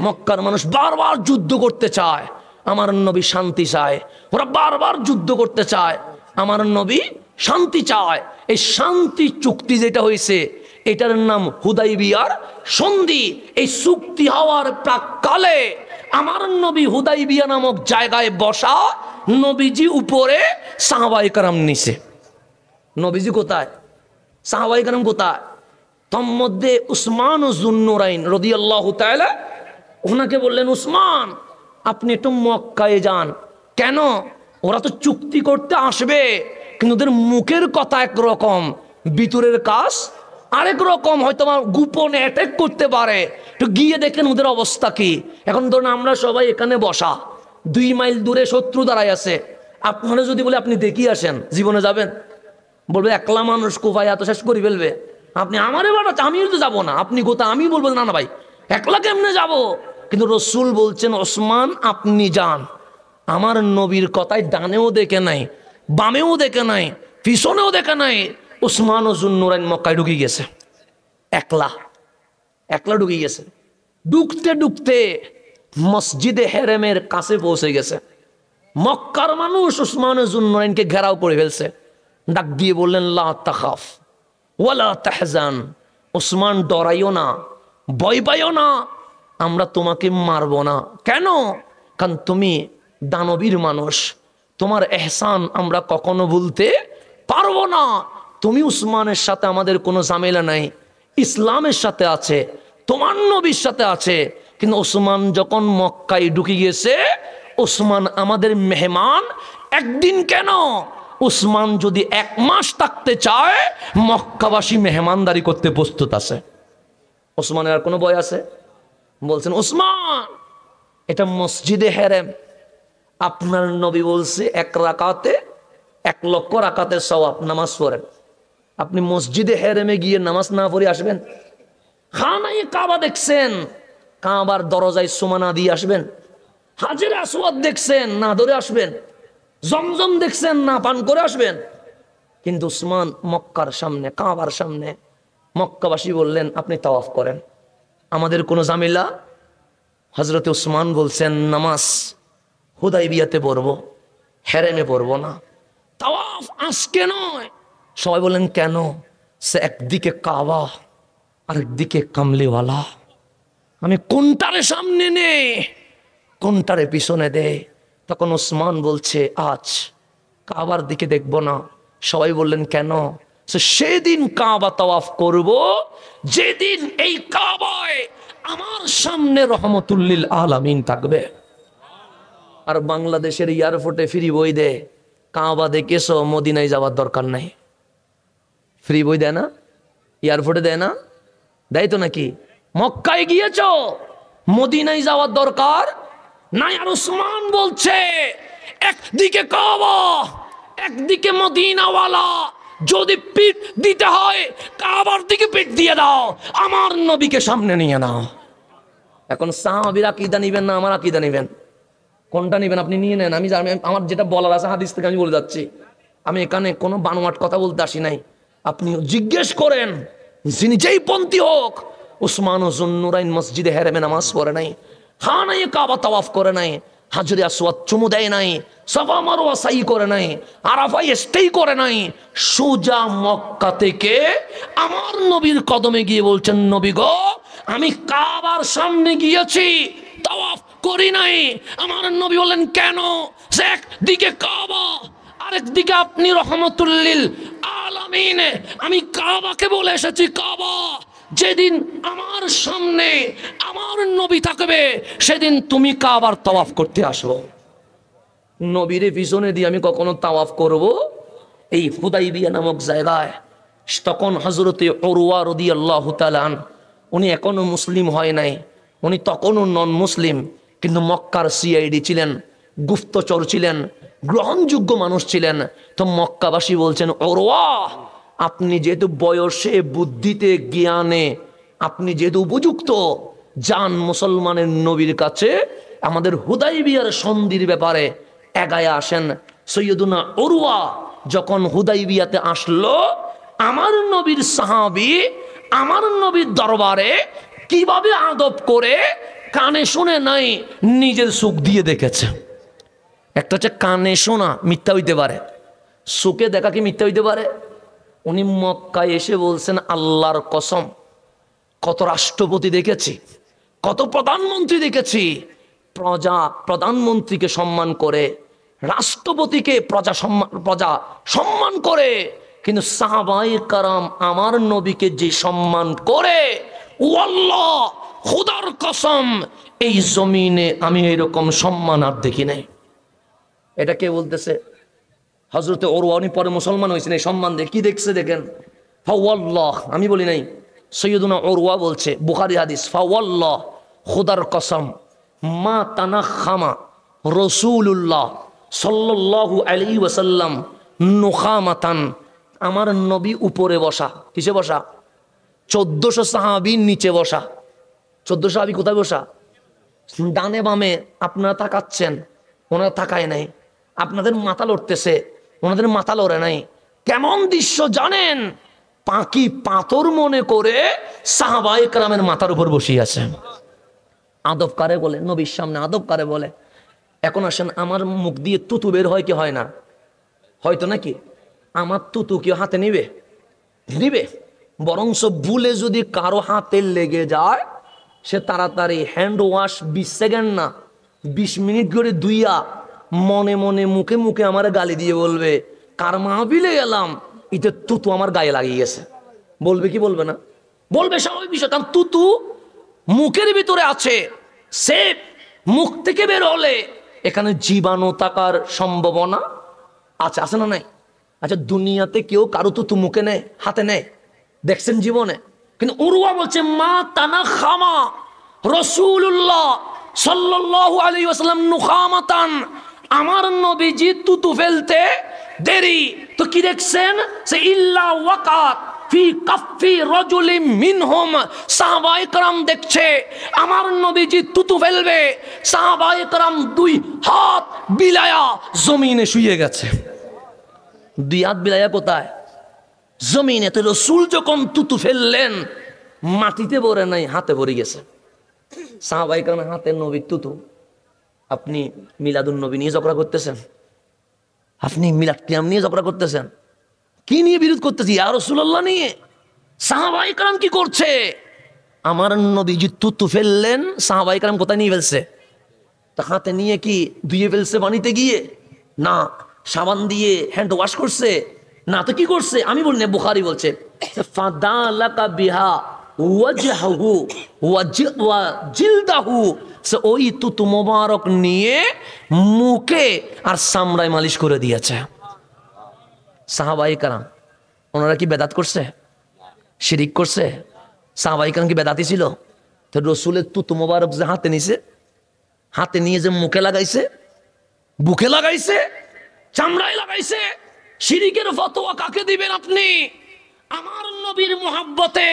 মক্কার মানুষ বারবার যুদ্ধ করতে চায়, আমার নবী শান্তি চায়। ওরা বারবার যুদ্ধ করতে চায়, আমার নবী শান্তি চায়। এই শান্তি চুক্তি যেটা হয়েছে, এটার নাম হুদাইবিয়ার সন্ধি। এই চুক্তি হওয়ার প্রাককালে আমার নবী হুদাইবিয়া নামক জায়গায় বসা, নবীজি উপরে, সাহাবায়ে কেরাম নিচে। নবীজি কোথায়? সাহাবায়ে কেরাম কোথায়? তোর মধ্যে উসমান যুন্নুরাইন রাদিয়াল্লাহু তাআলা, ওনাকে বললেন, উসমান আপনি একটু মক্কায় যান। কেন? ওরা তো চুক্তি করতে আসবে, কিন্তু ওদের মুখের কথা একরকম, ভিতরের কাজ আরেক রকম, হয়তো আমার গোপনে অ্যাটাক করতে পারে। একটু গিয়ে দেখেন ওদের অবস্থা কি। এখন ধরুন আমরা সবাই এখানে বসা, 2 মাইল দূরে শত্রু দাঁড়ায় আছে। আপনারা যদি বলে আপনি দেখিয়ে আসেন, জীবনে যাবেন? বলবে একলা মানুষ কোফায় এত শেষ করে ফেলবে। আপনি আমারে বাড়াচ্ছে, আমিও তো যাবো না। আপনি কোথা? আমি বলবো না না ভাই, একলা কেমনে যাবো? কিন্তু রাসূল বলছেন, ওসমান আপনি যান। আমার নবীর কথায় ডানেও দেখে নাই, বামেও দেখে নাই, পিছনেও দেখে নাই, উসমান ও যুন্নুরাইন মক্কায় ঢুকে গেছে। একলা একলা ঢুকে গেছে। ঢুকতে ঢুকতে মসজিদে হেরেমের কাছে পৌঁছে গেছে। মক্কার মানুষ উসমান ও যুন্নুরাইনকে ঘেরাও করে ফেলছে। ডাক দিয়ে বললেন, লা তাখাফ ওয়ালা তাহজান। উসমান ডরাইও না, ভয় পাইও না, আমরা তোমাকে মারবো না। কেন? কারণ তুমি দানবীর মানুষ, তোমার এহসান আমরা কখনো ভুলতে পারবো না। তুমি উসমানের সাথে আমাদের কোনো ঝামেলা নাই, ইসলামের সাথে আছে, তোমার নবীর সাথে আছে। কিন্তু উসমান যখন মক্কায় ঢুকে গেছে, উসমান আমাদের মেহমান। একদিন কেন, উসমান যদি 1 মাস থাকতে চায়, মক্কাবাসী মেহমানদারি করতে প্রস্তুত আছে। উসমানের আর কোনো ভয় আছে? বলছেন ওসমান এটা মসজিদে হেরেম, আপনার নবী বলছে 1 রাকাতে 1 লক্ষ রাকাতের সওয়াব, নামাজ পড়েন। আপনি মসজিদে হেরেমে গিয়ে নামাজ না পড়ে আসবেন? খানায় কাবা দেখছেন, কাবার দরজায় সুমানা দিয়ে আসবেন? হাজরে আসওয়াদ দেখছেন, না ধরে আসবেন? জমজম দেখছেন, না পান করে আসবেন? কিন্তু উসমান মক্কার সামনে, কাবার সামনে, মক্কাবাসী বললেন আপনি তাওয়াফ করেন, আমাদের কোনো ঝামেলা? হযরতে উসমান বলছেন নামাজ হুদাইবিয়াতে পড়বো, হেরেমে পড়বো না। তাওয়াফ আজকে নয়। সবাই বললেন কেন? সে একদিকে কাবা আরেকদিকে কামলিওয়ালা, আমি কোনটারে সামনে নেই কোনটারে পিছনে দে? তখন উসমান বলছে আজ কাবার দিকে দেখবো না। সবাই বললেন কেন? সেদিন কাবা তাওয়াফ করব যেদিন এই কাবায় আমার সামনে রহমতুল্লিল আলামিন থাকবে। আর বাংলাদেশের এয়ারপোর্টে ফ্রি বই দেয়, কাবা দেখেছো মদিনায় যাওয়ার দরকার নাই। ফ্রি বই দেয় না? এয়ারপোর্টে দেয় না? দেয় তো নাকি? মক্কায় গিয়েছো, মদিনায় যাওয়ার দরকার নাই। আর উসমান বলছে একদিকে কাবা একদিকে মদিনাওয়ালা, যদি পিঠ দিতে হয় কাবার দিকে পিঠ দিয়ে দাও, আমার নবীকে সামনে নিয়ে নাও। এখন সাহাবীর আকীদা নিবেন না আমার আকীদা নিবেন? কোনটা নিবেন? আপনি নিয়ে নেন। আমি আমার যেটা বলার আছে হাদিস থেকে আমি বলে যাচ্ছি। আমি এখানে কোনো বানোয়াট কথা বলতে আসি নাই। আপনি জিজ্ঞেস করেন যিনি যেই পন্থী হোক, উসমান ও জুন্নুরাইন মসজিদে হেরেমে নামাজ পড়ে নাই, খানায়ে কাবা তাওয়াফ করে নাই, হাজরে আসওয়াদ চুমু দেয় নাই, সাফা মারওয়া সাই করে নাই, আরাফায় স্টে করে নাই, সোজা মক্কা থেকে আমার নবীর কদমে গিয়ে বলছেন নবী গো আমি কাবার সামনে গিয়েছি, তাওয়াফ করি নাই। আমার নবী বললেন কেন? একদিকে কাবা আরেকদিকে আপনি রহমতুল্লিল আলামিন। আমি কাবাকে বলে এসেছি কাবা, যেদিন আমার সামনে আমার নবী থাকবে সেদিন তুমি কাবার তাওয়াফ করতে আসো। নবীর পিছনে দিয়ে আমি কখনো তাওয়াফ করব? এই হুদাইবিয়া নামক জায়গায় তখন হযরতে উরওয়া রাদিয়াল্লাহু তাআলা উনি এখনো মুসলিম হয় নাই, উনি তখনও নন মুসলিম, কিন্তু মক্কার সিআইডি ছিলেন, গুপ্তচর ছিলেন, গ্রহণযোগ্য মানুষ ছিলেন। তো মক্কাবাসী বলছেন উরওয়া আপনি যেহেতু বয়সে বুদ্ধিতে জ্ঞানে আপনি যেহেতু উপযুক্ত, যান মুসলমানের নবীর কাছে আমাদের হুদাইবিয়ার সন্ধির ব্যাপারে এগায় আসেন। সৈয়দুনা উরওয়া যখন হুদাইবিয়াতে আসলো, আমার নবীর সাহাবী আমার নবীর দরবারে কিভাবে আদব করে কানে শুনে নাই, নিজের চোখ দিয়ে দেখেছে। একটা হচ্ছে কানে শোনা, মিথ্যা হইতে পারে, চোখে দেখা কি মিথ্যা হইতে পারে? উনি মক্কায় এসে বলছেন আল্লাহর কসম কত রাষ্ট্রপতি দেখেছি, কত প্রধানমন্ত্রী দেখেছি, প্রধানমন্ত্রীকে সম্মান করে, রাষ্ট্রপতিকে প্রজা সম্মান করে, কিন্তু সাহাবায়ে কারাম আমার নবীকে যে সম্মান করে, ও আল্লাহ খোদার কসম এই জমিনে আমি এরকম সম্মান আর দেখি নাই। এটা কে বলতেছে? হযরতে উরওয়া, উনি পরে মুসলমান হয়েছেন এই সম্মান দেখে। কি দেখছে দেখেন, ফাওয়াল্লাহ, আমি বলি নাই, সৈয়দুনা উরওয়া বলছে, বুখারী হাদিস, ফাওয়াল্লাহ খোদার কসম মা তানাখামা রাসূলুল্লাহ সাল্লাল্লাহু আলাইহি ওয়াসাল্লাম নুখামাতান। আমার নবী উপরে বসা, কিসে বসা? 1400 সাহাবী নিচে বসা। 1400 সাহাবী কোথায় বসা? ডানে বামে আপনারা তাকাচ্ছেন, ওনারা তাকায় নাই। আপনাদের মাথা লড়তেছে, ওনাদের মাথা লড়ে নাই। কেমন দৃশ্য জানেন? পাখি পাথর মনে করে সাহাবায়ে কেরামের মাথার উপর বসিয়ে আছে। আদব কারে বলে? নবীর সামনে আদব কারে বলে? এখন আসেন, আমার মুখ দিয়ে তুতু বের হয় কি হয় না? হয়তো নাকি? আমার তুতু কেউ হাতে নিবে? নিবে? বরঞ্চ ভুলে যদি কারো হাতে লেগে যায়, সে তাড়াতাড়ি হ্যান্ড ওয়াশ 20 সেকেন্ড না 20 মিনিট করে ধুইয়া মনে মনে মুখে মুখে আমার গালি দিয়ে বলবে কার মাহফিলে গেলাম, এটা তুতু আমার গায়ে লাগিয়ে গেছে। বলবে কি বলবে না? বলবে, স্বাভাবিক বিষয়, কারণ তুতু মুখের ভিতরে আছে, সে মুখ থেকে বের হলে এখানে জীবাণু থাকার সম্ভাবনা আছে, আছে না নাই? আচ্ছা, দুনিয়াতে কেউ কারো তুতু মুখে নেয়, হাতে নেয়? দেখছেন জীবনে? কিন্তু উরওয়া বলছে মা তানাখামা রাসূলুল্লাহ সাল্লাল্লাহু আলাইহি ওয়াসাল্লাম নুখামাতান, আমার নবীজি তুতু ফেলতে দেরি, তো কি দেখছেন সে ইল্লা ওয়াকাত ফি কাফি রাজুলিম মিনহুম, সাহাবায়ে কেরাম দেখছে আমার নবীজি তুতু ফেলবে, সাহাবায়ে কেরাম দুই হাত বিলায়া জমিনে শুয়ে গেছে। দুই হাত বিলায়া কোথায়? জমিনে। তো রাসূল যখন তুতু ফেললেন মাটিতে পড়ে নাই, হাতে পড়ে গেছে। সাহাবায়ে কেরামের হাতে নবীর তুতু। আপনি মিলাদুন নবী নিয়ে ঝগড়া করতেছেন, আপনি মিলাদ কিয়াম নিয়ে ঝগড়া করতেছেন, কি নিয়ে বিরোধ করতেছি? ইয়া রাসূলুল্লাহ নিয়ে। সাহাবায়ে কেরাম কি করছে? আমার নবীজি তুতু ফেললেন, সাহাবায়ে কেরাম কোথায় নিয়ে ফেলছে? তা হাতে নিয়ে কি ধুয়ে ফেলছে পানিতে গিয়ে? না। সাবান দিয়ে হ্যান্ড ওয়াশ করছে? না। তো কি করছে? আমি বলি না, বুখারী বলছে ফাদালাকা বিহা ওয়াজহাহু ওয়া জিলদাহু, সে ওই তুতু মোবারক নিয়ে মুখে আর চামড়ায় মালিশ করে দিয়েছে। সাহাবায়ে কেরাম ওনারা কি বেদাত করছে? শিরিক করছে? সাহাবায়ে কেরাম কি বেদাতি ছিল? তো রাসূলের তুতু মোবারক যে হাতে নিছে, হাতে নিয়ে যে মুখে লাগাইছে, বুকে লাগাইছে, চামড়ায় লাগাইছে, শিরিকের ফতোয়া কাকে দিবেন আপনি? আমার নবীর মুহাব্বতে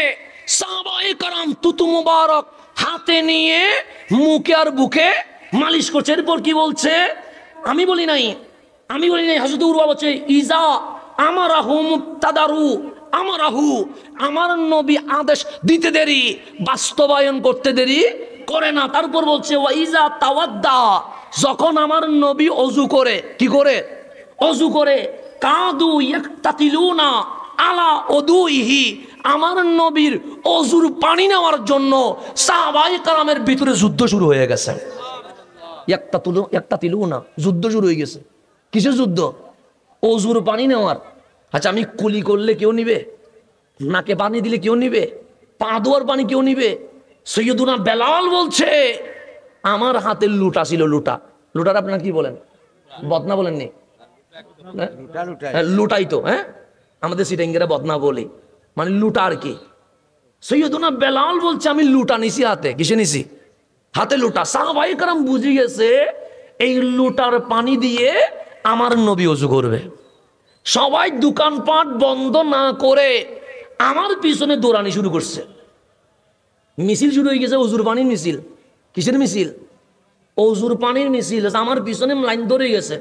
সাহাবায়ে কেরাম তুতু মুবারক হাতে নিয়ে মুখে আর বুকে মালিশ করছে। এরপর কি বলছে? আমি বলি নাই, হযরত উরওয়া বলছে ইজা আমারাহু মুবতাদারু আমারাহু, আমার নবী আদেশ দিতে দেরি, বাস্তবায়ন করতে দেরি করে না। তারপর বলছে ওয়া ইজা তাওয়াদ্দা, যখন আমার নবী ওযু করে, কি করে? ওযু করে, কাদু ইয়াকতাতিলুনা আলা উদুইহি, আমার নবীর ওযুর পানি নেওয়ার জন্য সাহাবায়ে কেরামের ভিতরে যুদ্ধ শুরু হয়ে গেছে। ইয়াকতাতিলুনা, যুদ্ধ শুরু হয়ে গেছে। কিসের যুদ্ধ? ওযুর পানি নেওয়ার। আচ্ছা, আমি কুলি করলে কেউ নিবে? নাকে পানি দিলে কেউ নিবে? পা ধোয়ার পানি কেউ নিবে? সৈয়দুনা বেলাল বলছে আমার হাতে লুটা ছিল। লুটার আপনারা কি বলেন? বদনা বলেননি? লুটাই তো, হ্যাঁ আমাদের সিটাঙ্গেরা বদনা বলি, মানে লুটা আর কি। সৈয়দুনা বেলাল বলছে আমি লুটা নিছি হাতে। কিসে নিছি? হাতে লুটা। সাহাবায়ে কেরাম বুঝে গেছে এই লুটার পানি দিয়ে আমার নবী ওযু করবে। সবাই দোকানপাট বন্ধ না করে আমার পিছনে দৌড়ানি শুরু করছে। মিছিল শুরু হয়ে গেছে, ওযুর পানির মিছিল। কিসের মিছিল? ওযুর পানির মিছিল। আমার পিছনে লাইন ধরে গেছে।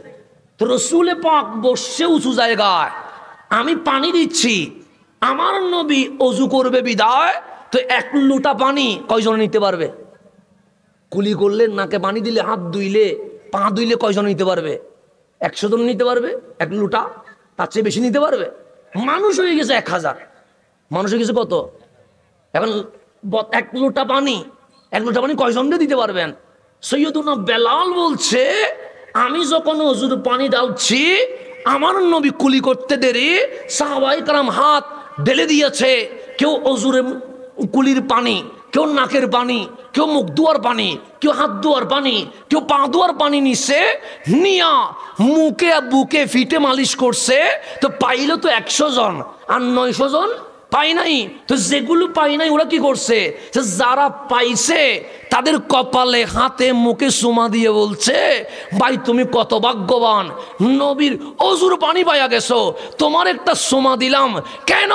তো রাসূলে পাক বসে উঁচু জায়গায়, আমি পানি দিচ্ছি, আমার নবী ওযু করবে বিদায়। তো এক লোটা পানি কয়জন নিতে পারবে? কুলি করলে, নাকে পানি দিলে, হাত ধুইলে, পা ধুইলে কয়জন নিতে পারবে? 100 জন নিতে পারবে এক লোটা, তার চেয়ে বেশি নিতে পারবে? মানুষ হয়ে গেছে 1000। মানুষ হয়ে গেছে কত? এখন এক লোটা পানি কয়জনকে দিতে পারবেন? সৈয়দুনা বেলাল বলছে আমি যখন ওযুর পানি ঢালছি, আমার নবী কুলি করতে দেরি, সাহাবায়ে কেরাম হাত ঢেলে দিয়েছে। কেউ ওযুরে কুলির পানি, কেউ নাকের পানি, কেউ মুখ ধোয়ার পানি, কেউ হাত ধোয়ার পানি, কেউ পা ধোয়ার পানি নিছে, নিয়া মুখে বুকে ফিটে মালিশ করছে। তো পাইলো তো 100 জন, আর 900 জন পাই নাই। তো যেগুলো পাই নাই ওরা কি করছে? যারা পাইছে তাদের কপালে, হাতে, মুখে চুমা দিয়ে বলছে ভাই তুমি কত ভাগ্যবান, নবীর ওযুর পানি পাইয়া গেছো, তোমার একটা চুমা দিলাম। কেন?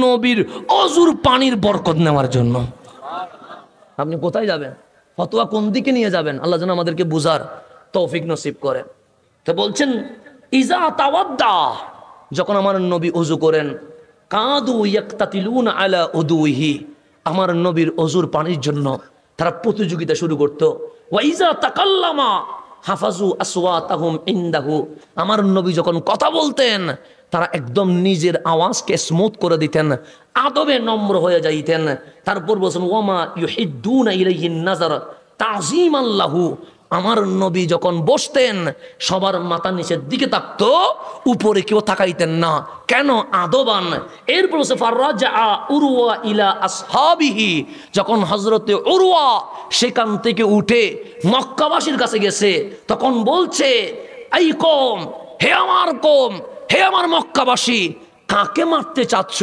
নবীর ওযুর পানির বরকত নেওয়ার জন্য। আপনি কোথায় যাবেন? ফতোয়া কোন দিকে নিয়ে যাবেন? আল্লাহ যেন আমাদেরকে বুঝার তৌফিক নসিব করেন। তো বলছেন ইজা তাওয়াদ্দা, যখন আমার নবী ওযু করেন, কাদু ইয়াকতাতিলুনা আলা উদুইহি, আমার নবীর ওযুর পানির জন্য তারা প্রতিযোগিতা শুরু করত। ওয়া ইজা তাকাল্লামা হাফাজু আসওয়াতাহুম ইনদাহু, আমার নবী যখন কথা বলতেন তারা একদম নিজের আওয়াজকে স্মুথ করে দিতেন, আদবে নম্র হয়ে যাইতেন। তারপর বলছেন ওয়ামা ইউহিদ্দুনা ইলাইহিন নাযার তাযীমান লাহু, আমার নবী যখন বসতেন সবার মাথা নিচের দিকে তাকতো, উপরে কেউ তাকাইতেন না। কেন? আদবান। এরপর ফাররাজা উরওয়া ইলা আসহাবিহি, যখন হযরতে উরওয়া সেখান থেকে উঠে মক্কাবাসীর কাছে গেছে, তখন বলছে এই কওম, হে আমার কওম, হে আমার মক্কাবাসী, কাকে মারতে চাচ্ছ?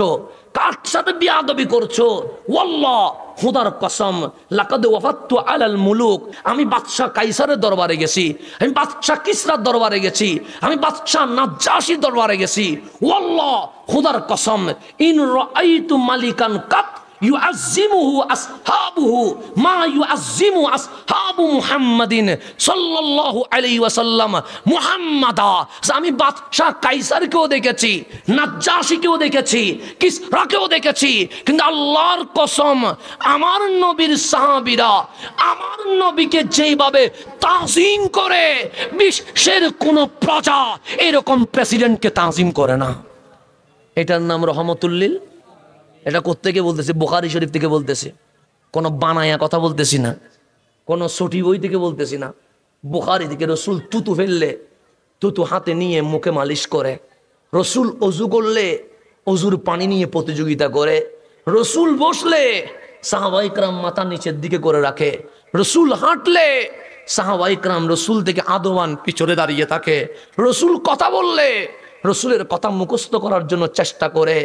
কার সাথে বিয়াদবি করছো? ওয়াল্লাহ খোদার কসম, লাকাদ ওয়াফাততু আলাল মুলুক, আমি বাদশাহ কাইসারের দরবারে গেছি, আমি বাদশাহ কিসরার দরবারে গেছি, আমি বাদশাহ নাজ্জাশির দরবারে গেছি। ওয়াল্লাহ, খোদার কসম, ইন রাআইতু মালিকান কাত ইউআজ্জিমুহু আসহাবুহু মা ইউআজ্জিমু আসহাবু মুহাম্মাদিন সাল্লাল্লাহু আলাইহি ওয়াসাল্লাম মুহাম্মাদা। আমি বাদশাহ কাইসারকেও দেখেছি, নাজ্জাশিকেও দেখেছি, কিসরাকেও দেখেছি, কিন্তু আল্লাহর কসম আমার নবীর সাহাবীরা আমার নবীকে যেভাবে তাজিম করে বিশ্বের কোন প্রজা এরকম প্রেসিডেন্টকে তাজিম করে না। এটার নাম রহমতুল্লিল। এটা কোত্থেকে বলতেছে? বুখারী শরীফ থেকে বলতেছে, কোনো বানায়া কথা বলতেছি না, কোনো সটি বই থেকে বলতেছি না। বুখারী থেকে। রসুল তুতু ফেললে তুতু হাতে নিয়ে মুখে মালিশ করে, রসুল অজু করলে অজুর পানি নিয়ে প্রতিযোগিতা করে, রসুল বসলে সাহাবায়ে কেরাম মাথা নিচের দিকে করে রাখে, রসুল হাঁটলে সাহাবায়ে কেরাম রসুল থেকে আদবান পিছনে দাঁড়িয়ে থাকে, রসুল কথা বললে রসুলের কথা মুখস্থ করার জন্য চেষ্টা করে,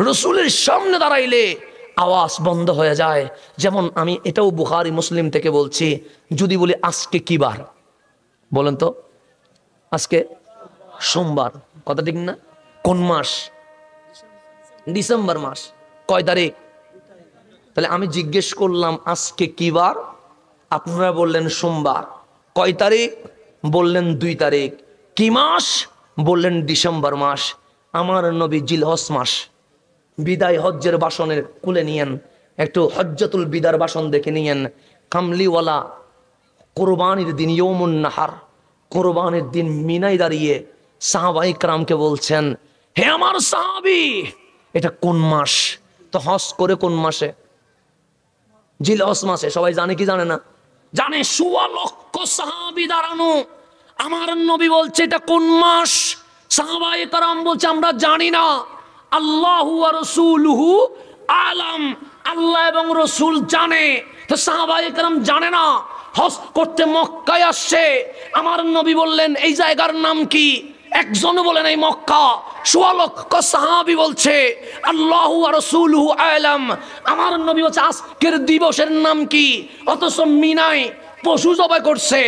রসুলের সামনে দাঁড়াইলে আওয়াজ বন্ধ হয়ে যায়। যেমন আমি এটাও বুখারী মুসলিম থেকে বলছি, যদি বলি আজকে কি বার বলেন তো? আজকে সোমবার, কথা ঠিক না? কোন মাস? ডিসেম্বর মাস। কয় তারিখ? তাহলে আমি জিজ্ঞেস করলাম আজকে কি বার, আপনারা বললেন সোমবার। কয় তারিখ? বললেন 2 তারিখ। কি মাস? বললেন ডিসেম্বর মাস। আমার নবী জিলহজ মাস বিদায় হজ্জের বাসনের কুলে নিয়েন, একটু হজ্জাতুল বিদার বাসন দেখে নিয়েন। কামলিওয়ালা কোরবানির দিন, ইয়ৌমুন নাহার, কোরবানির দিন মিনায় দাঁড়িয়ে সাহাবায়ে কেরামকে বলছেন, হে আমার সাহাবী, এটা কোন মাস? তো হজ করে কোন মাসে? জিলহজ মাসে। সবাই জানে কি জানে না? জানে। 1.25 লক্ষ সাহাবী দাঁড়ানো, আমার নবী বলছে এটা কোন মাস? সাহাবায়ে কেরাম বলছে আমরা জানি না। আল্লাহু ওয়া রাসূলুহু আলাম, আল্লাহ এবং রসুল জানে। তো সাহাবায়ে কেরাম জানে না, হজ করতে মক্কায় আসছে। আমার নবী বললেন এই জায়গার নাম কি? একজনও বলে নাই মক্কা। 1.25 লক্ষ সাহাবী বলছে আল্লাহু ওয়া রাসূলুহু আলাম। আমার নবী বলছে আজকের দিবসের নাম কি? অথচ মিনায় পশু জবাই করছে।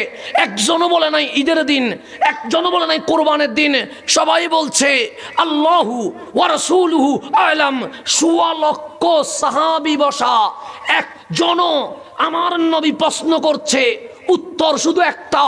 একজনও বলে নাই ঈদের দিন, একজনও বলে নাই কোরবানের দিন। সবাই বলছে আল্লাহু ওয়া রাসূলুহু আলাম। 1.25 লক্ষ সাহাবী বসা, একজনও আমার নবী প্রশ্ন করছে, উত্তর শুধু একটা,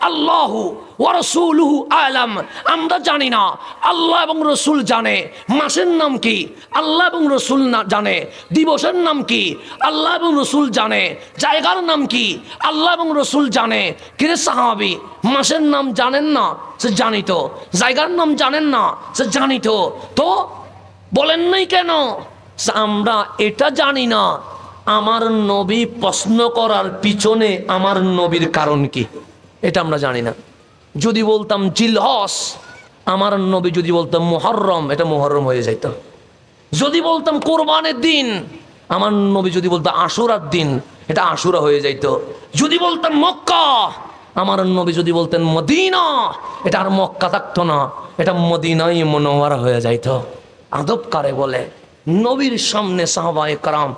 আল্লাহু ওয়া রাসূলুহু আলাম। আমরা জানি না, আল্লাহ এবং রসুল জানে। মাসের নাম কি? আল্লাহ এবং রসুল না জানে। দিবসের নাম কি? আল্লাহ এবং রসুল জানে। জায়গার নাম কি? আল্লাহ এবং রসুল জানে। কিরে সাহাবী, মাসের নাম জানেন না? সে জানি তো। জায়গার নাম জানেন না? সে জানি তো। তো বলেন নাই কেন? আমরা এটা জানি না। আমার নবী প্রশ্ন করার পিছনে আমার নবীর কারণ কি এটা আমরা জানি না। যদি বলতাম জিলহজ, আমার নবী যদি বলতাম মুহররম, এটা মুহররম হয়ে যাইত। যদি বলতাম কোরবানের দিন, আমার নবী যদি বলতো আশুরার দিন, এটা আশুরা হয়ে যাইত। যদি বলতাম মক্কা, আমার নবী যদি বলতেন মদিনা, এটা আর মক্কা থাকতো না, এটা মদিনাই মুনাওয়ারা হয়ে যাইত। আদব কারে বলে? নবীর সামনে সাহাবায়ে কেরাম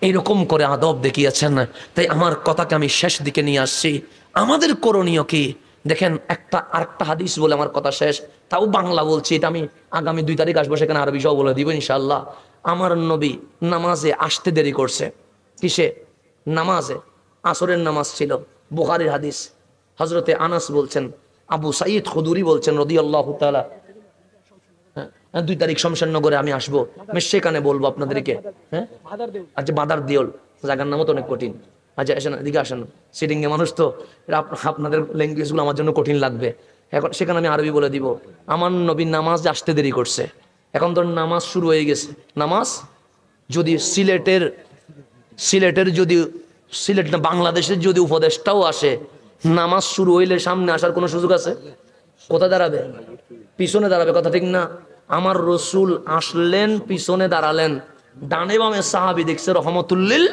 এইরকম করে আদব দেখিয়েছেন। তাই আমার কথাকে আমি শেষ দিকে নিয়ে আসছি। আমাদের করণীয় কি দেখেন, আরেকটা হাদিস বলে আমার কথা শেষ, তাও বাংলা বলছি। এটা আমি আগামী 2 তারিখ আসবো, সেখানে আরবি সহ বলে দিব ইনশাআল্লাহ। আমার নবী নামাজে আসতে দেরি করছে। কিসে? নামাজে। আসরের নামাজ ছিল, বুখারীর হাদিস। হযরতে আনাস বলছেন, আবু সাঈদ খুদরি বলছেন রাদিয়াল্লাহু তাআলা, 2 তারিখ শমশেরনগরে আমি আসবো, আমি সেখানে বলবো আপনাদেরকে। হ্যাঁ, আচ্ছা, বাদার দিওল, জায়গার নামও তো অনেক কঠিন। আচ্ছা আসেন, এদিকে আসেন, সিটিং এ মানুষ তো, আপনাদের ল্যাঙ্গুয়েজগুলো আমার জন্য কঠিন লাগবে। এখন সেখানে আমি আরবি বলে দিব। আমার নবী নামাজ আসতে দেরি করছে। এখন তো নামাজ শুরু হয়ে গেছে। নামাজ যদি সিলেটের যদি সিলেট না, বাংলাদেশের যদি উপদেশটাও আসে, নামাজ শুরু হইলে সামনে আসার কোনো সুযোগ আছে? কোথায় দাঁড়াবে? পিছনে দাঁড়াবে, কথা ঠিক না? আমার রসুল আসলেন, পিছনে দাঁড়ালেন, ডানে বামে সাহাবী দেখছে রহমতুল্লিল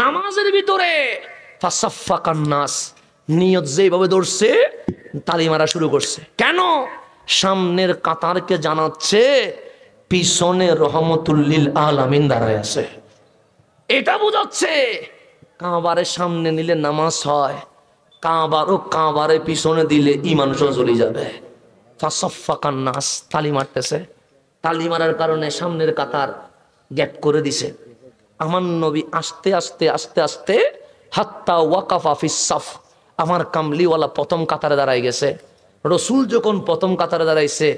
নামাজের ভিতরে। ফাসাফাকান নাস, নিয়ত যেভাবে ধরছে তালি মারা শুরু করছে। কেন? সামনের কাতারকে জানাচ্ছে পিছনে রহমতুল্লিল আলামিন দাঁড়ায় আছে। এটা বোঝাচ্ছে কাবারের সামনে নিলে নামাজ হয়, কাবারের পিছনে দিলে ইমান চলে যাবে। ফাসাফাকান নাস, তালি মারতেছে, তালি মারার কারণে সামনের কাতার গ্যাপ করে দিছে। আমার নবী আস্তে আস্তে আস্তে আস্তে হাত্তা ওয়াকাফা ফিস সাফ, আমার কামলিওয়ালা প্রথম কাতারে দাঁড়াই গেছে। রসুল যখন প্রথম কাতারে দাঁড়াইছে,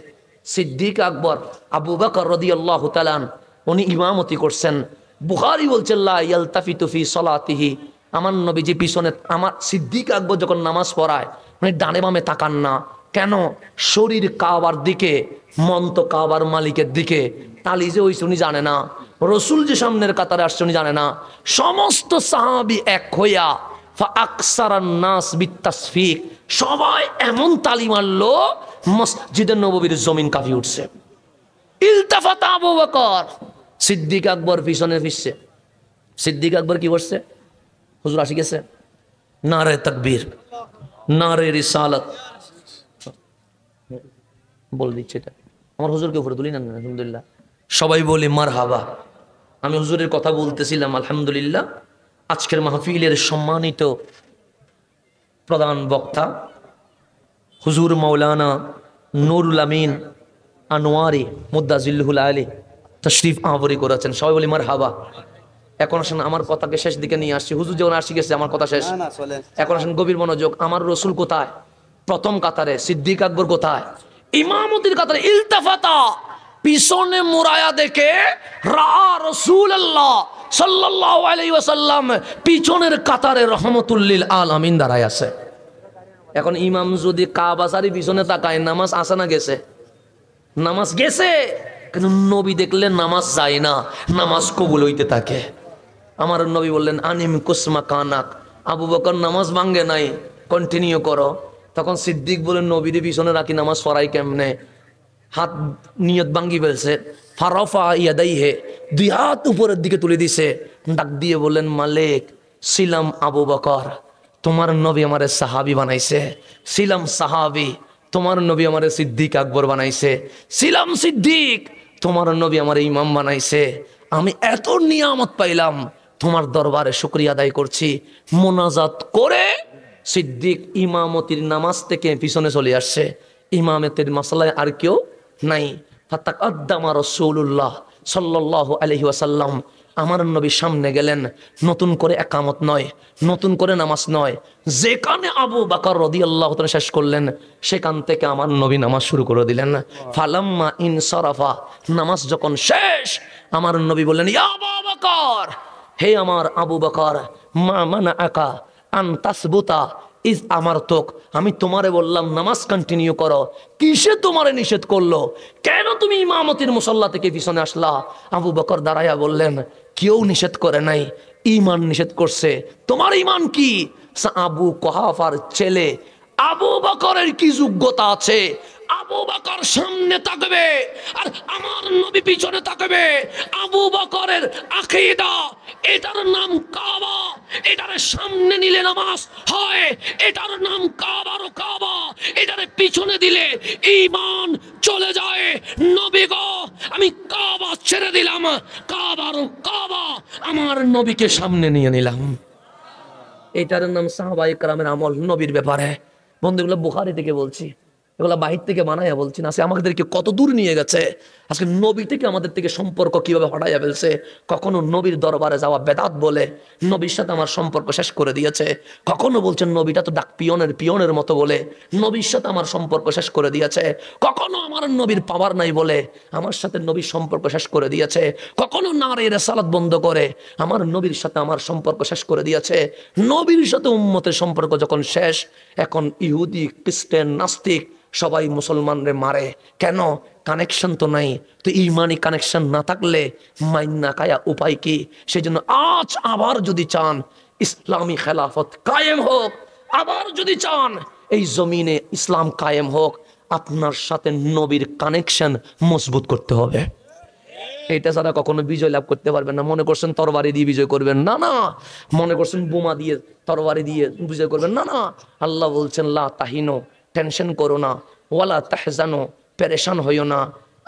সিদ্দিক আকবর আবু বকর রাদিয়াল্লাহু তাআলা উনি ইমামতি করছেন। বুখারী বলছে লা ইয়ালতাফিতু ফি সলাতিহি, আমার নবীজি পিছনে, আমার সিদ্দিক আকবর যখন নামাজ পড়ায় মানে ডানে বামে তাকান না। কেন? শরীর কাবার দিকে, মন তো কাবার মালিকের দিকে। তালি যে হইছে উনি জানে না, রসুল যে সামনের কাতারে আসছে উনি জানে না। সমস্ত সাহাবী এক হইয়া ফাআকসারান নাস বিত্তাসফিক, সবাই এমন তালি মারলো মসজিদে নববীর জমিন কাঁপি উঠছে। ইলতাফাতা আবু বকর, সিদ্দিক আকবর পিছনে ফিরছে। সিদ্দিক আকবর কি করছে? হুজুর আসি গেছে, নারে তাকবীর, নারে রিসালাত, বল দিচ্ছে এটা আমার হুজুরকে উপরে তুলি না, আলহামদুলিল্লাহ সবাই বলি মারহাবা। আমি হুজুরের কথা বলতেছিলাম, আলহামদুলিল্লাহ আজকের মাহফিলের সম্মানিত প্রধান বক্তা হুজুর মাওলানা নুরুল আমিন আনোয়ারি মুদ্দাজিল্লুল আলী তশরিফ আবরি করেছেন, সবাই বলি মারহাবা। এখন আসেন আমার কথাকে শেষ দিকে নিয়ে আসছি, হুজুর যেমন আসি গেছে আমার কথা শেষ। এখন আসেন গভীর মনোযোগ। আমার রসুল কোথায়? প্রথম কাতারে। সিদ্দিক আকবর কোথায়? ইমামতির কাতারে। ইলতাফাতা, পিছনে মুরায়া দেখে রা রাসূলুল্লাহ সাল্লাল্লাহু আলাইহি ওয়াসাল্লাম পিছনের কাতারে রহমতুল লিল আলামিন দাঁড়ায় আছে। এখন ইমাম যদি কাবাসারি পিছনে তাকায়, নামাজ আসে না গেছে? নামাজ গেছে, কিন্তু নবী দেখলে নামাজ যায় না, নামাজ কবুল হইতে থাকে। আমার নবী বললেন আনিম কুসমা কানাক, আবু বকর নামাজ ভাঙ্গে নাই, কন্টিনিউ করো। তখন সিদ্দিক বলেন নবীর পিছনে রাখি নামাজ পড়াই কেমনে? হাত নিয়ত ভাঙ্গি ফেলছে। ফারাফা ইয়াদাইহে, দুই হাত উপরের দিকে তুলে দিছে, ডাক দিয়ে বললেন মালিক ছিলাম আবু বকর, তোমার নবী আমারে সাহাবী বানাইছে। ছিলাম সাহাবী, তোমার নবী আমারে সিদ্দিক আকবর বানাইছে। ছিলাম সিদ্দিক, তোমার নবী আমারে ইমাম বানাইছে। আমি এত নিয়ামত পাইলাম, তোমার দরবারে শুকরিয়া আদায় করছি। মোনাজাত করে সিদ্দিক ইমামতির নামাজ থেকে পিছনে চলে আসছে। ইমামতের মাসালায় আর কেউ নাই। ফাতাকাদ্দামা রাসূলুল্লাহ সাল্লাল্লাহু আলাইহি ওয়াসাল্লাম, আমার নবী সামনে গেলেন। নতুন করে একামত নয়, নতুন করে নামাজ নয়, যেখানে আবু বকর রাদিয়াল্লাহু তাআলা শেষ করলেন সেখান থেকে আমার নবী নামাজ শুরু করে দিলেন। ফালাম্মা ইনসারাফা, নামাজ যখন শেষ আমার নবী বললেন ইয়া আবু বকর, হে আমার আবু বকর, মা মানাআকা আন তাসবুতা ইজ আমারতুক, আমি তোমারে বললাম নামাজ কন্টিনিউ করো, কিসে তোমারে নিষেধ করলো? কেন তুমি ইমামতির মুসাল্লা থেকে পিছনে আসলা? আবু বকর দাঁড়াইয়া বললেন কেউ নিষেধ করে নাই, ঈমান নিষেধ করছে। তোমার ঈমান কি? আবু কুহাফার ছেলে আবু বকরের কি যোগ্যতা আছে? আবু বকর সামনে তাকাবে আর আমার নবী পিছনে তাকাবে। আবু বকরের আকীদা, এটার নাম কাবা, এটার সামনে নিলে নামাজ হয়, এটার নাম কাবার কাবা, এটার পিছনে দিলে ঈমান চলে যায়। নবী গো, আমি কাবা ছেড়ে দিলাম, কাবার কাবা আমার নবীকে সামনে নিয়ে নিলাম। এটার নাম সাহাবায়ে কেরামের আমল নবীর ব্যাপারে। বন্ধুগুলো বুখারী থেকে বলছি, এগুলা বাহির থেকে বানাইয়া বলছি না। আমাদেরকে কত দূর নিয়ে গেছে। আজকে নবী থেকে আমাদের থেকে সম্পর্ক কিভাবে হটাইয়া ফেলছে। কখনো নবীর দরবারে যাওয়া বেদাত বলে নবীর সাথে আমার সম্পর্ক শেষ করে দিয়েছে। কখনো বলছেন নবীটা তো ডাক পিয়নের মতো বলে নবীর সাথে আমার সম্পর্ক শেষ করে দিয়েছে। কখনো আমার নবীর পাওয়ার নাই বলে আমার সাথে নবীর সম্পর্ক শেষ করে দিয়েছে। কখনো নারে রিসালাত বন্ধ করে আমার নবীর সাথে আমার সম্পর্ক শেষ করে দিয়েছে। নবীর সাথে উম্মতের সম্পর্ক যখন শেষ, এখন ইহুদি, খ্রিস্টান, নাস্তিক সবাই মুসলমানরে মারে। কেন? কানেকশন তো নাই। তো ইমানি কানেকশন না থাকলে মাইন্না কায়া উপায় কি? সেই জন্য আজ আবার যদি চান ইসলামী খেলাফত কায়েম হোক, আবার যদি চান এই জমিনে ইসলাম কায়েম হোক, আপনার সাথে নবীর কানেকশন মজবুত করতে হবে। এটা ছাড়া কখনো বিজয় লাভ করতে পারবেন না। মনে করছেন তরবারি দিয়ে বিজয় করবেন, না না। মনে করছেন বোমা দিয়ে, তরবারি দিয়ে বিজয় করবেন, না না। আল্লাহ বলছেন লা তাহিনো, টেনশন করো না, ওয়ালা তাহজানো, পেরেশান হইও না,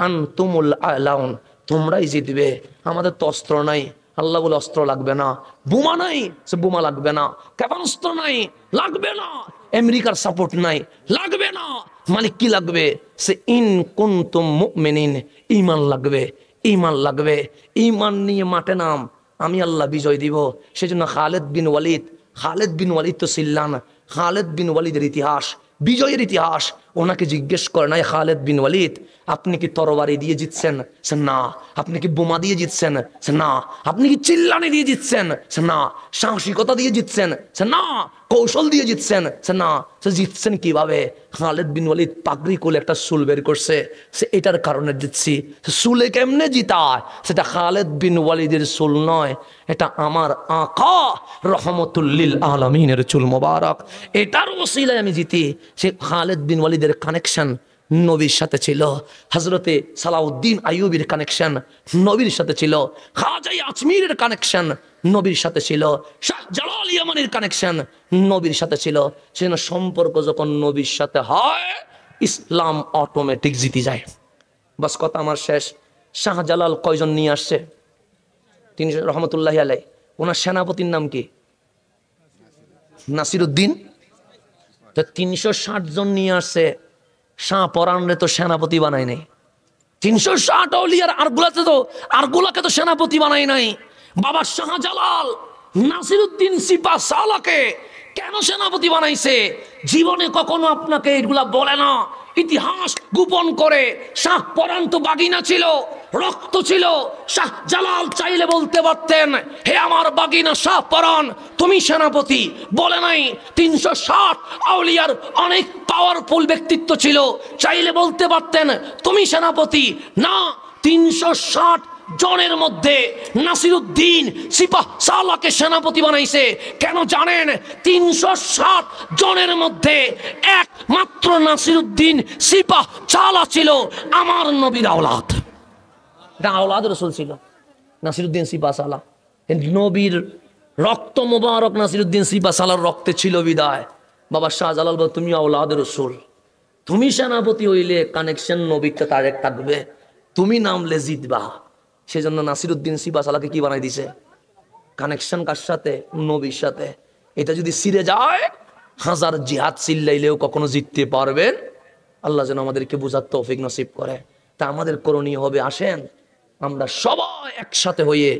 আনতুমুল আলাউন, তোমরাই জিতবে। আমাদের তো অস্ত্র নাই, আল্লাহ বলে অস্ত্র লাগবে না, বোমা নাই সে বোমা লাগবে না, ক্ষেপণাস্ত্র নাই লাগবে না, আমেরিকার সাপোর্ট নাই লাগবে না, মালিক কি লাগবে? সে ইন কুনতুম মুমিনিন, ঈমান লাগবে, ঈমান লাগবে। ঈমান নিয়ে মাঠে নাম, আমি আল্লাহ বিজয় দিব। সেজন্য খালেদ বিন ওয়ালিদ তো ছিলেন, খালেদ বিন ওয়ালিদের ইতিহাস, বিজয়ের ইতিহাস। ওনাকে জিজ্ঞেস করে নাই খালেদ বিন ওয়ালিদ আপনি কি তরবারি দিয়ে জিতছেন? সে না। আপনি কি বোমা দিয়ে জিতছেন? সে না। আপনি কি চিল্লানি দিয়ে জিতছেন? সে না। সাহসিকতা দিয়ে জিতছেন? সে না। কৌশল দিয়ে জিতছেন? সে না। সে জিতছেন কিভাবে? খালেদ বিন ওয়ালিদ পাগড়ি কোলে একটা সুল বের করছে, সে এটার কারণে জিতছি। সুলে কেমনে জিতায়? সেটা খালেদ বিন ওয়ালিদের চুল নয়, এটা আমার আকা রহমতুল্লিল আলামিনের চুল মোবারক, এটার ওসিলায় আমি জিতি। সে খালেদ বিন ওয়ালিদের কানেকশন নবীর সাথে ছিল, হযরতে সালাউদ্দিন আইয়ুবীর কানেকশন নবীর সাথে ছিল, খাজা আজমিরের কানেকশন নবীর সাথে ছিল, শাহ জালাল ইয়ামানির কানেকশন নবীর সাথে ছিল। সেজন্য সম্পর্ক যখন নবীর সাথে হয়, ইসলাম অটোমেটিক জিতে যায়। বাস কথা আমার শেষ। শাহজালাল কয়জন নিয়ে আসছে? তিনি রহমতুল্লাহি আলাইহি, ওনার সেনাপতির নাম কি? নাসিরউদ্দিন। তো 360 জন নিয়ে আসছে, শাহ পরানরে তো সেনাপতি বানাই নাই। 360 আউলিয়ার আরগুলাকে তো সেনাপতি বানাই নাই। বাবা শাহজালাল নাসিরউদ্দিন সিপা সালাকে কেন সেনাপতি বানাইছে? জীবনে কখনো আপনাকে এগুলা বলে না, ইতিহাস গোপন করে। শাহ পরান তো বাগিনা ছিল, রক্ত ছিল। শাহ জালাল চাইলে বলতে পারতেন, হে আমার বাগিনা শাহ পরান তুমি সেনাপতি, বলে নাই। 360 আউলিয়ার অনেক পাওয়ারফুল ব্যক্তিত্ব ছিল, চাইলে বলতে পারতেন তুমি সেনাপতি। না, 360 জনের মধ্যে নাসিরউদ্দিন সিপাহ সালাকে সেনাপতি বানাইছে। কেন জানেন? 360 জনের মধ্যে একমাত্র নাসিরউদ্দিন সিপাহ সালা ছিল আমার নবীর আওলাদ। এটা আওলাদ রাসূল ছিল নাসিরউদ্দিন সিপাহ সালা। নবীর রক্ত মোবারক নাসিরউদ্দিন সিপাহ সালার রক্তে ছিল বিদায়। বাবা শাহজালাল বলে তুমি আওলাদ রাসূল, তুমি সেনাপতি হইলে কানেকশন নবীরটা তারেক থাকবে, তুমি নামলে জিতবা। সেজন্য নাসিরউদ্দিন সিপাহ সালাকে কি বানাই দিছে? কানেকশন কার সাথে? নবীর সাথে। এটা যদি ছিঁড়ে যায়, হাজার জিহাদ চিল্লাইলেও কখনো জিততে পারবেন। আল্লাহ যেন আমাদেরকে বুঝার তৌফিক নসিব করে। তা আমাদের করণীয় হবে, আসেন আমরা সবাই একসাথে হয়ে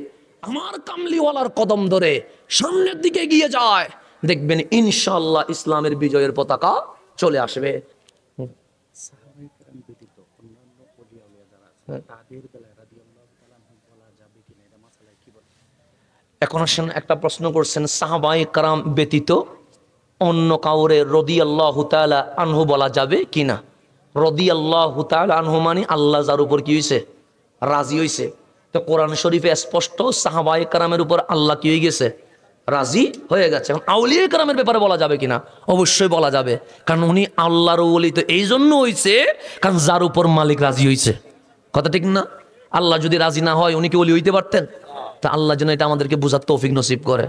আমার কামলিওয়ালার কদম ধরে সামনের দিকে এগিয়ে যায়, দেখবেন ইনশাআল্লাহ ইসলামের বিজয়ের পতাকা চলে আসবে। এখন আসেন, একটা প্রশ্ন করছেন, সাহাবায়ে কেরাম ব্যতীত অন্য কাউরে রাদিয়াল্লাহু তাআলা আনহু বলা যাবে কিনা? রাদিয়াল্লাহু তাআলা আনহু মানে আল্লাহ যার উপর কি হইছে? রাজি হইছে। তো কোরআন শরীফে স্পষ্ট সাহাবায়ে কেরামের উপর আল্লাহ কি হয়ে গেছে? রাজি হয়ে গেছে। এখন আউলিয়া কেরামের ব্যাপারে বলা যাবে কিনা? অবশ্যই বলা যাবে, কারণ উনি আল্লাহর ওলি তো এই জন্য হইছে কারণ যার উপর মালিক রাজি হইছে। কথা ঠিক না? আল্লাহ যদি রাজি না হয় উনি কি ওলি হইতে পারতেন? তা আল্লাহ যেন এটা আমাদেরকে বুঝার তৌফিক নসিব করে।